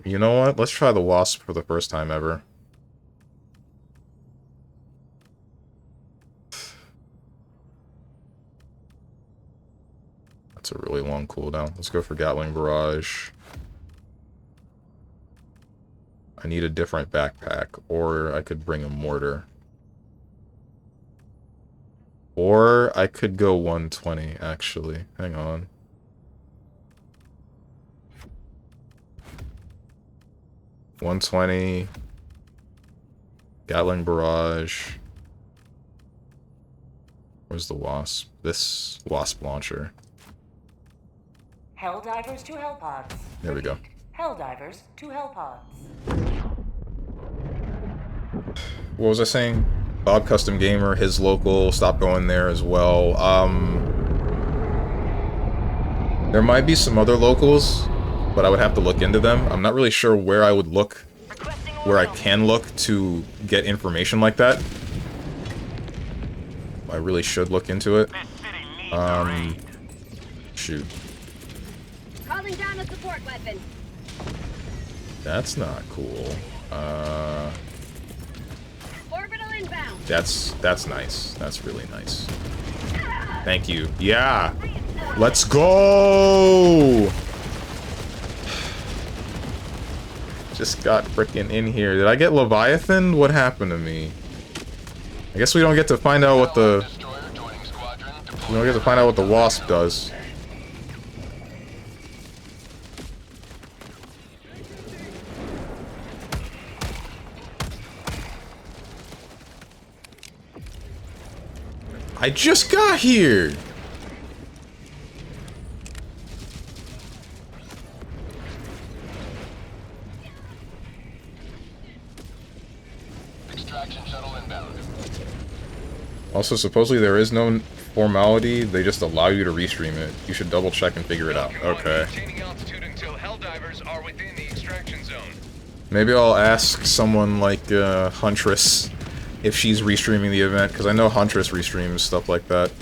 You know what? Let's try the Wasp for the first time ever. That's a really long cooldown. Let's go for Gatling Barrage. I need a different backpack, or I could bring a mortar. Or I could go 120, actually. Hang on. $120. Gatling Barrage. Where's the wasp? This wasp launcher. Helldivers to Hellpods. There we go. Helldivers to Hellpods. What was I saying? Bob Custom Gamer, his local, stop going there as well. There might be some other locals, but I would have to look into them. I'm not really sure where I would look, where I can look to get information like that. I really should look into it. Shoot. Calling down a support weapon. That's not cool. Orbital inbound. That's nice. That's really nice. Thank you. Yeah! Let's go! Just got frickin' in here. Did I get Leviathan? What happened to me? I guess we don't get to find out what the... We don't get to find out what the wasp does. I just got here! Extraction shuttle inbound. Also, supposedly there is no formality, they just allow you to restream it. You should double check and figure it out. Okay. Maintaining altitude until Helldivers are within the extraction zone. Maybe I'll ask someone like Huntress if she's restreaming the event, because I know Huntress restreams stuff like that.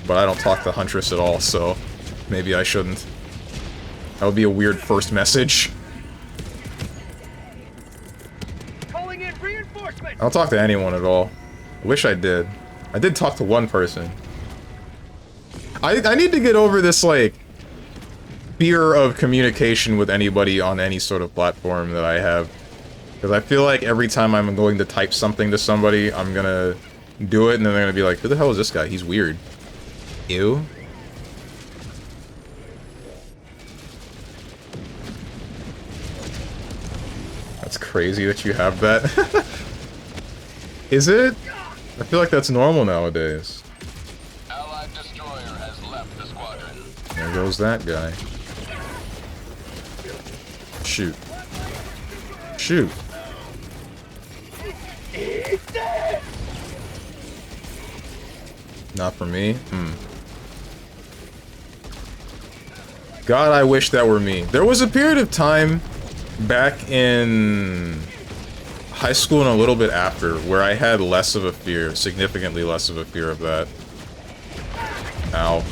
But I don't talk to Huntress at all, so maybe I shouldn't. That would be a weird first message. Calling in reinforcements. I don't talk to anyone at all. I wish I did. I did talk to one person. I need to get over this, like, fear of communication with anybody on any sort of platform that I have. Because I feel like every time I'm going to type something to somebody, I'm gonna do it, and then they're gonna be like, who the hell is this guy? He's weird. Ew. That's crazy that you have that. Is it? I feel like that's normal nowadays. Allied destroyer has left the squadron. There goes that guy. Shoot. Shoot. Not for me? God, I wish that were me. There was a period of time back in high school and a little bit after where I had less of a fear, significantly less of a fear of that. Ow.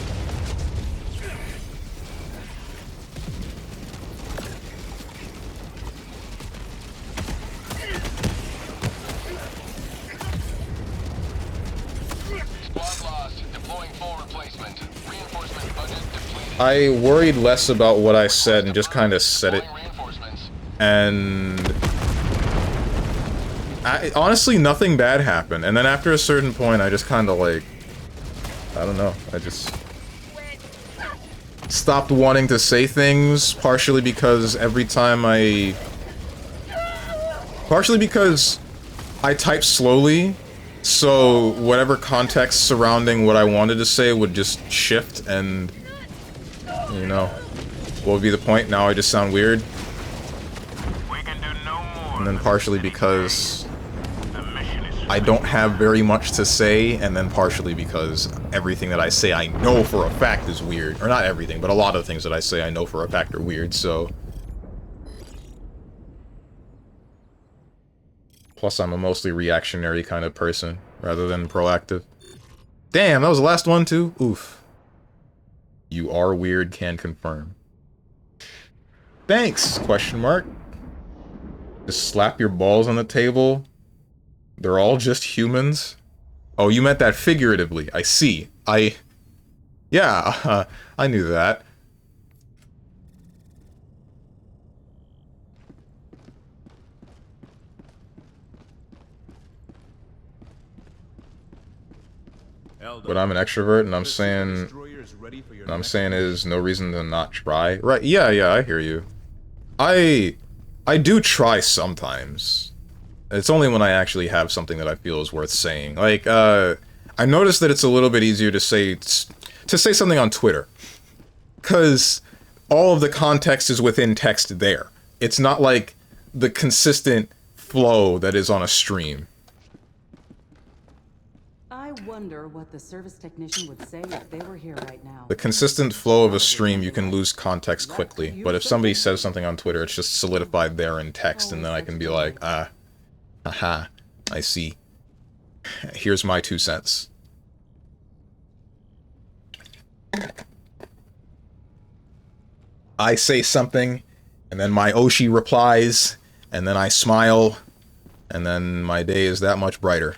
I worried less about what I said and just kind of said it. And honestly, nothing bad happened. And then after a certain point, I just kind of like, I don't know, I just stopped wanting to say things, partially because I type slowly, so whatever context surrounding what I wanted to say would just shift, and you know, what would be the point? Now I just sound weird. And then partially because I don't have very much to say, and then partially because everything that I say I know for a fact is weird. Or not everything, but a lot of things that I say I know for a fact are weird, so... Plus I'm a mostly reactionary kind of person, rather than proactive. Damn, that was the last one too? Oof. You are weird, can confirm. Thanks, question mark. Just slap your balls on the table. They're all just humans. Oh, you meant that figuratively. I see. Yeah, I knew that. But I'm an extrovert, and I'm saying is no reason to not try. Right? Yeah, I hear you. I do try sometimes. It's only when I actually have something that I feel is worth saying. Like, I I noticed that it's a little bit easier to say something on Twitter, because all of the context is within text there. It's not like the consistent flow that is on a stream. I wonder what the service technician would say if they were here right now. The consistent flow of a stream, you can lose context quickly, but if somebody says something on Twitter, it's just solidified there in text, and then I can be like, aha, I see. Here's my 2 cents. I say something, and then my Oshi replies, and then I smile, and then my day is that much brighter.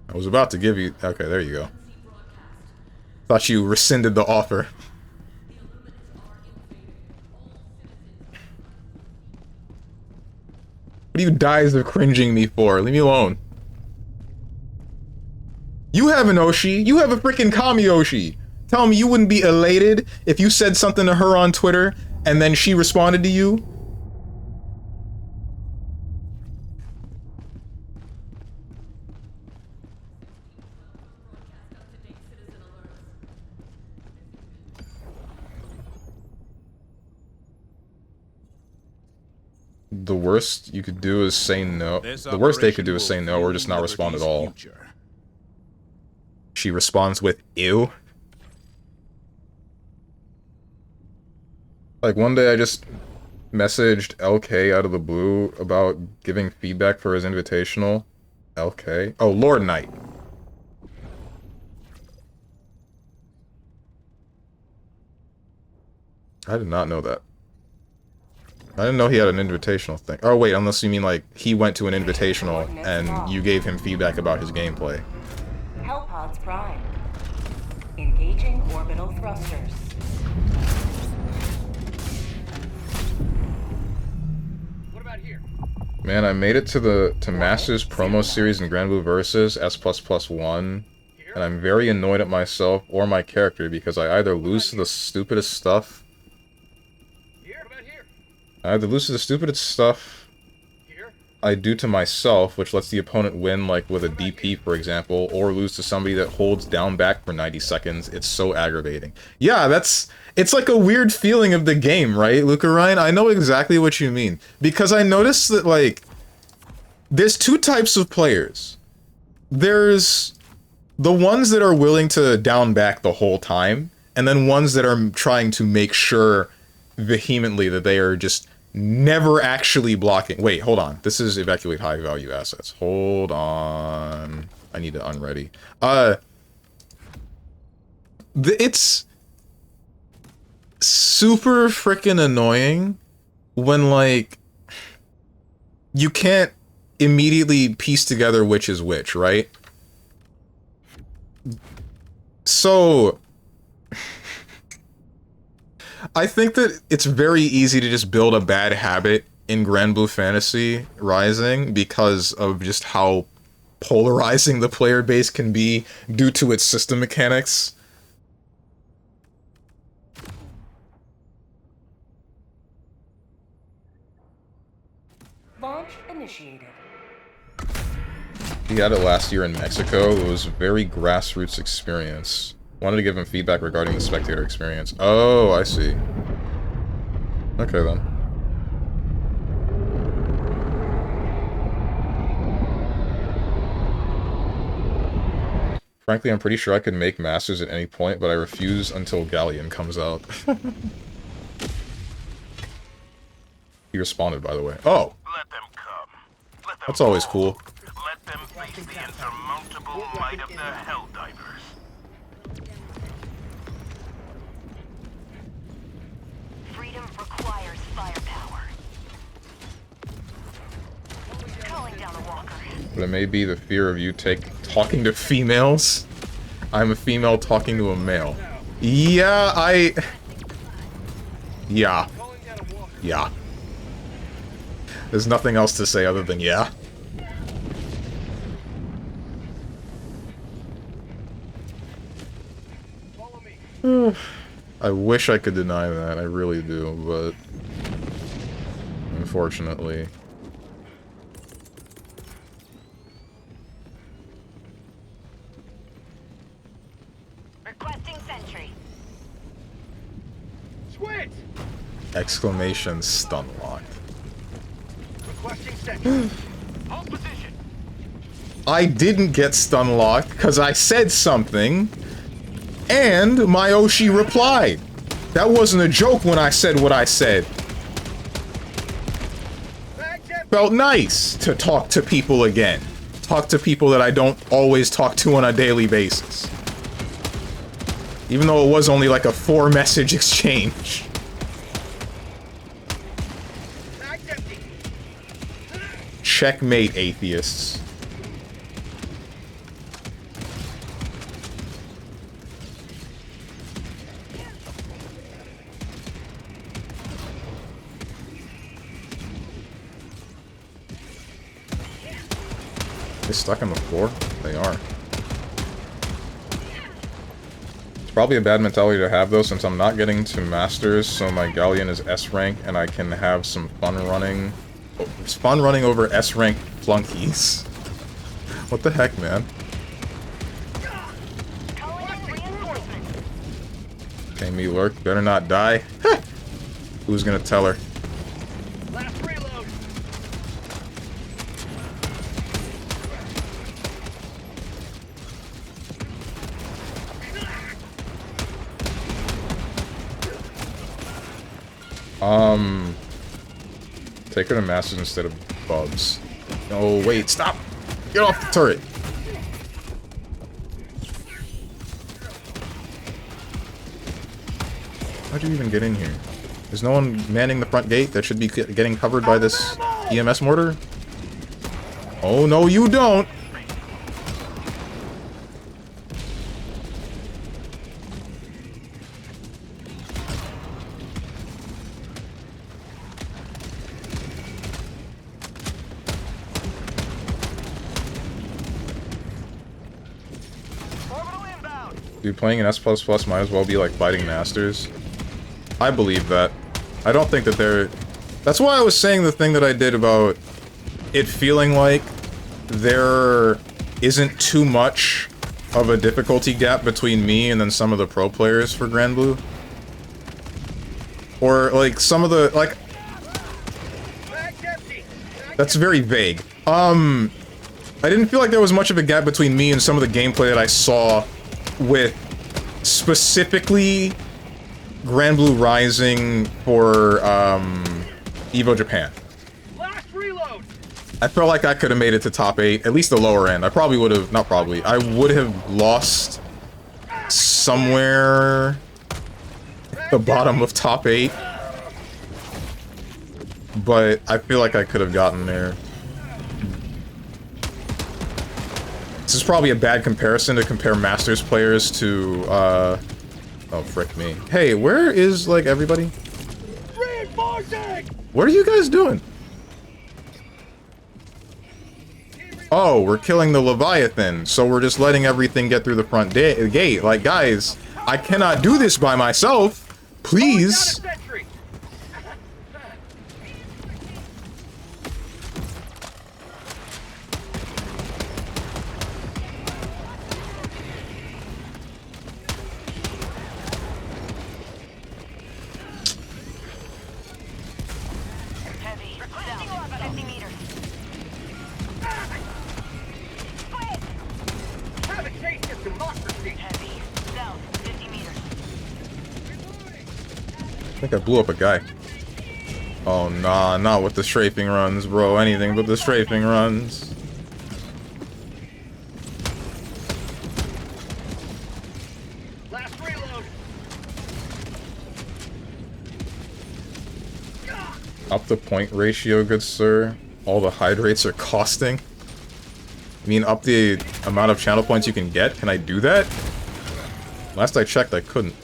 I was about to give you... Okay, there you go. Thought you rescinded the offer. What are you guys of cringing me for? Leave me alone. You have an Oshi. You have a freaking Kami Oshi. Tell me you wouldn't be elated if you said something to her on Twitter and then she responded to you? The worst you could do is say no. The worst they could do is say no or just not respond at all. She responds with, ew. Like, one day I just messaged LK out of the blue about giving feedback for his invitational. LK? Oh, Lord Knight. I did not know that. I didn't know he had an invitational thing. Oh wait, unless you mean like he went to an invitational and you gave him feedback about his gameplay. Hellpods prime. Engaging orbital thrusters. What about here? Man, I made it to Masters promo series in Grand Blue Versus S++1, and I'm very annoyed at myself or my character because I either lose to the stupidest stuff. I either lose to the stupidest stuff I do to myself, which lets the opponent win, like with a DP, for example, or lose to somebody that holds down back for 90 seconds. It's so aggravating. Yeah, it's like a weird feeling of the game, right, Luca Ryan? I know exactly what you mean. Because I noticed that, like, there's 2 types of players. There's the ones that are willing to down back the whole time, and then ones that are trying to make sure vehemently that they are just never actually blocking. Wait, hold on. This is evacuate high value assets. Hold on. I need to unready. It's super freaking annoying when, like, you can't immediately piece together which is which, right? So I think that it's very easy to just build a bad habit in Grand Blue Fantasy Rising because of just how polarizing the player base can be due to its system mechanics. Launch initiated. He had it last year in Mexico. It was a very grassroots experience. Wanted to give him feedback regarding the spectator experience. Oh, I see. Okay, then. Frankly, I'm pretty sure I could make Masters at any point, but I refuse until Galleon comes out. He responded, by the way. Oh! Let them come. Let them That's always cool. Let them face the insurmountable might of the Helldivers. Freedom requires firepower. Calling down a walker. But it may be the fear of you talking to females. I'm a female talking to a male. Yeah, Yeah. Yeah. There's nothing else to say other than yeah. I wish I could deny that, I really do, but unfortunately. Requesting sentry. Squid! Exclamation stun lock. Requesting sentry. Hold position. I didn't get stun locked because I said something, and my Oshi replied. That wasn't a joke when I said what I said. Felt nice to talk to people again. Talk to people that I don't always talk to on a daily basis. Even though it was only like a 4-message exchange. Checkmate, atheists. They stuck on the floor? They are. It's probably a bad mentality to have though, since I'm not getting to Masters, so my Galleon is S rank, and I can have some fun running. It's fun running over S rank flunkies. What the heck, man? Okay, me lurk. Better not die. Who's gonna tell her? Last reload. Take her to Masters instead of Bubs. Oh, wait, stop! Get off the turret! How'd you even get in here? There's no one manning the front gate that should be getting covered by this EMS mortar? Oh, no, you don't! Dude, playing an S++ might as well be like fighting Masters. I believe that. I don't think that they're... That's why I was saying the thing that I did about it feeling like there isn't too much of a difficulty gap between me and then some of the pro players for Grand Blue. Or, like, some of the, like... That's very vague. I didn't feel like there was much of a gap between me and some of the gameplay that I saw with specifically Grand Blue Rising for Evo Japan. Last reload. I felt like I could have made it to top 8, at least the lower end. I probably would have, not probably, I would have lost somewhere at the bottom of top 8. But I feel like I could have gotten there. This is probably a bad comparison to compare Masters players to, oh, frick me. Hey, where is, like, everybody? Reinforcing! What are you guys doing? Oh, we're killing the Leviathan, so we're just letting everything get through the front gate. Like, guys, I cannot do this by myself. Please. I think I blew up a guy. Oh, nah, not with the strafing runs, bro. Anything but the strafing runs. Last reload. Up the point ratio, good sir. All the hydrates are costing. I mean, up the amount of channel points you can get? Can I do that? Last I checked, I couldn't.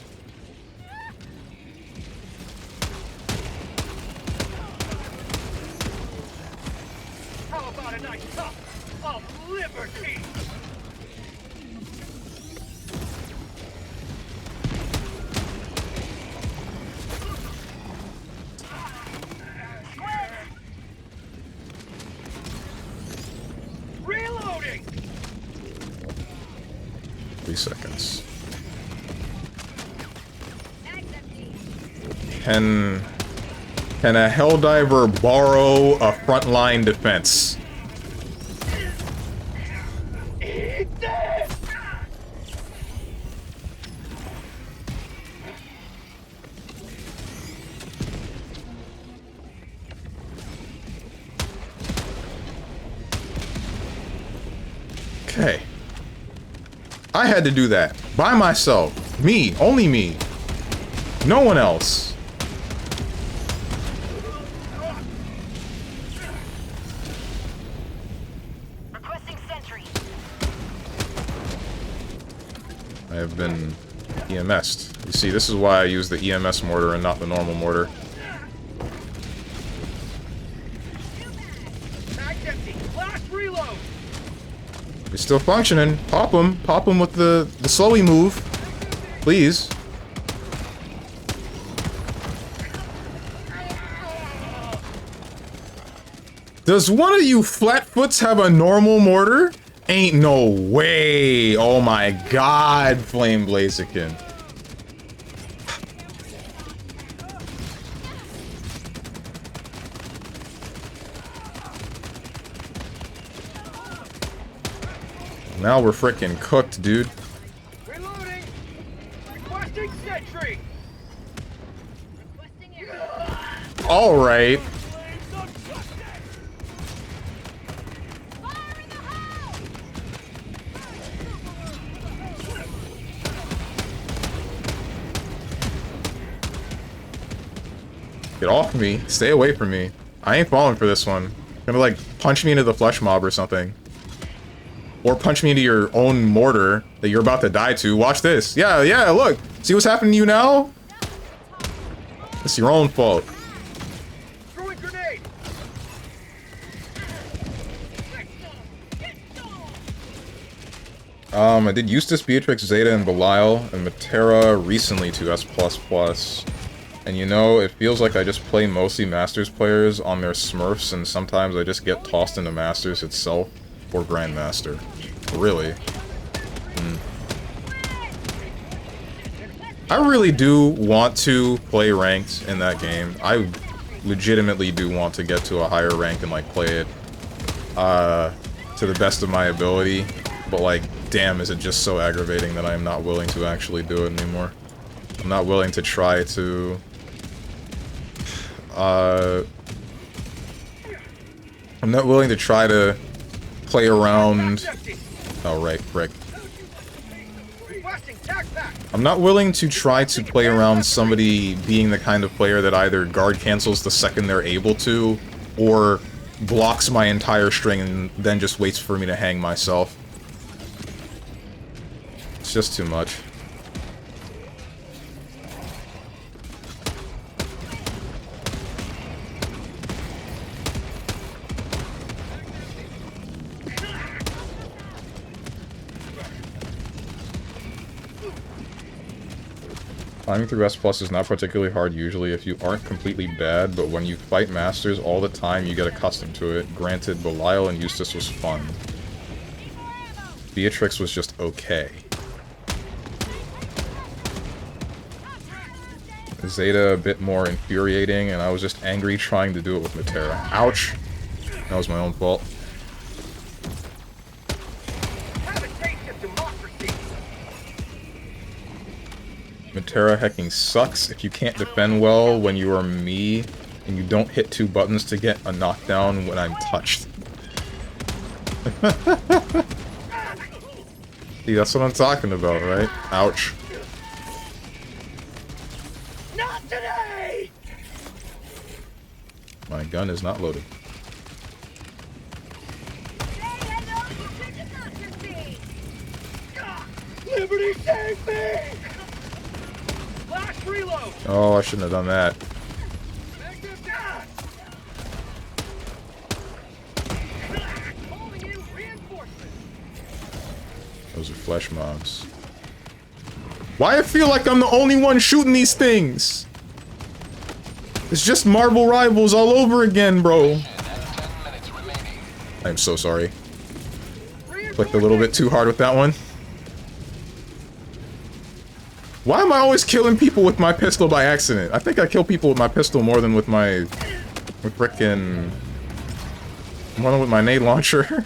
Can a Helldiver borrow a frontline defense? Okay. I had to do that by myself. Me, only me. No one else. Requesting sentry. I have been EMS'd. You see, this is why I use the EMS mortar and not the normal mortar. Mag's empty. Last reload. He's still functioning. Pop him. Pop him with the slowy move. Please. Does one of you flatfoots have a normal mortar? Ain't no way. Oh my god, Flame Blaziken. Now we're frickin' cooked, dude. Reloading. Requesting sentry. Alright. Get off me. Stay away from me. I ain't falling for this one. Gonna like punch me into the flesh mob or something. Or punch me into your own mortar that you're about to die to. Watch this. Yeah, yeah, look. See what's happening to you now? It's your own fault. Throwing grenade. I did Eustace, Beatrix, Zeta, and Belial, and Matera recently to S++. And you know, it feels like I just play mostly Masters players on their Smurfs, and sometimes I just get tossed into Masters itself or Grandmaster. Really. I really do want to play ranked in that game. I legitimately do want to get to a higher rank and like play it to the best of my ability. But like, damn, is it just so aggravating that I am not willing to actually do it anymore. I'm not willing to try to I'm not willing to try to play around. Oh, right, frick. I'm not willing to try to play around somebody being the kind of player that either guard cancels the second they're able to, or blocks my entire string and then just waits for me to hang myself. It's just too much. Climbing through S+ is not particularly hard usually if you aren't completely bad, but when you fight Masters all the time, you get accustomed to it. Granted, Belial and Eustace was fun. Beatrix was just okay. Zeta a bit more infuriating, and I was just angry trying to do it with Matera. Ouch! That was my own fault. Matera hecking sucks if you can't defend well when you are me and you don't hit 2 buttons to get a knockdown when I'm touched. See, that's what I'm talking about, right? Ouch. Not today. My gun is not loaded. Liberty save me! Last reload! Oh, I shouldn't have done that. Those are flesh mobs. Why I feel like I'm the only one shooting these things? It's just Marvel Rivals all over again, bro. I'm so sorry. Clicked a little bit too hard with that one. Why am I always killing people with my pistol by accident? I think I kill people with my pistol more than with my... with frickin'... more than with my nade launcher.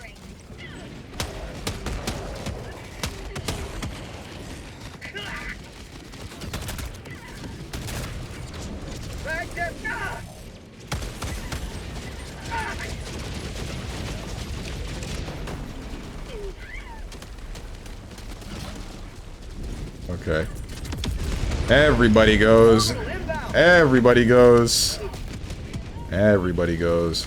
Okay. Everybody goes. Everybody goes. Everybody goes.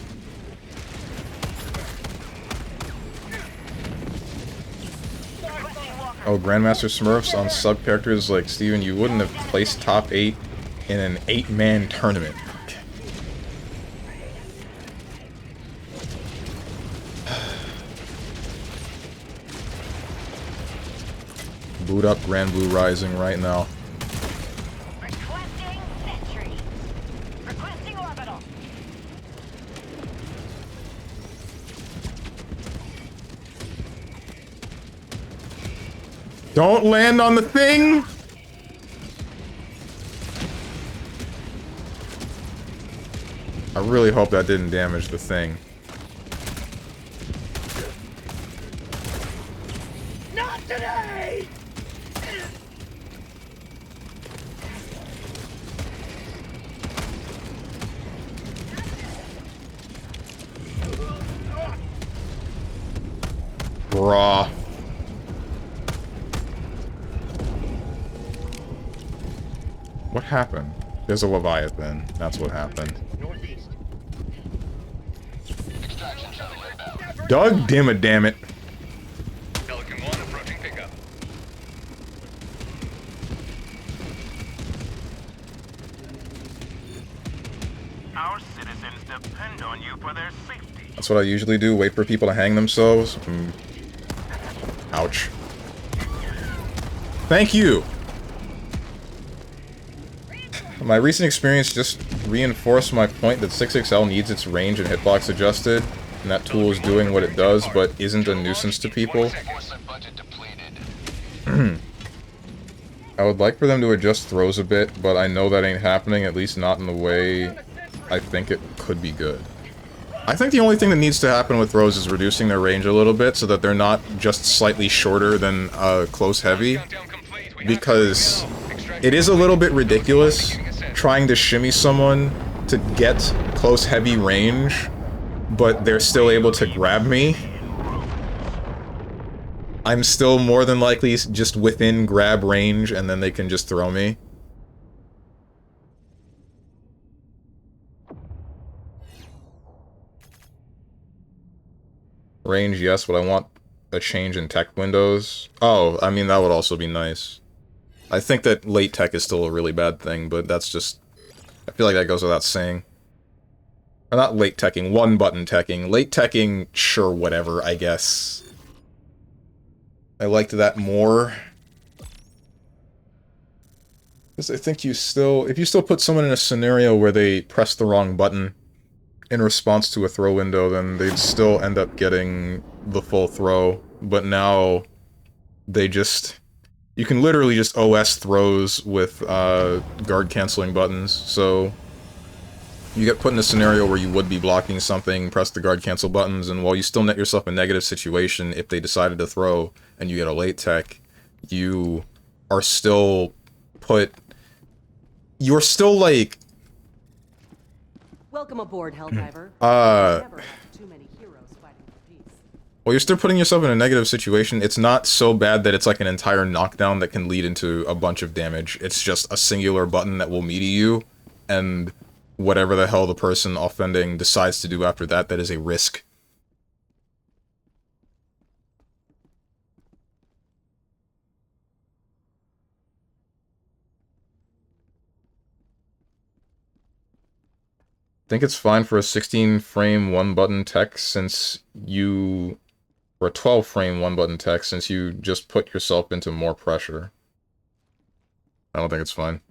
Oh, Grandmaster Smurfs on sub characters like Steven, you wouldn't have placed top 8 in an 8-man tournament. Okay. Boot up Grand Blue Rising right now. Requesting sentry. Requesting orbital. Don't land on the thing! I really hope that didn't damage the thing. Not today! Bruh. What happened? There's a Leviathan. That's what happened. Northeast. Extraction shuttle inbound. Doug damn it. Pelican 1 approaching pickup. Our citizens depend on you for their safety. That's what I usually do, wait for people to hang themselves. Ouch. Thank you! My recent experience just reinforced my point that 6XL needs its range and hitbox adjusted, and that tool is doing what it does, but isn't a nuisance to people. I would like for them to adjust throws a bit, but I know that ain't happening, at least not in the way I think it could be good. I think the only thing that needs to happen with throws is reducing their range a little bit so that they're not just slightly shorter than close heavy, because it is a little bit ridiculous trying to shimmy someone to get close heavy range, but they're still able to grab me. I'm still more than likely just within grab range, and then they can just throw me. Range, yes, but I want a change in tech windows. Oh, I mean, that would also be nice. I think that late tech is still a really bad thing, but that's just... I feel like that goes without saying. Or not late teching, one-button teching. Late teching, sure, whatever, I guess. I liked that more. Because I think you still... If you still put someone in a scenario where they press the wrong button in response to a throw window, then they'd still end up getting the full throw. But now, they just... You can literally just OS throws with guard canceling buttons, so you get put in a scenario where you would be blocking something, press the guard cancel buttons, and while you still net yourself a negative situation if they decided to throw and you get a late tech, you are still put... You're still, like... Welcome aboard, Helldiver. Well, you're still putting yourself in a negative situation. It's not so bad that it's like an entire knockdown that can lead into a bunch of damage. It's just a singular button that will meaty you, and whatever the hell the person offending decides to do after that, that is a risk. I think it's fine for a 16-frame one-button tech since you... or a 12-frame one-button tech since you just put yourself into more pressure. I don't think it's fine.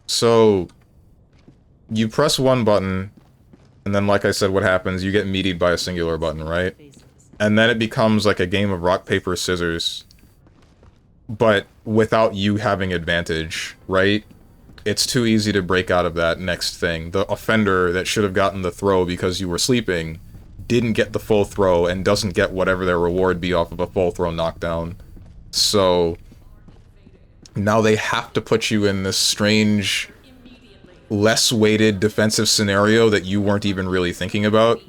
So, you press one button, and then like I said, what happens? You get meatied by a singular button, right? And then it becomes like a game of rock, paper, scissors. but without you having advantage, right? It's too easy to break out of that next thing. The offender that should have gotten the throw because you were sleeping didn't get the full throw and doesn't get whatever their reward be off of a full throw knockdown. So now they have to put you in this strange, less weighted defensive scenario that you weren't even really thinking about.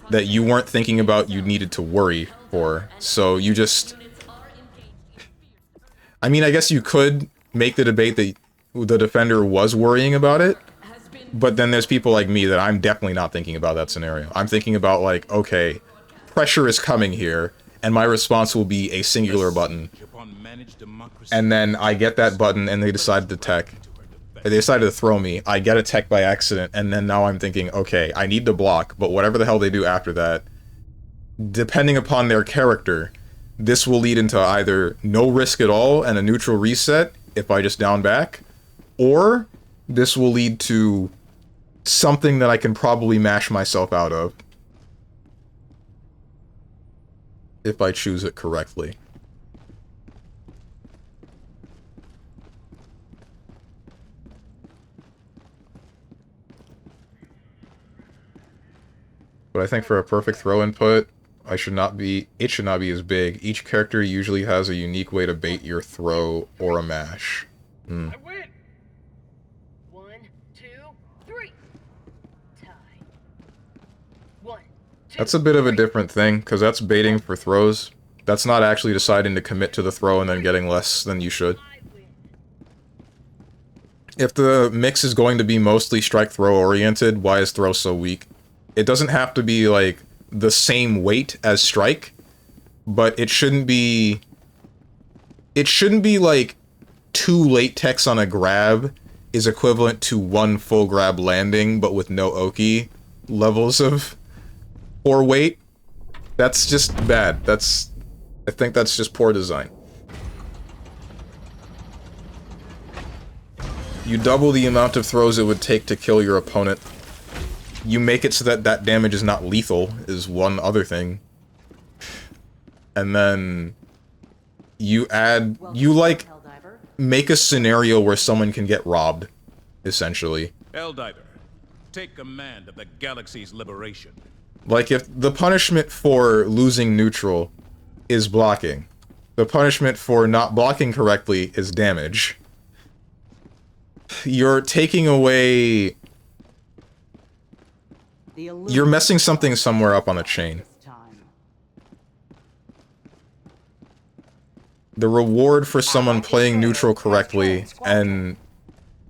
That you weren't thinking about you needed to worry for. So you just... I mean, I guess you could make the debate that the defender was worrying about it, but then there's people like me that I'm definitely not thinking about that scenario. I'm thinking about, like, okay, pressure is coming here, and my response will be a singular button. And then I get that button, and they decide to tech. They decided to throw me. I get a tech by accident, and then now I'm thinking, okay, I need to block, but whatever the hell they do after that, depending upon their character, this will lead into either no risk at all and a neutral reset if I just down back, or this will lead to something that I can probably mash myself out of if I choose it correctly. But I think for a perfect throw input, it should not be as big. Each character usually has a unique way to bait your throw or a mash. I win. 1, 2, 3. Tie. 1, 2. That's a bit of a different thing, because that's baiting for throws. That's not actually deciding to commit to the throw and then getting less than you should. If the mix is going to be mostly strike-throw oriented, why is throw so weak? It doesn't have to be, like, the same weight as strike, but it shouldn't be... It shouldn't be, like, 2 late techs on a grab is equivalent to 1 full grab landing, but with no Oki levels of... or weight. That's just bad. I think that's just poor design. You double the amount of throws it would take to kill your opponent. You make it so that that damage is not lethal, is one other thing. And then you add... you, like, make a scenario where someone can get robbed, essentially. Helldiver, take command of the galaxy's liberation. Like, if the punishment for losing neutral is blocking, the punishment for not blocking correctly is damage. You're taking away... You're messing something somewhere up on a chain. The reward for someone playing neutral correctly and,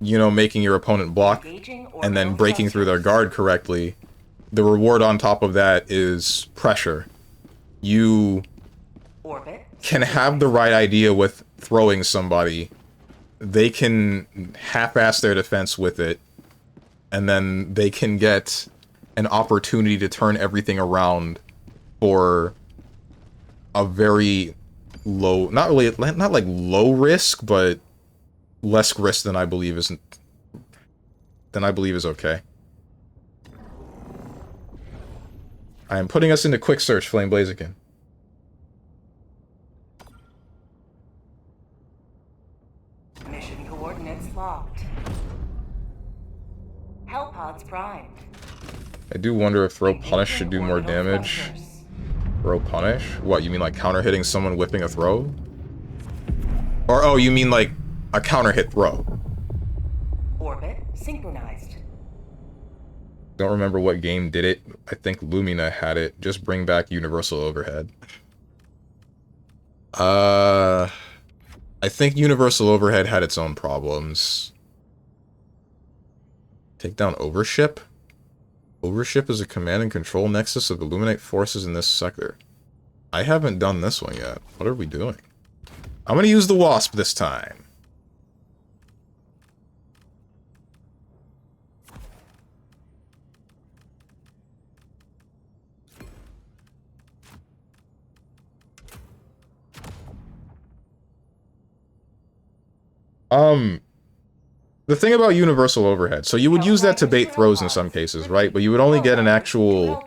you know, making your opponent block and then breaking through their guard correctly, the reward on top of that is pressure. You can have the right idea with throwing somebody. They can half-ass their defense with it, and then they can get an opportunity to turn everything around for a very low, not like low risk, but less risk than I believe is okay. I am putting us into quick search, Flame Blaziken. Mission coordinates locked. Hellpods primed. I do wonder if throw punish should do more damage. Throw punish? What, you mean like counter hitting someone whipping a throw? Or, oh, you mean like a counter hit throw? Orbit synchronized. Don't remember what game did it. I think Lumina had it. Just bring back universal overhead. I think universal overhead had its own problems. Take down overship? Overship is a command and control nexus of illuminate forces in this sector. I haven't done this one yet. What are we doing? I'm gonna use the wasp this time. The thing about universal overhead, so you would use that to bait throws in some cases, right? But you would only get an actual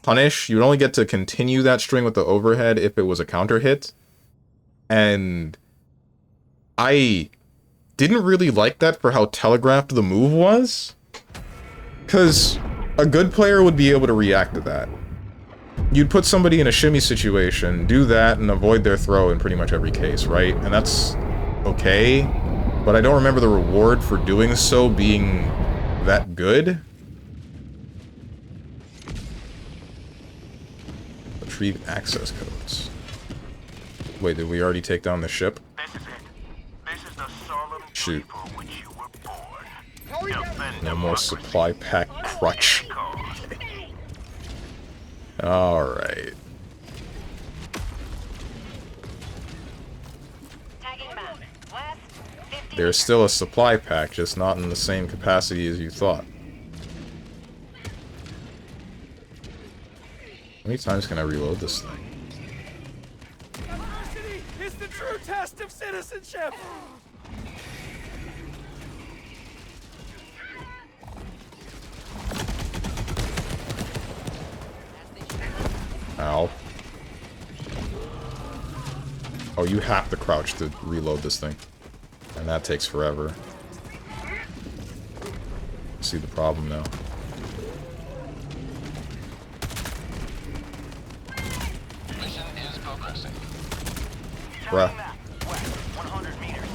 punish. You would only get to continue that string with the overhead if it was a counter hit. And I didn't really like that for how telegraphed the move was. Because a good player would be able to react to that. You'd put somebody in a shimmy situation, do that, and avoid their throw in pretty much every case, right? And that's okay, but I don't remember the reward for doing so being that good. Retrieve access codes. Wait, did we already take down the ship? This is it. This is the solemn Shoot. tree for which you were born. Defend No more democracy. supply pack crutch. Alright. Tagging map. West, 50 There's still a supply pack, just not in the same capacity as you thought. How many times can I reload this thing? Diversity is the true test of citizenship. Ow. Oh, you have to crouch to reload this thing. And that takes forever. See the problem now. Mission is progressing. Bruh. West, 100 meters.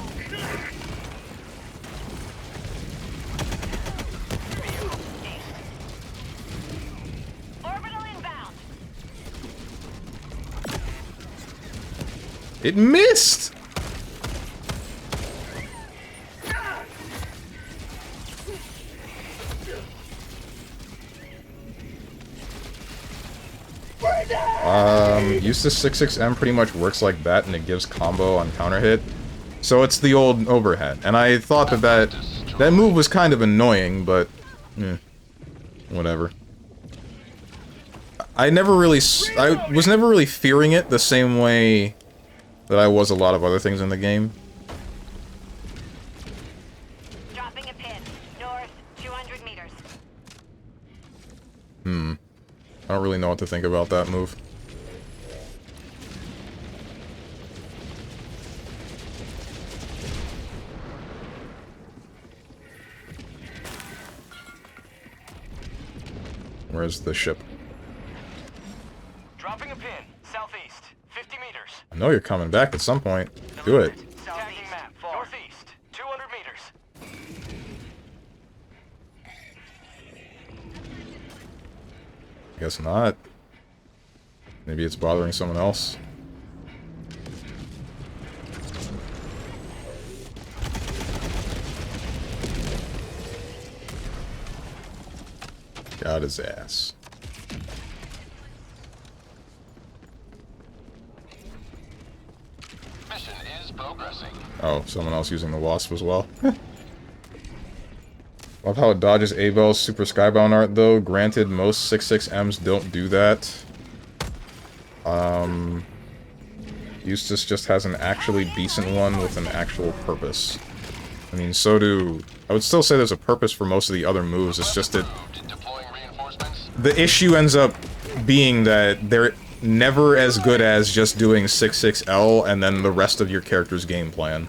orbital inbound. It missed! Use the 66M pretty much works like that, and it gives combo on counter hit. So it's the old overhead. And I thought that move was kind of annoying, but whatever. I was never really fearing it the same way that I was a lot of other things in the game. Dropping a pin. North, 200 meters. I don't really know what to think about that move. Where's the ship? Dropping a pin. Southeast. 50 meters. I know you're coming back at some point. Do it. Tagging map. Northeast. 200 meters. Guess not. Maybe it's bothering someone else. Got his ass. Mission is progressing. Oh, someone else using the Wasp as well. Love how it dodges Abel's Super Skybound art, though. Granted, most 66Ms don't do that. Eustace just has an actually decent one with an actual purpose. I mean, so do... I would still say there's a purpose for most of the other moves, it's just that... Deploying reinforcements. The issue ends up being that they're never as good as just doing 66L and then the rest of your character's game plan.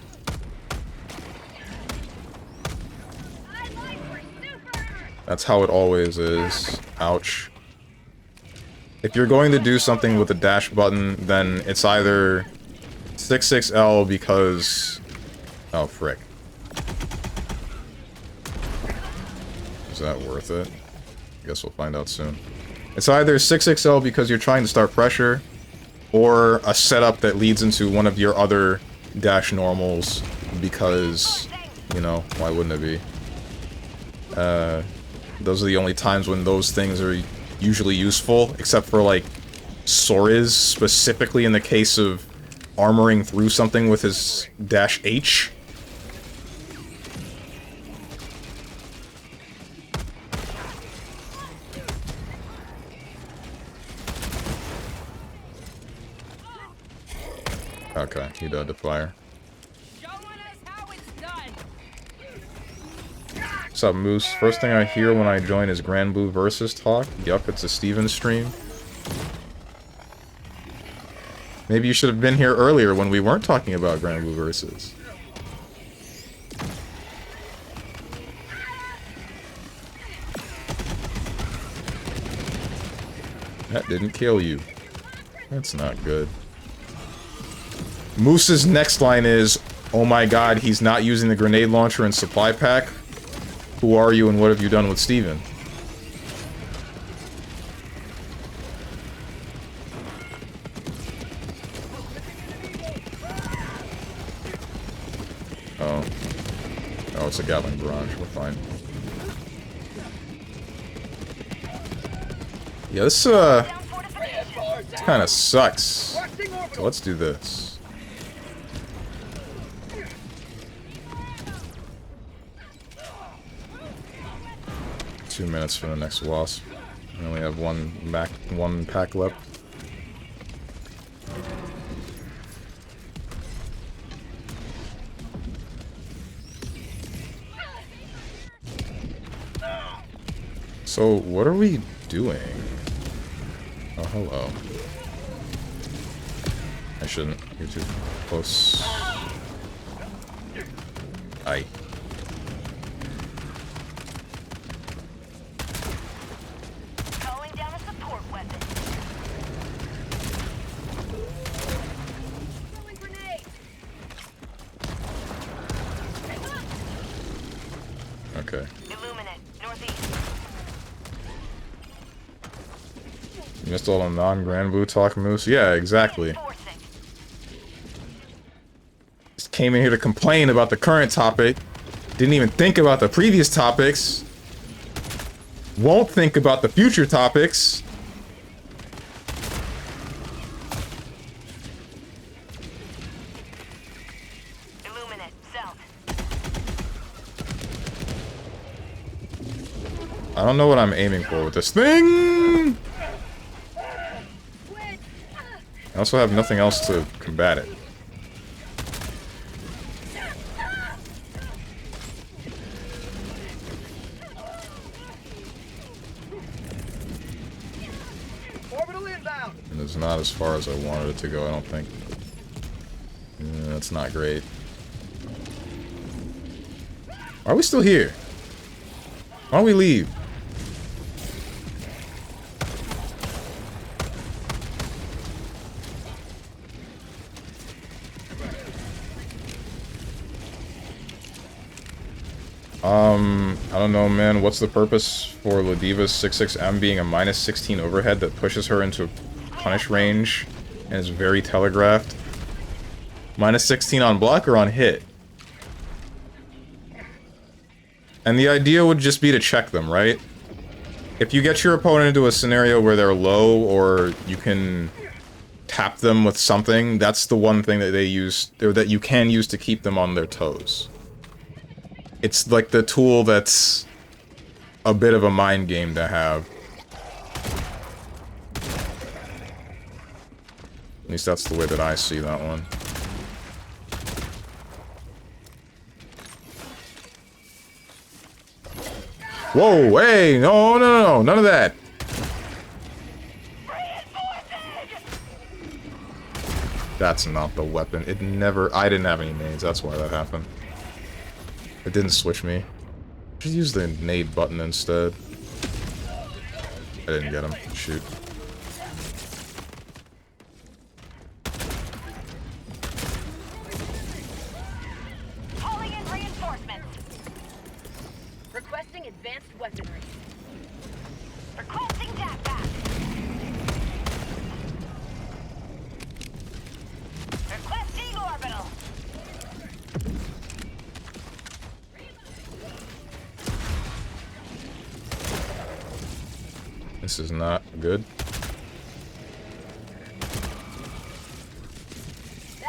That's how it always is. Ouch. If you're going to do something with the dash button, then it's either 66L because... Oh, frick. Is that worth it? I guess we'll find out soon. It's either 6XL because you're trying to start pressure, or a setup that leads into one of your other dash normals, because, you know, why wouldn't it be? Those are the only times when those things are usually useful, except for, like, Soriz, specifically in the case of armoring through something with his dash H. Okay, he died to fire. What's up, Moose? First thing I hear when I join is Grand Blue Versus talk. Yup, it's a Steven stream. Maybe you should have been here earlier when we weren't talking about Grand Blue Versus. That didn't kill you. That's not good. Moose's next line is, "Oh my god, he's not using the grenade launcher and supply pack. Who are you and what have you done with Steven?" Oh. Oh, it's a Gatling barrage. We're fine. Yeah, this kind of sucks. So let's do this. Two minutes for the next wasp. We only have one pack left. So what are we doing? Oh, hello. I shouldn't. You're too close. Aye. Calling down a support weapon. Throwing grenade. Okay. Illuminate, northeast. You missed all the non-Grand Blue talk, Moose? Yeah, exactly. Just came in here to complain about the current topic. Didn't even think about the previous topics. Won't think about the future topics. Illuminate, south. I don't know what I'm aiming for with this thing. I also have nothing else to combat it. Orbital inbound. And it's not as far as I wanted it to go, I don't think. Yeah, that's not great. Why are we still here? Why don't we leave? I don't know, man. What's the purpose for Ladiva's 66M being a minus 16 overhead that pushes her into punish range and is very telegraphed? Minus 16 on block or on hit? And the idea would just be to check them, right? If you get your opponent into a scenario where they're low or you can tap them with something, that's the one thing that they use, or that you can use to keep them on their toes. It's like the tool that's a bit of a mind game to have. At least that's the way that I see that one. Whoa, hey, no, no, no, none of that. That's not the weapon. It never, I didn't have any nades, that's why that happened. It didn't switch me. I should use the nade button instead. I didn't get him. Shoot. Calling in reinforcements. Requesting advanced weaponry. Requesting backpack. Requesting orbital. This is not good.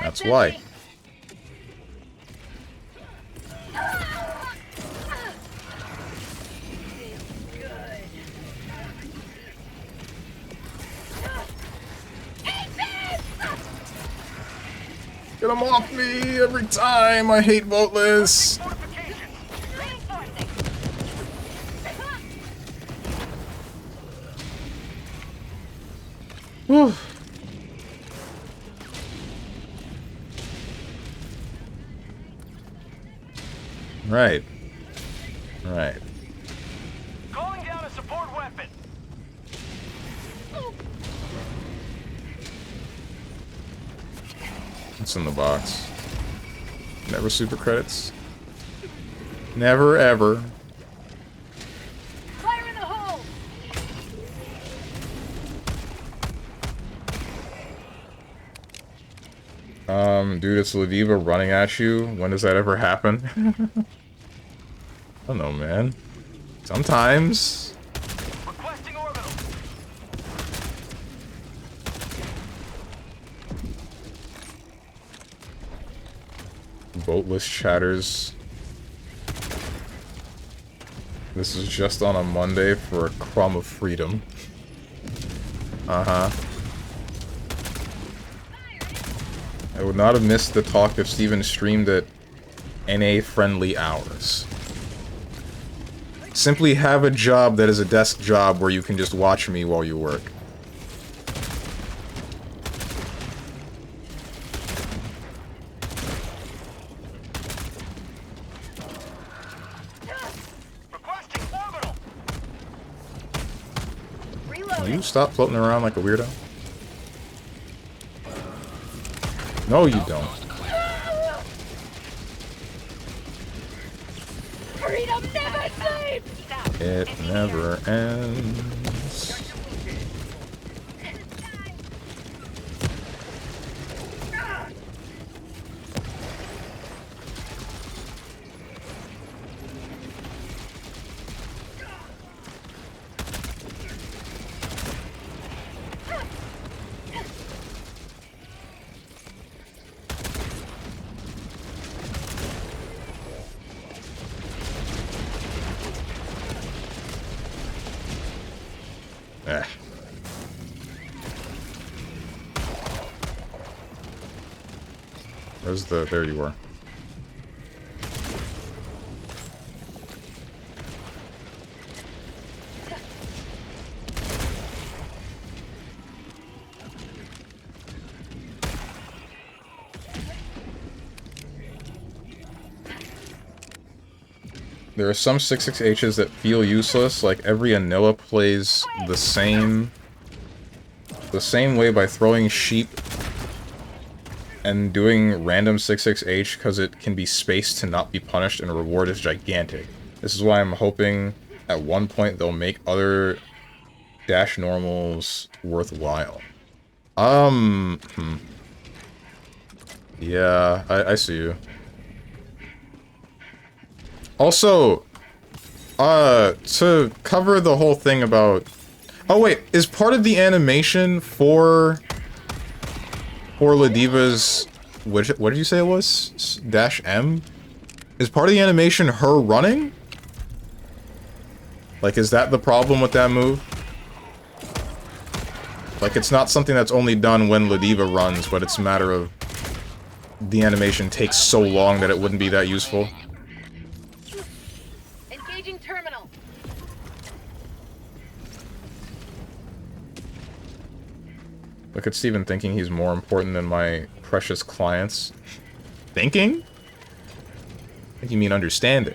That's why. Get him off me every time. I hate Voteless. Whew. Right. Right. Calling down a support weapon. What's in the box? Never super credits. Never ever. Fire in the hole! Dude, it's Ladiva running at you. When does that ever happen? I don't know, man. Sometimes. Requesting orbital. Boatless chatters. This is just on a Monday for a crumb of freedom. Uh-huh. I would not have missed the talk if Steven streamed at NA-friendly hours. Simply have a job that is a desk job where you can just watch me while you work. Requesting orbital. Will you stop floating around like a weirdo? No, you don't. Freedom never sleeps! It never ends. Eh. Where's the... There you are. There are some 6.6Hs that feel useless, like every Anilla plays the same way by throwing sheep and doing random 6.6H because it can be spaced to not be punished and reward is gigantic. This is why I'm hoping at one point they'll make other dash normals worthwhile. Yeah, I see you. Also, to cover the whole thing about... Oh wait, is part of the animation for Ladiva's... What did you say it was? Dash M? Is part of the animation her running? Like, is that the problem with that move? Like, it's not something that's only done when Ladiva runs, but it's a matter of... The animation takes so long that it wouldn't be that useful. Engaging terminal. Look at Steven thinking he's more important than my precious clients. Thinking? I think you mean understanding.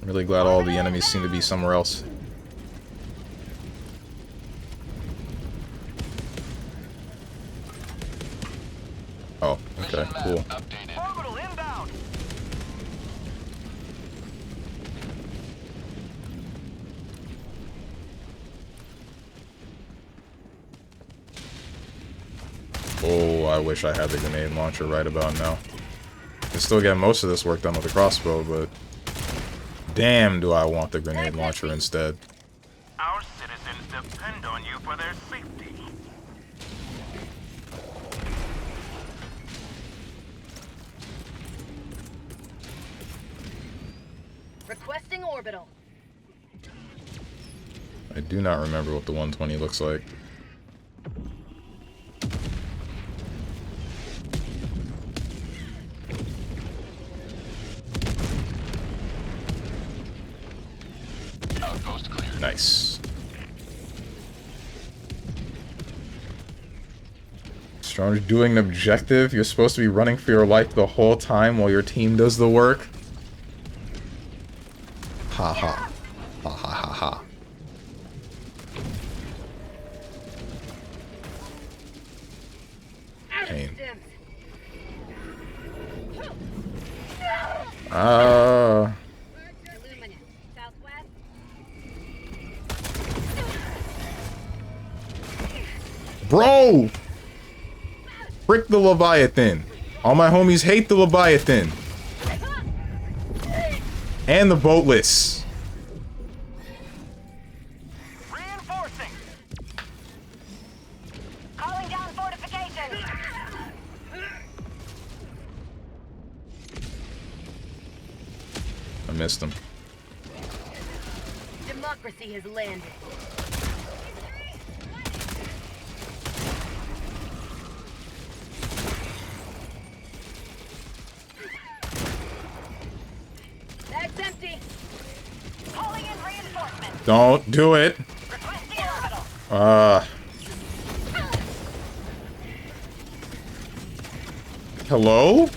I'm really glad all the enemies seem to be somewhere else. Oh, okay, cool. Orbital inbound. Oh, I wish I had the grenade launcher right about now. I can still get most of this work done with the crossbow, but... Damn, do I want the grenade launcher instead. Our citizens depend on you for their safety. Requesting orbital. I do not remember what the 120 looks like. Outpost clear. Nice. Strong doing an objective? You're supposed to be running for your life the whole time while your team does the work? Ha ha. Ha ha ha ha. Pain. Bro! Frick the Leviathan. All my homies hate the Leviathan. And the Boatless. Reinforcing. Calling down fortifications. I missed him. Democracy has landed. That's empty. Calling in reinforcements. Don't do it. Requesting orbital. Hello?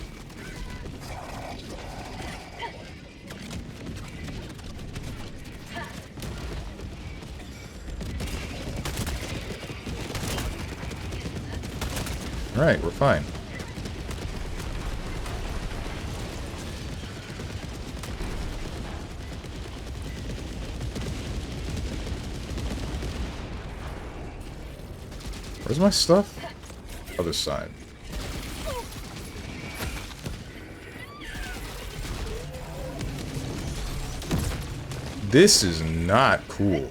Alright, we're fine. Where's my stuff? Other side. This is not cool.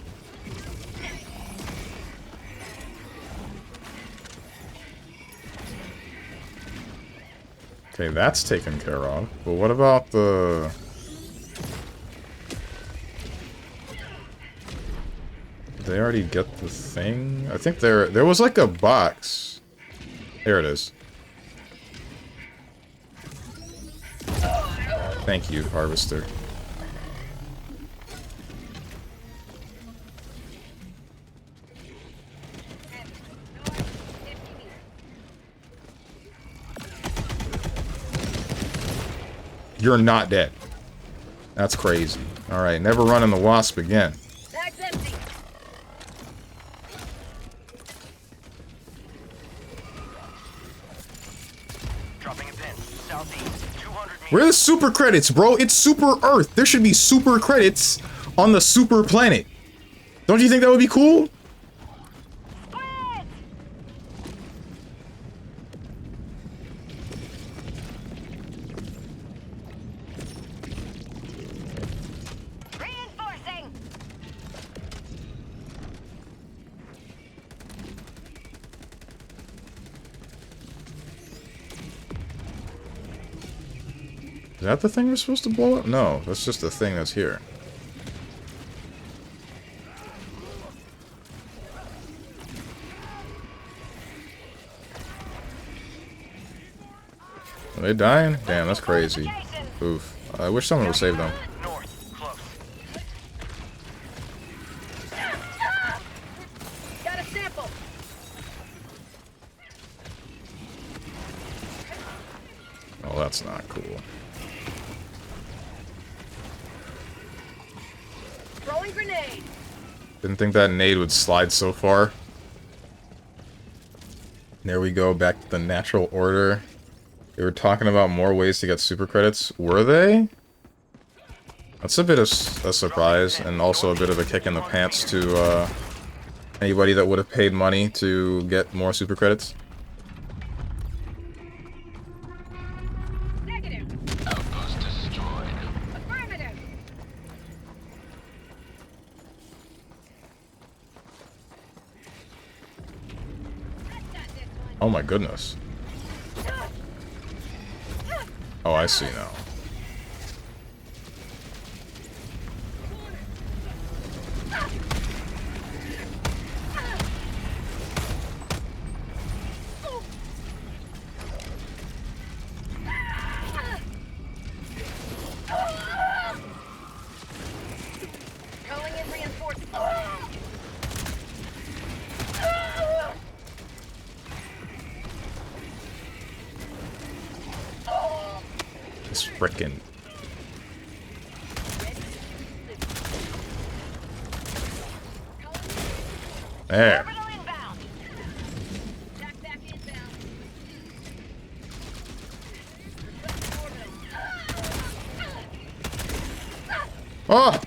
Okay, that's taken care of. But what about the... Did they already get the thing? I think there was like a box. There it is. Thank you, Harvester. You're not dead. That's crazy. Alright, never run in the Wasp again. Bag's empty. Dropping a pin. Southeast. 200 meters. Where are the super credits, bro? It's Super Earth. There should be super credits on the super planet. Don't you think that would be cool? Reinforcing. Is that the thing we're supposed to blow up? No, that's just the thing that's here. Are they dying? Damn, that's crazy. Oof. I wish someone would save them. North. Close. Got a sample. Oh, that's not cool. Throwing grenade. Didn't think that nade would slide so far. There we go, back to the natural order. They were talking about more ways to get super credits. Were they? That's a bit of a surprise, and also a bit of a kick in the pants to anybody that would have paid money to get more super credits. Negative. Outpost destroyed. Affirmative. Oh my goodness. Oh, I see now. Calling in reinforcements. this frickin'... There. Oh!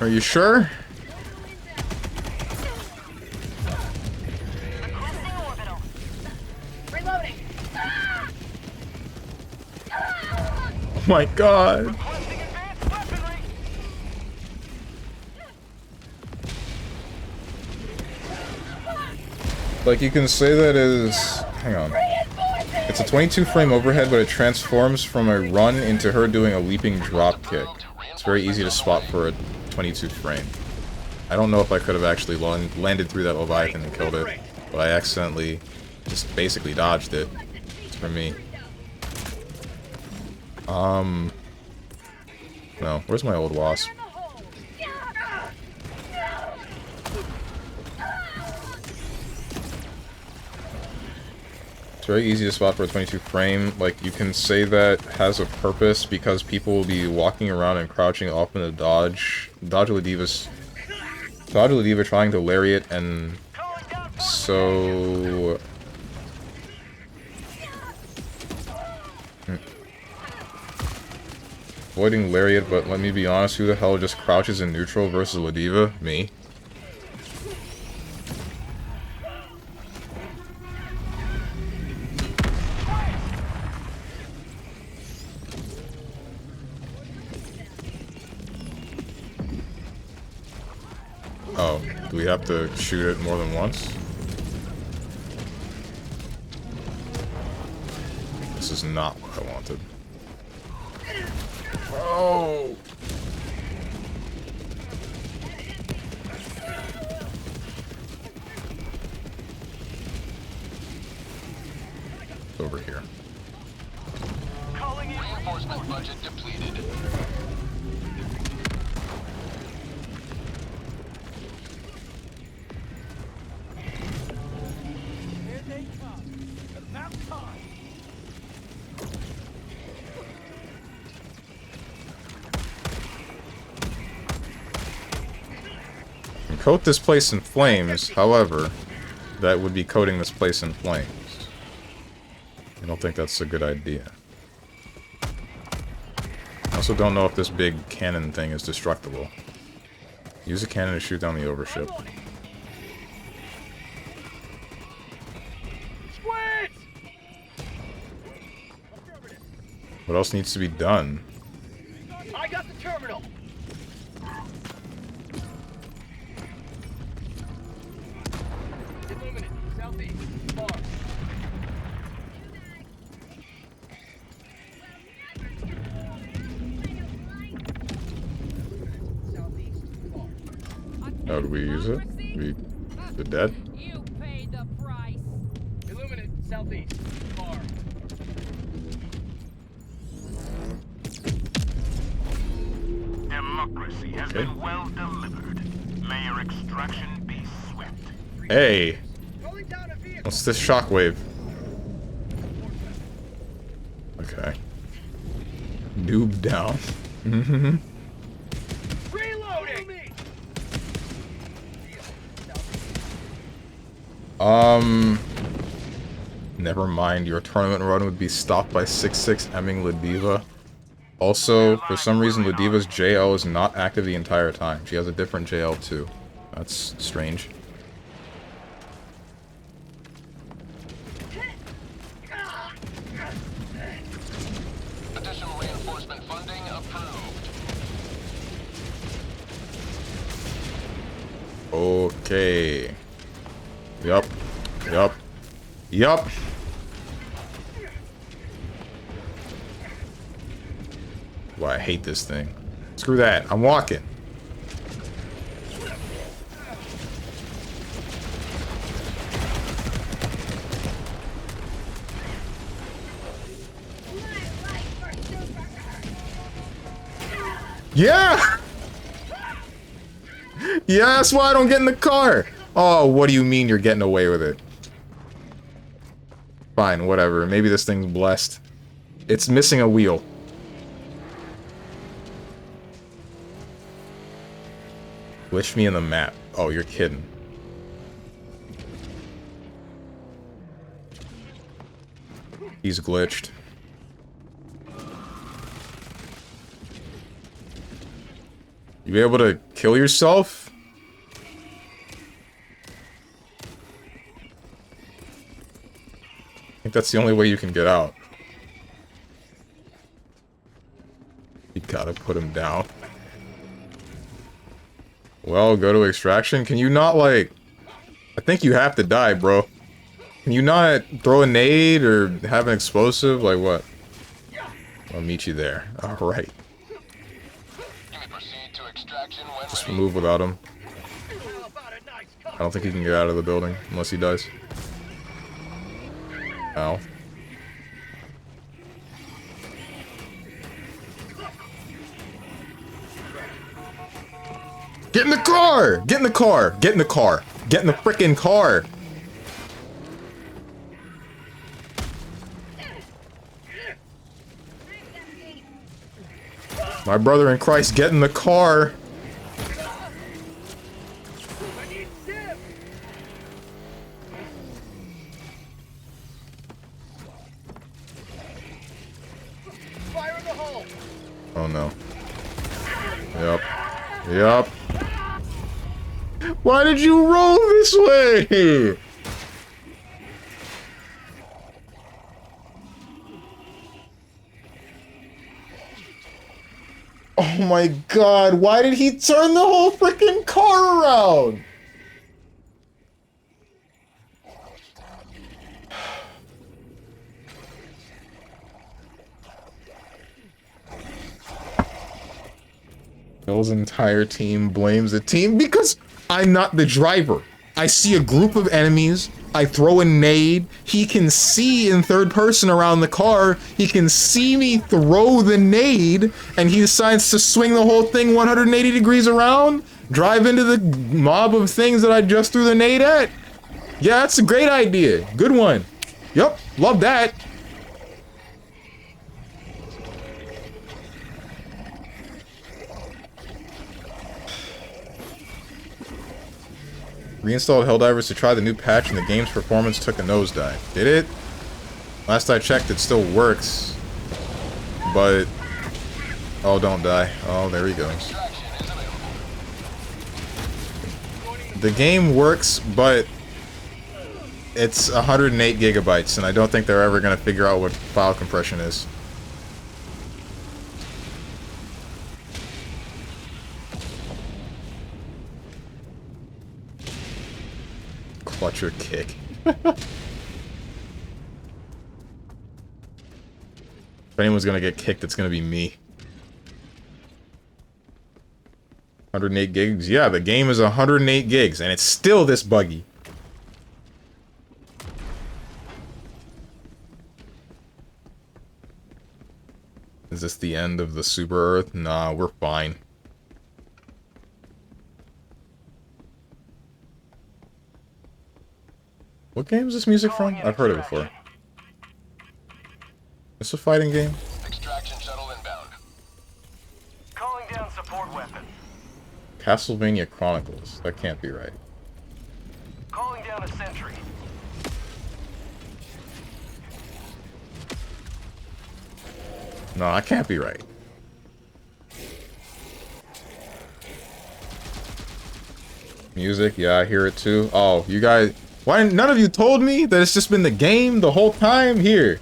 Are you sure? Reloading. Oh my god. Like, you can say that is... Hang on. It's a 22 frame overhead, but it transforms from a run into her doing a leaping drop kick. It's very easy to spot for a 22 frame. I don't know if I could have actually landed through that Leviathan and killed it, but I accidentally just basically dodged it. It's for me. No. Where's my old wasp? It's very easy to spot for a 22 frame. Like, you can say that has a purpose because people will be walking around and crouching off in a dodge. Dodge Lediva trying to lariat, and so... Avoiding lariat, but let me be honest, who the hell just crouches in neutral versus Lediva? Me. Oh, do we have to shoot it more than once? This is not what I wanted. Oh! Over here. Reinforcement budget depleted. Here they come. About time. Coat this place in flames, however, that would be coating this place in flames. I don't think that's a good idea. I also don't know if this big cannon thing is destructible. Use a cannon to shoot down the overship. What else needs to be done? I got the terminal. Illuminate, southeast, far. Southeast, far. How do we use it? The dead? You paid the price. Illuminate, southeast, far. Democracy has been well delivered. May your extraction be swift. Hey! Rolling down a vehicle. What's this shockwave? Okay. Noob down. Reloading. Never mind. Your tournament run would be stopped by 6-6 emming Lediva. Also, for some reason, Lediva's JL is not active the entire time. She has a different JL too. That's strange. Additional reinforcement funding approved. Okay. Yup. Yup. Yup. Why I hate this thing. Screw that. I'm walking. Yeah! Yeah, that's why I don't get in the car. Oh, what do you mean you're getting away with it? Fine, whatever. Maybe this thing's blessed. It's missing a wheel. Glitch me in the map. Oh, you're kidding. He's glitched. You be able to kill yourself? I think that's the only way you can get out. You gotta put him down. Well, go to extraction. Can you not, like... I think you have to die, bro. Can you not throw a nade or have an explosive? Like what? I'll meet you there. Alright. Just move without him. I don't think he can get out of the building unless he dies. Ow. Get in the car! Get in the car! Get in the car! Get in the frickin' car! My brother in Christ, get in the car! Oh no. Yup. Yup. Why did you roll this way? Oh my god, why did he turn the whole freaking car around? Bill's entire team blames the team because I'm not the driver. I see a group of enemies, I throw a nade, he can see in third person around the car, he can see me throw the nade, and he decides to swing the whole thing 180 degrees around, drive into the mob of things that I just threw the nade at. Yeah, that's a great idea. Good one. Yep, love that. Reinstalled Helldivers to try the new patch and the game's performance took a nosedive. Did it? Last I checked, it still works. But... oh, don't die. Oh, there he goes. The game works, but... it's 108 gigabytes, and I don't think they're ever going to figure out what file compression is. Clutcher kick. If anyone's gonna get kicked, it's gonna be me. 108 gigs? Yeah, the game is 108 gigs, and it's still this buggy. Is this the end of the Super Earth? Nah, we're fine. What game is this music from? I've heard it before. It's a fighting game? Extraction shuttle inbound. Calling down support weapon. Castlevania Chronicles. That can't be right. Calling down a sentry. No, that can't be right. Music, yeah, I hear it too. Oh, you guys... why none of you told me that it's just been the game the whole time? Here.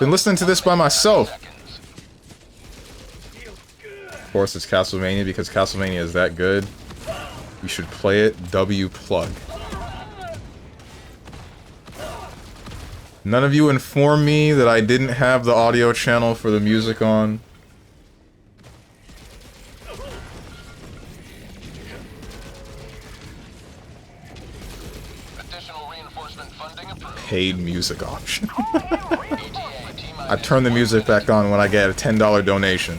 Been listening to this by myself. Of course it's Castlevania because Castlevania is that good. You should play it. W plug. None of you informed me that I didn't have the audio channel for the music on. Paid music option. I turn the music back on when I get a $10 donation.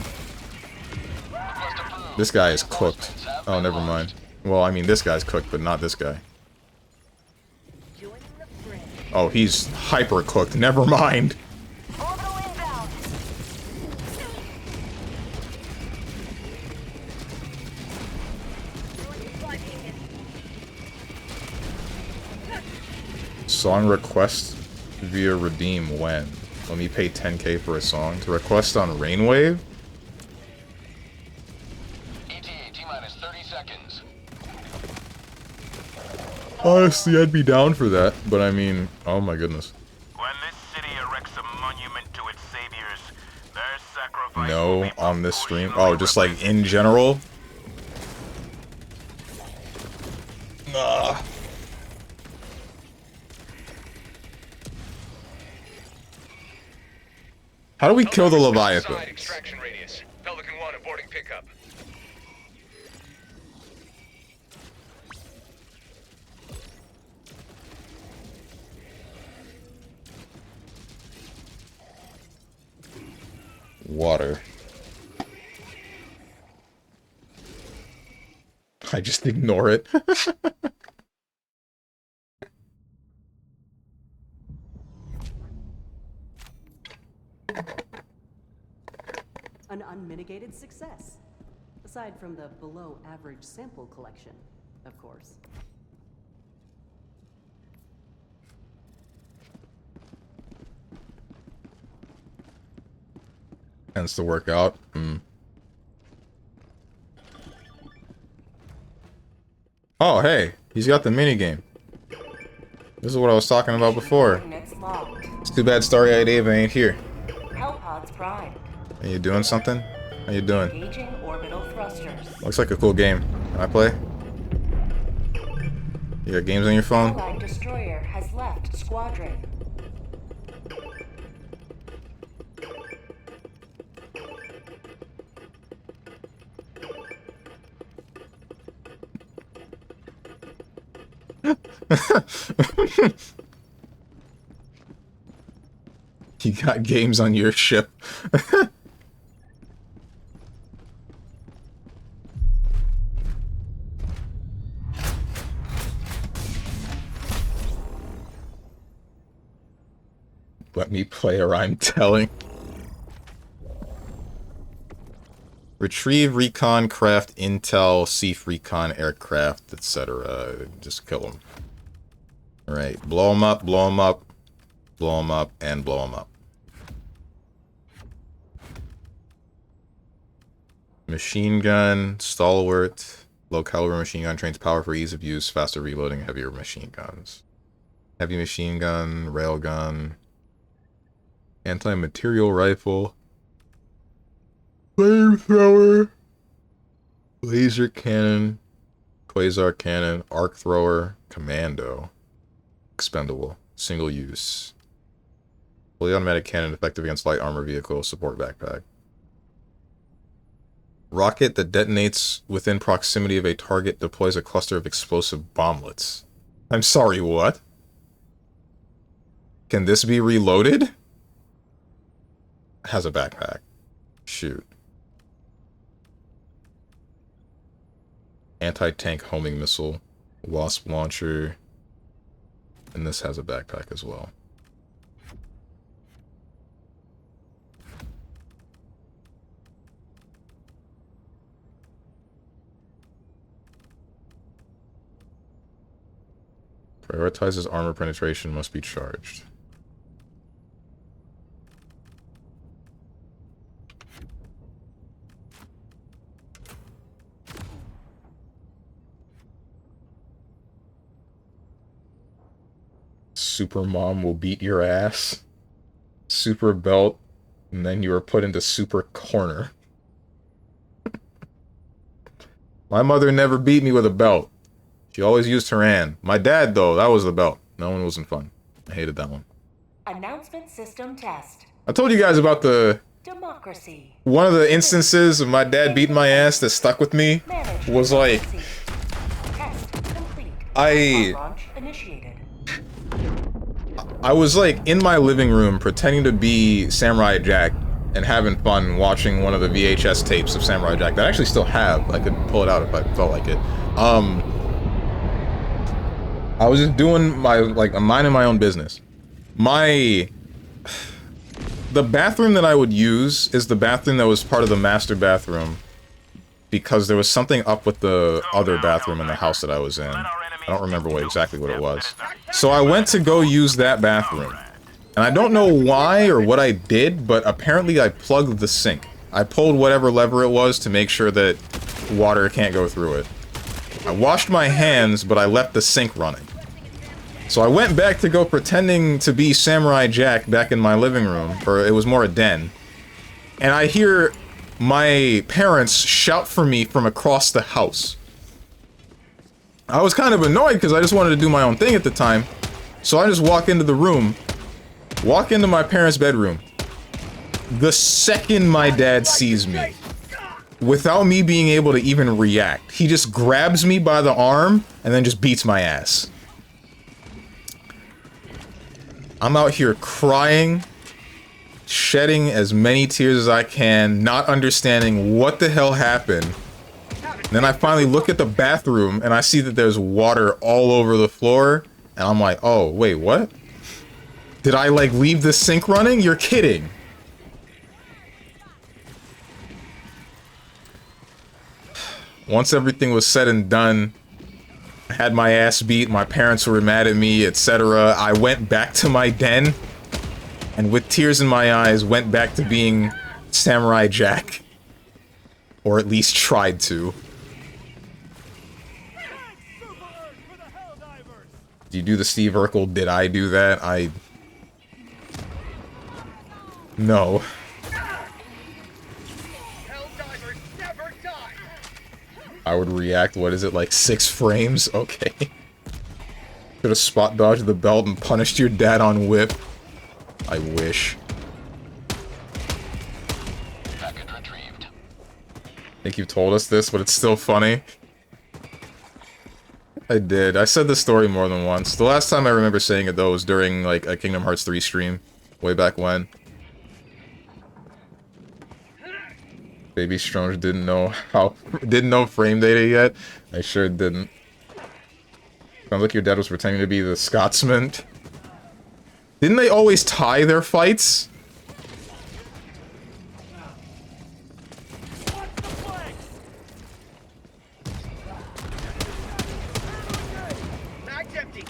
This guy is cooked. Oh, never mind. Well, I mean, this guy's cooked, but not this guy. Oh, he's hyper cooked. Never mind. Song request via redeem when? Let me pay 10k for a song to request on Rainwave? ETA T-minus 30 seconds. Honestly, I'd be down for that, but I mean, oh my goodness. When this city erects a monument to its saviors, their sacrifice No, on this stream? Oh, just like in general? Nah. How do we kill the Leviathan? Extraction radius. Pelican 1 aborting pickup. Water. I just ignore it. An unmitigated success. Aside from the below-average sample collection, of course. Tends to work out. Oh, hey, he's got the minigame. This is what I was talking about before. It's too bad Starry-Eyed Ava ain't here. Hellpods prime. Are you doing something? How you doing? Engaging orbital thrusters. Looks like a cool game. Can I play? You got games on your phone? Allied destroyer has left squadron. You got games on your ship. Let me play or I'm telling. Retrieve, recon, craft, intel, Seaf recon, aircraft, etc. Just kill them. Alright, blow them up, blow them up, blow them up, and blow them up. Machine gun, stalwart, low caliber machine gun, trains power for ease of use, faster reloading, heavier machine guns. Heavy machine gun, railgun, anti-material rifle, flamethrower, laser cannon, quasar cannon, arc thrower, commando, expendable, single use, fully automatic cannon, effective against light armor vehicle, support backpack. Rocket that detonates within proximity of a target deploys a cluster of explosive bomblets. I'm sorry, what? Can this be reloaded? Has a backpack. Shoot. Anti-tank homing missile, wasp launcher, and this has a backpack as well. Prioritizes armor penetration, must be charged. Super mom will beat your ass. Super belt, and then you are put into super corner. My mother never beat me with a belt. She always used her hand. My dad, though, that was the belt. That one wasn't fun. I hated that one. Announcement system test. I told you guys about the... Democracy. One of the instances of my dad beating my ass that stuck with me was like... Test complete. Launch initiated. I was like in my living room pretending to be Samurai Jack and having fun watching one of the VHS tapes of Samurai Jack that I actually still have. I could pull it out if I felt like it. I was just doing my, like, I'm minding my own business. The bathroom that I would use is the bathroom that was part of the master bathroom because there was something up with the other bathroom in the house that I was in. I don't remember exactly what it was. So I went to go use that bathroom. And I don't know why or what I did, but apparently I plugged the sink. I pulled whatever lever it was to make sure that water can't go through it. I washed my hands, but I left the sink running. So I went back to go pretending to be Samurai Jack back in my living room, or it was more a den. And I hear my parents shout for me from across the house. I was kind of annoyed because I just wanted to do my own thing at the time. So I just walk into the room, walk into my parents' bedroom. The second my dad sees me, without me being able to even react, he just grabs me by the arm and then just beats my ass. I'm out here crying, shedding as many tears as I can, not understanding what the hell happened. And then I finally look at the bathroom and I see that there's water all over the floor. And I'm like, oh, wait, what? Did I, like, leave the sink running? You're kidding. Once everything was said and done, I had my ass beat, my parents were mad at me, etc. I went back to my den, and with tears in my eyes, went back to being Samurai Jack. Or at least tried to. Do you do the Steve Urkel? Did I do that? No. Helldivers never die. I would react, what is it, like 6 frames? Okay. Could have spot dodged the belt and punished your dad on whip. I wish. Package retrieved. I think you've told us this, but it's still funny. I did. I said this story more than once. The last time I remember saying it, though, was during, like, a Kingdom Hearts 3 stream. Way back when. Baby Strong didn't know frame data yet. I sure didn't. Sounds like your dad was pretending to be the Scotsman. Didn't they always tie their fights? Mag's empty.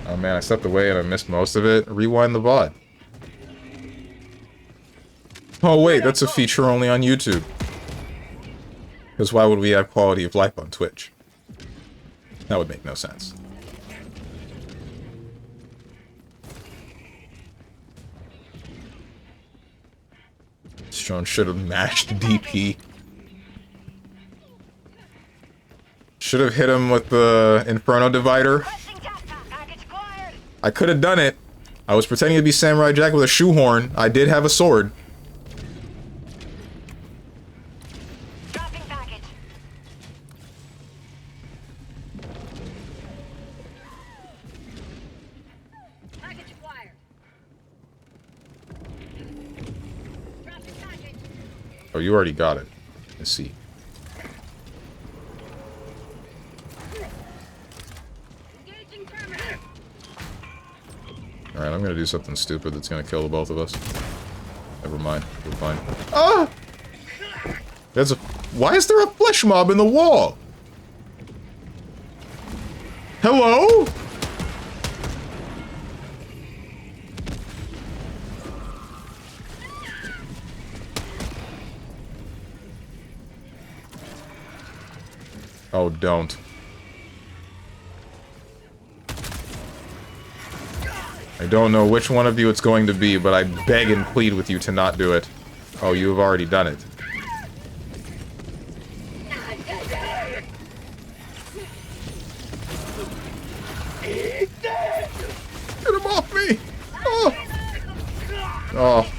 Oh man, I stepped away and I missed most of it. Rewind the VOD. Oh wait, that's a feature only on YouTube. Because why would we have quality of life on Twitch? That would make no sense. Strong should have mashed DP. Should have hit him with the Inferno Divider. I could have done it. I was pretending to be Samurai Jack with a shoehorn. I did have a sword. Dropping package. Package acquired. Dropping package. Oh, you already got it. Let's see. Engaging terminal. Alright, I'm gonna do something stupid that's gonna kill the both of us. Never mind. We're fine. Ah! There's a... Why is there a flesh mob in the wall? Hello? Oh, don't. I don't know which one of you it's going to be, but I beg and plead with you to not do it. Oh, you have already done it. Get him off me! Oh! Oh.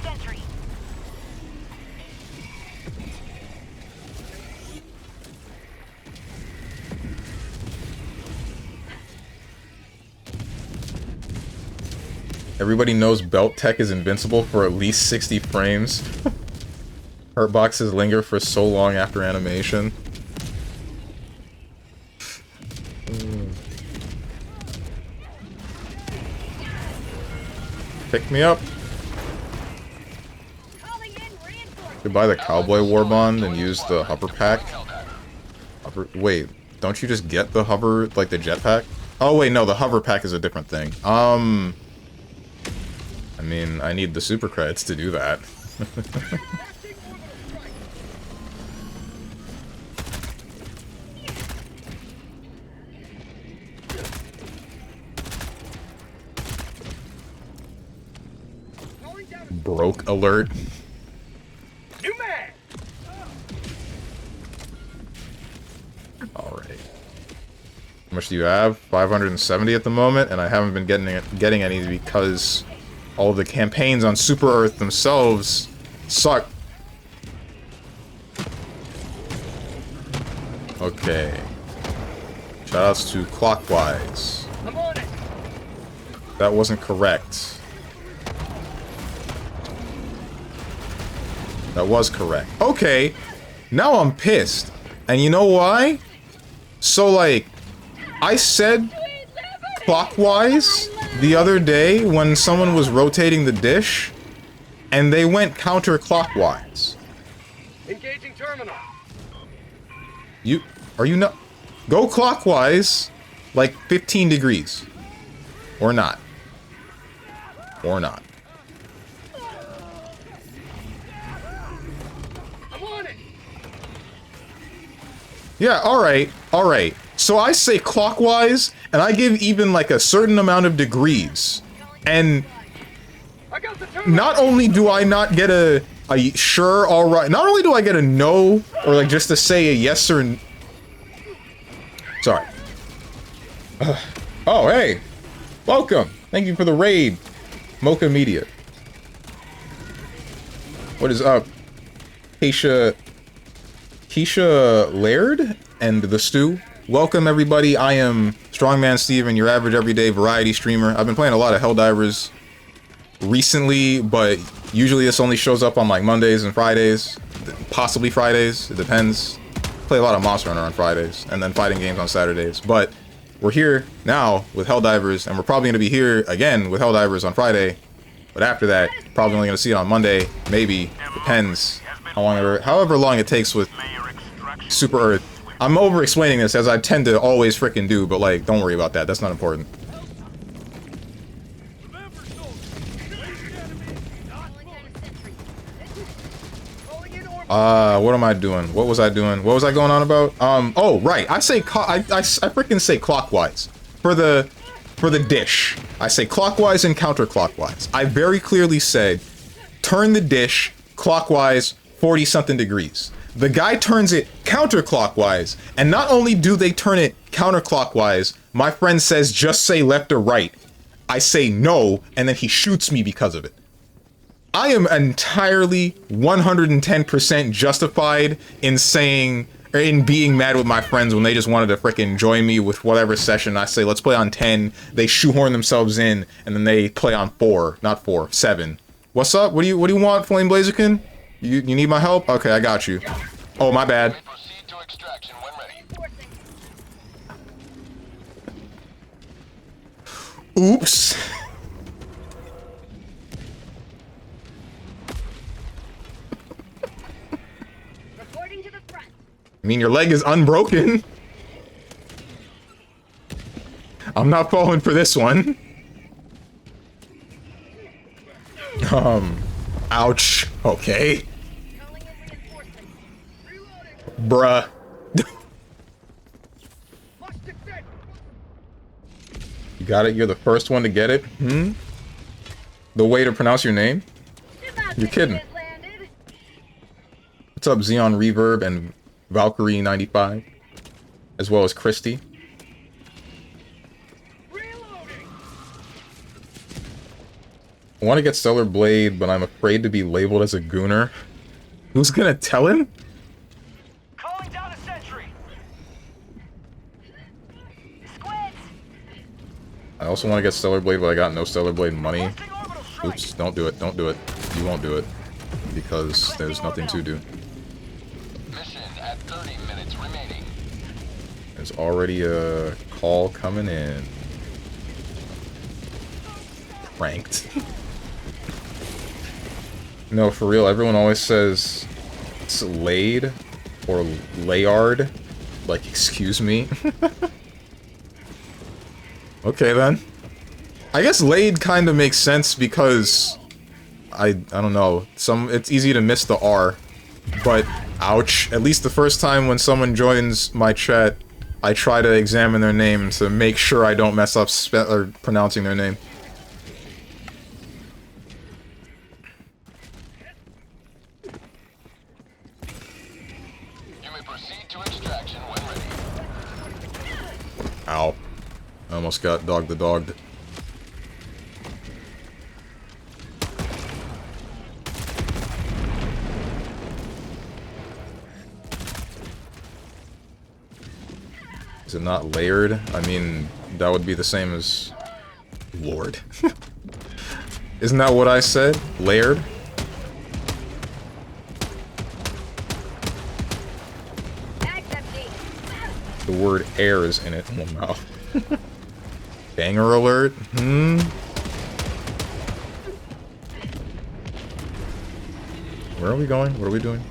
Everybody knows belt tech is invincible for at least 60 frames. Hurtboxes linger for so long after animation. Pick me up. could buy the Cowboy Warbond and use the hover pack. Wait, don't you just get the hover, like the jetpack? Oh wait, no, the hover pack is a different thing. I mean, I need the super credits to do that. Broke alert. New man. Alright. How much do you have? 570 at the moment, and I haven't been getting any because all of the campaigns on Super Earth themselves suck. Okay. Shoutouts to Clockwise. I'm on it. That wasn't correct. That was correct. Okay. Now I'm pissed. And you know why? So, like, I said clockwise the other day when someone was rotating the dish, and they went counterclockwise. Engaging terminal. Are you not? Go clockwise, like 15 degrees. Or not. Or not. I'm on it. Yeah, alright. So I say clockwise, and I give even like a certain amount of degrees. And not only do I not get a sure, alright, not only do I get a no, or like just to say a yes or sorry. Oh, hey. Welcome. Thank you for the raid. Mocha Media. What is up? Keisha Laird and the Stew. Welcome everybody. I am StrongmanSteven, your average everyday variety streamer. I've been playing a lot of Helldivers recently, but usually this only shows up on like Mondays and Fridays, possibly Fridays. It depends. Play a lot of Monster Hunter on Fridays, and then fighting games on Saturdays. But we're here now with Helldivers, and we're probably going to be here again with Helldivers on Friday. But after that, probably only going to see it on Monday. Maybe. Depends however long it takes with Super Earth. I'm over-explaining this, as I tend to always frickin' do, but like, don't worry about that. That's not important. What am I doing? What was I doing? What was I going on about? Oh, right. I frickin' say clockwise. For the dish. I say clockwise and counterclockwise. I very clearly said, turn the dish clockwise 40-something degrees. The guy turns it counterclockwise, and not only do they turn it counterclockwise, my friend says just say left or right. I say no, and then he shoots me because of it. I am entirely 110% justified in saying, or in being mad with my friends when they just wanted to frickin' join me with whatever session. I say, let's play on 10. They shoehorn themselves in, and then they play on 4, not 4, 7. What's up? What do you want, Flame Blazerkin? You need my help? Okay, I got you. Oh, my bad. Proceed to extraction when ready. Oops. Reporting to the front. I mean, your leg is unbroken. I'm not falling for this one. Ouch. Okay. Bruh. You got it? You're the first one to get it? Hmm? The way to pronounce your name? You're kidding. What's up, Xeon Reverb and Valkyrie95? As well as Christy. I want to get Stellar Blade, but I'm afraid to be labeled as a gooner. Who's gonna tell him? Calling down a sentry. Squids. I also want to get Stellar Blade, but I got no Stellar Blade money. Oops, don't do it, don't do it. You won't do it. Because there's nothing to do. Mission at 30 minutes remaining. There's already a call coming in. Pranked. No, for real, everyone always says It's laid or layard. Like, excuse me. Okay then. I guess laid kind of makes sense because I don't know. It's easy to miss the R, but ouch. At least the first time when someone joins my chat, I try to examine their name to make sure I don't mess up or pronouncing their name. You may proceed to extraction when ready. Ow. I almost got dogged. Is it not layered? I mean, that would be the same as... Lord. Isn't that what I said? Layered? The word air is in it. Oh no. Banger alert? Where are we going? What are we doing?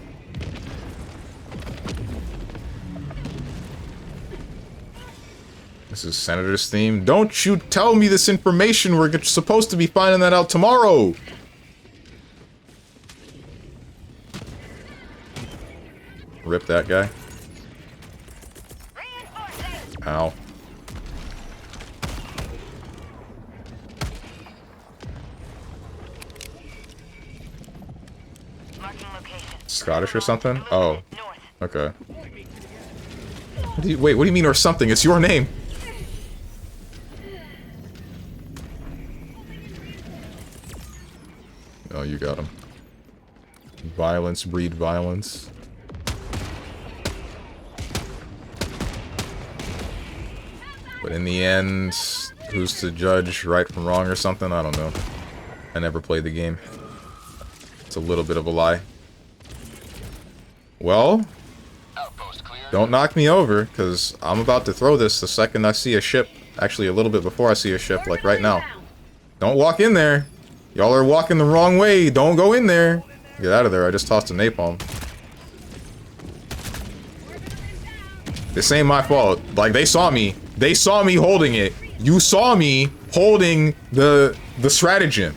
This is Senator's theme. Don't you tell me this information! We're supposed to be finding that out tomorrow! Rip that guy. Ow. Scottish or something? Oh. Okay. Wait, what do you mean or something? It's your name! Oh, you got him. Violence breed violence. But in the end, who's to judge right from wrong or something? I don't know. I never played the game. It's a little bit of a lie. Well, don't knock me over, because I'm about to throw this the second I see a ship. Actually, a little bit before I see a ship, like right now. Don't walk in there. Y'all are walking the wrong way. Don't go in there. Get out of there. I just tossed a napalm. This ain't my fault. Like, they saw me. They saw me holding it. You saw me holding the stratagem.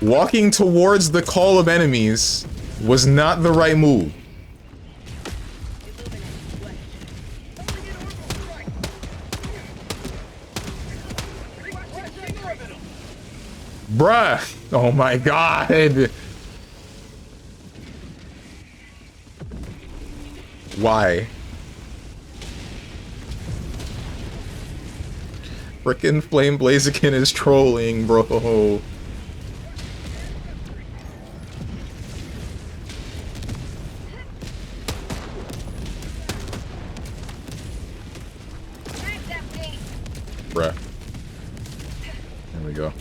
Walking towards the call of enemies was not the right move. Bruh! Oh my god! Why? Frickin' Flame Blaziken is trolling, bro. Bruh. There we go.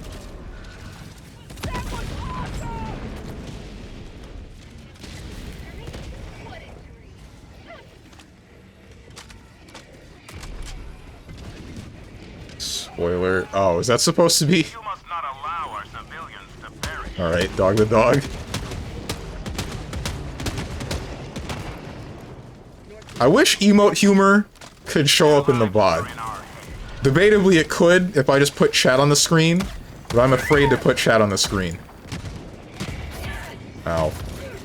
Spoiler. Oh, is that supposed to be? Alright, dog the dog. I wish emote humor could show up in the VOD. Debatably it could if I just put chat on the screen, but I'm afraid to put chat on the screen. Ow.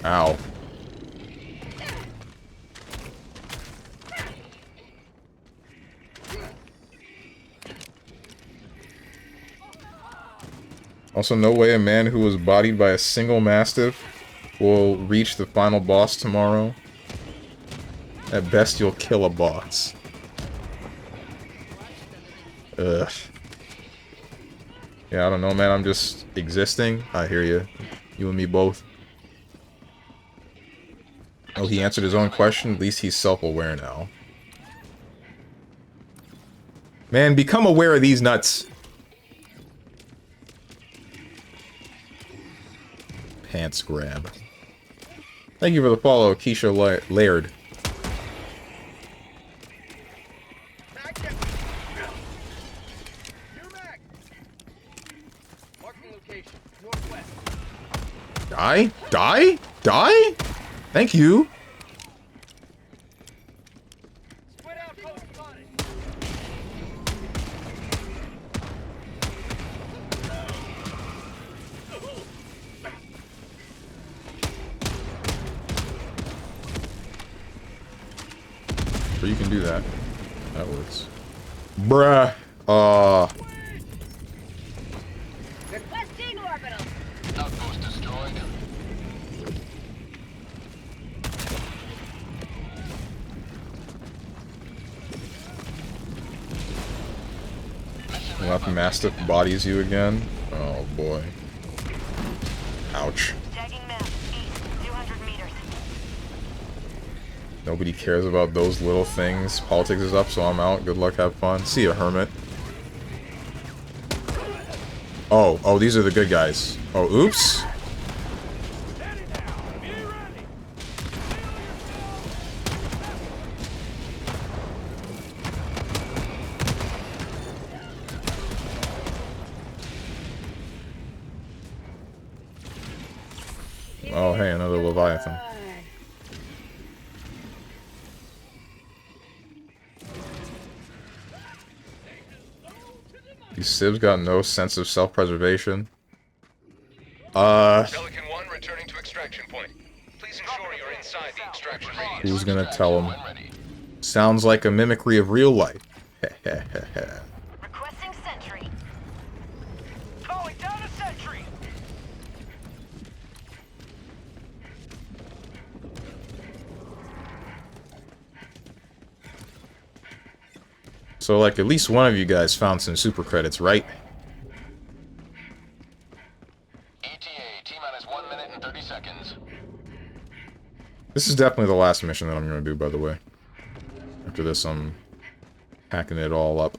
Ow. Also, no way a man who was bodied by a single Mastiff will reach the final boss tomorrow. At best, you'll kill a boss. Ugh. Yeah, I don't know, man. I'm just existing. I hear you. You and me both. Oh, he answered his own question? At least he's self-aware now. Man, become aware of these nuts. Pants grab. Thank you for the follow, Keisha Laird. Die? Die? die? Thank you. Spread out, post spotted. Or you can do that. That works. Bruh. Requesting orbital. Outpost destroyed. Left Mastiff bodies you again. Oh boy. Ouch. Tagging map. East. 200 meters. Nobody cares about those little things. Politics is up, so I'm out. Good luck, have fun. See ya, Hermit. Oh, these are the good guys. Oh, oops. Oh, hey, another Leviathan. These civs got no sense of self-preservation. Pelican 1 returning to extraction point. Please ensure you're inside the extraction radius. Who's gonna tell him? Sounds like a mimicry of real life. Requesting sentry. Calling down a sentry. So, like, at least one of you guys found some super credits, right? ETA, T-minus 1 minute and 30 seconds. This is definitely the last mission that I'm gonna do, by the way. After this, I'm hacking it all up.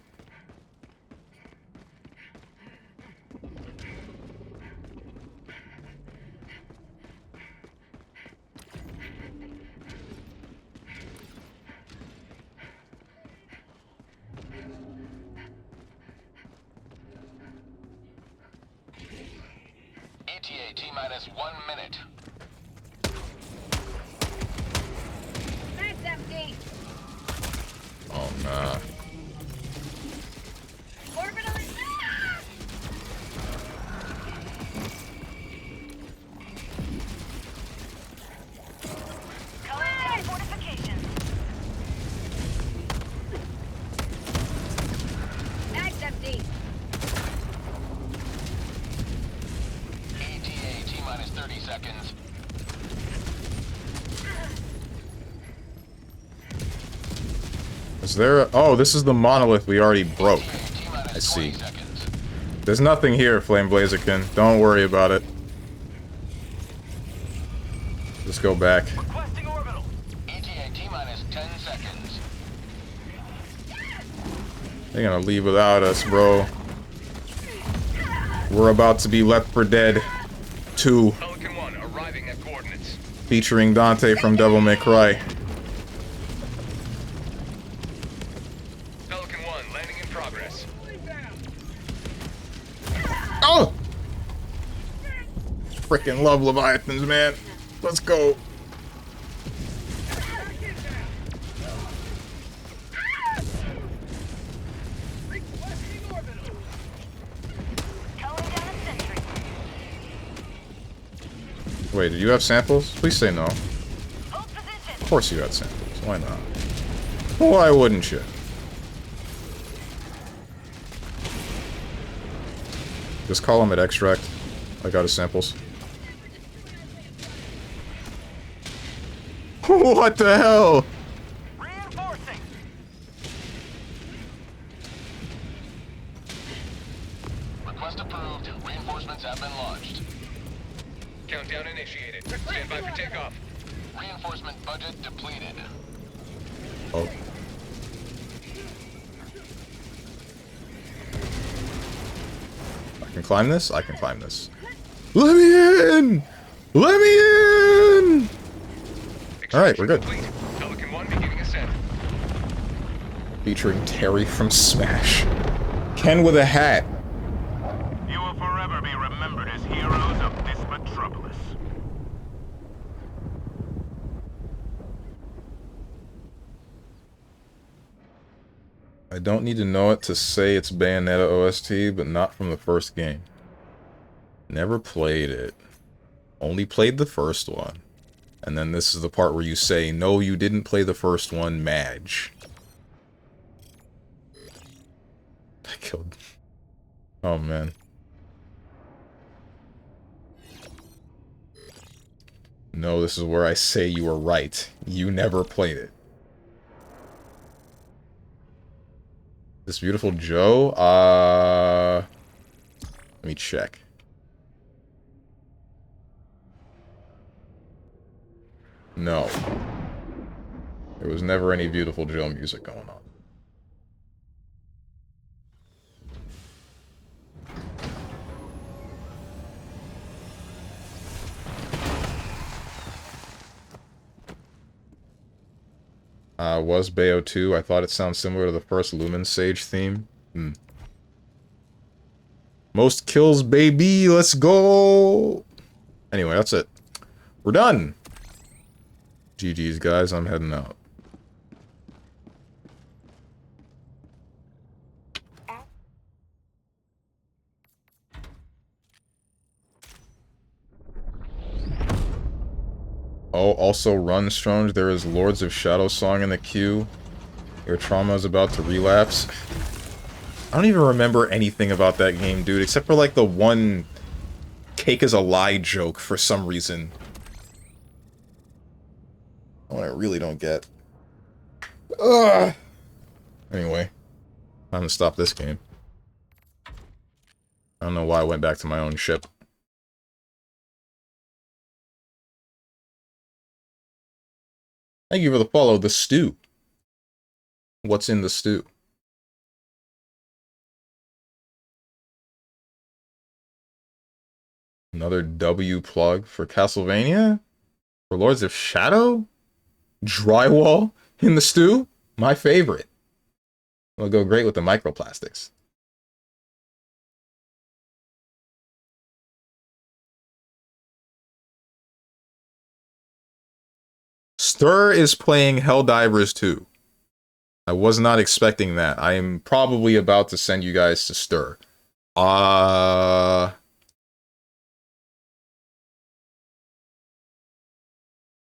ETA, T-minus 1 minute. That's empty. Oh, nah. Orbital is calling down fortifications. That's empty. ETA, T-minus 30 seconds. Is there a... Oh, this is the monolith we already broke. I see. There's nothing here, Flame Blazerkin. Don't worry about it. Let's go back. Requesting orbital. ETA, T-minus 10 seconds. They're gonna leave without us, bro. We're about to be Left 4 Dead 2, Pelican 1 arriving at coordinates. featuring Dante from Devil May Cry. Pelican 1 landing in progress. Oh! Freaking love Leviathans, man. Let's go. Requesting orbital. Calling down a sentry. Wait, did you have samples? Please say no. Hold position. Of course you had samples. Why not? Why wouldn't you? Just call him at extract. I got his samples. What the hell? Reinforcing. Request approved. Reinforcements have been launched. Countdown initiated. Stand by for takeoff. Reinforcement budget depleted. Oh. I can climb this? I can climb this. Let me in! Let me in! Alright, we're good. Complete. Pelican 1 beginning ascent. Featuring Terry from Smash. Ken with a hat. You will forever be remembered as heroes of this metropolis. I don't need to know it to say it's Bayonetta OST, but not from the first game. Never played it. Only played the first one. And then this is the part where you say, no, you didn't play the first one, Madge. I killed... Oh, man. No, this is where I say you were right. You never played it. This beautiful Joe? Let me check. No. There was never any Beautiful Joe music going on. Was Bayo 2? I thought it sounds similar to the first Lumen Sage theme. Most kills, baby! Let's go! Anyway, that's it. We're done! GG's, guys. I'm heading out. Oh, also run, Strange. There is Lords of Shadow song in the queue. Your trauma is about to relapse. I don't even remember anything about that game, dude, except for like the one cake is a lie joke for some reason. One I really don't get. Ugh. Anyway, time to stop this game. I don't know why I went back to my own ship. Thank you for the follow, the stew. What's in the stew? Another W plug for Castlevania? For Lords of Shadow? Drywall in the stew? My favorite. It'll go great with the microplastics. Stir is playing Helldivers 2. I was not expecting that. I am probably about to send you guys to Stir. Why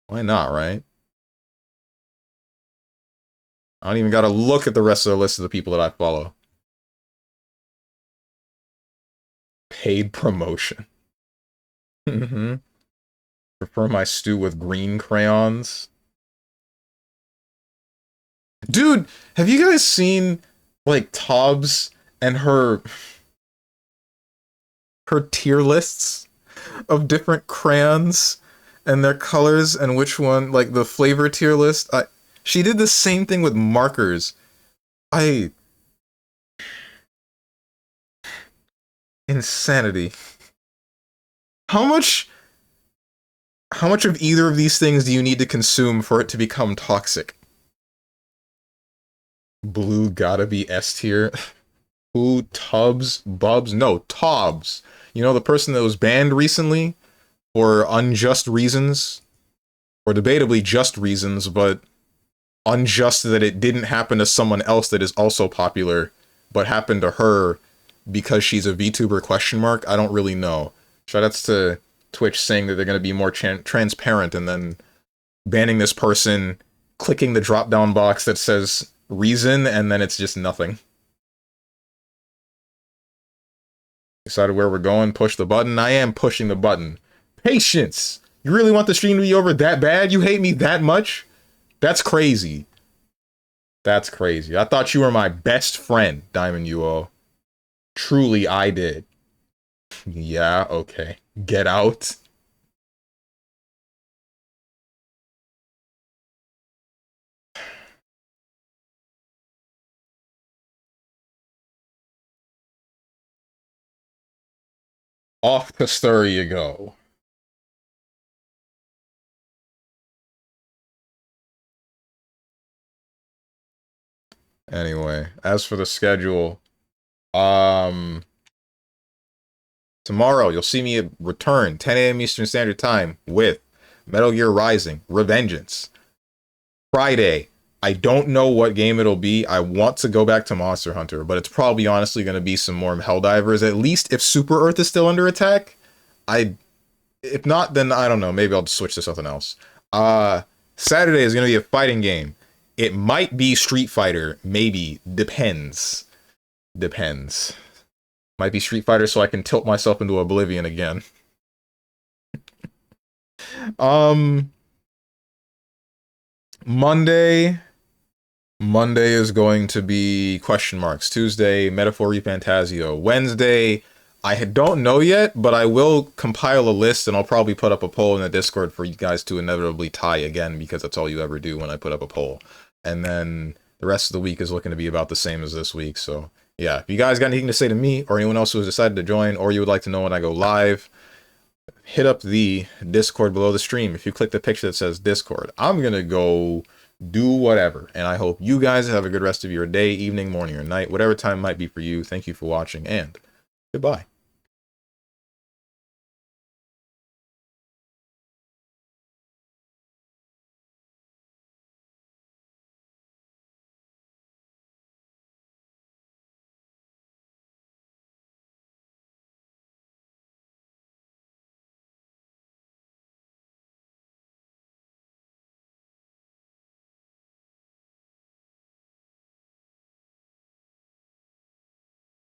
not, right? I don't even gotta look at the rest of the list of the people that I follow. Paid promotion. Prefer my stew with green crayons. Dude, have you guys seen, like, Tobbs and her tier lists of different crayons and their colors and which one, like, the flavor tier list? She did the same thing with markers. Insanity. How much of either of these things do you need to consume for it to become toxic? Blue gotta be S tier. Who? Tubbs? Bubs? No, Tobbs. You know, the person that was banned recently for unjust reasons? Or debatably just reasons, but unjust that it didn't happen to someone else that is also popular, but happened to her because she's a VTuber question mark? I don't really know. Shoutouts to Twitch saying that they're going to be more transparent and then banning this person, clicking the drop-down box that says reason, and then it's just nothing. Decided where we're going, push the button. I am pushing the button. Patience! You really want the stream to be over that bad? You hate me that much? That's crazy. That's crazy. I thought you were my best friend, Diamond UO. Truly, I did. Yeah, okay. Get out. Off to Stir you go. Anyway, as for the schedule, tomorrow you'll see me return 10 a.m. Eastern Standard Time with Metal Gear Rising: Revengeance. Friday, I don't know what game it'll be. I want to go back to Monster Hunter, but it's probably honestly going to be some more Helldivers. At least if Super Earth is still under attack. If not, then I don't know. Maybe I'll just switch to something else. Saturday is going to be a fighting game. It might be Street Fighter. Maybe. Depends. Might be Street Fighter so I can tilt myself into oblivion again. Monday is going to be question marks. Tuesday, Metaphor Refantasio. Wednesday, I don't know yet, but I will compile a list and I'll probably put up a poll in the Discord for you guys to inevitably tie again, because that's all you ever do when I put up a poll. And then the rest of the week is looking to be about the same as this week. So yeah, if you guys got anything to say to me or anyone else who has decided to join, or you would like to know when I go live, hit up the Discord below the stream. If you click the picture that says Discord, I'm going to go do whatever. And I hope you guys have a good rest of your day, evening, morning, or night, whatever time it might be for you. Thank you for watching, and goodbye.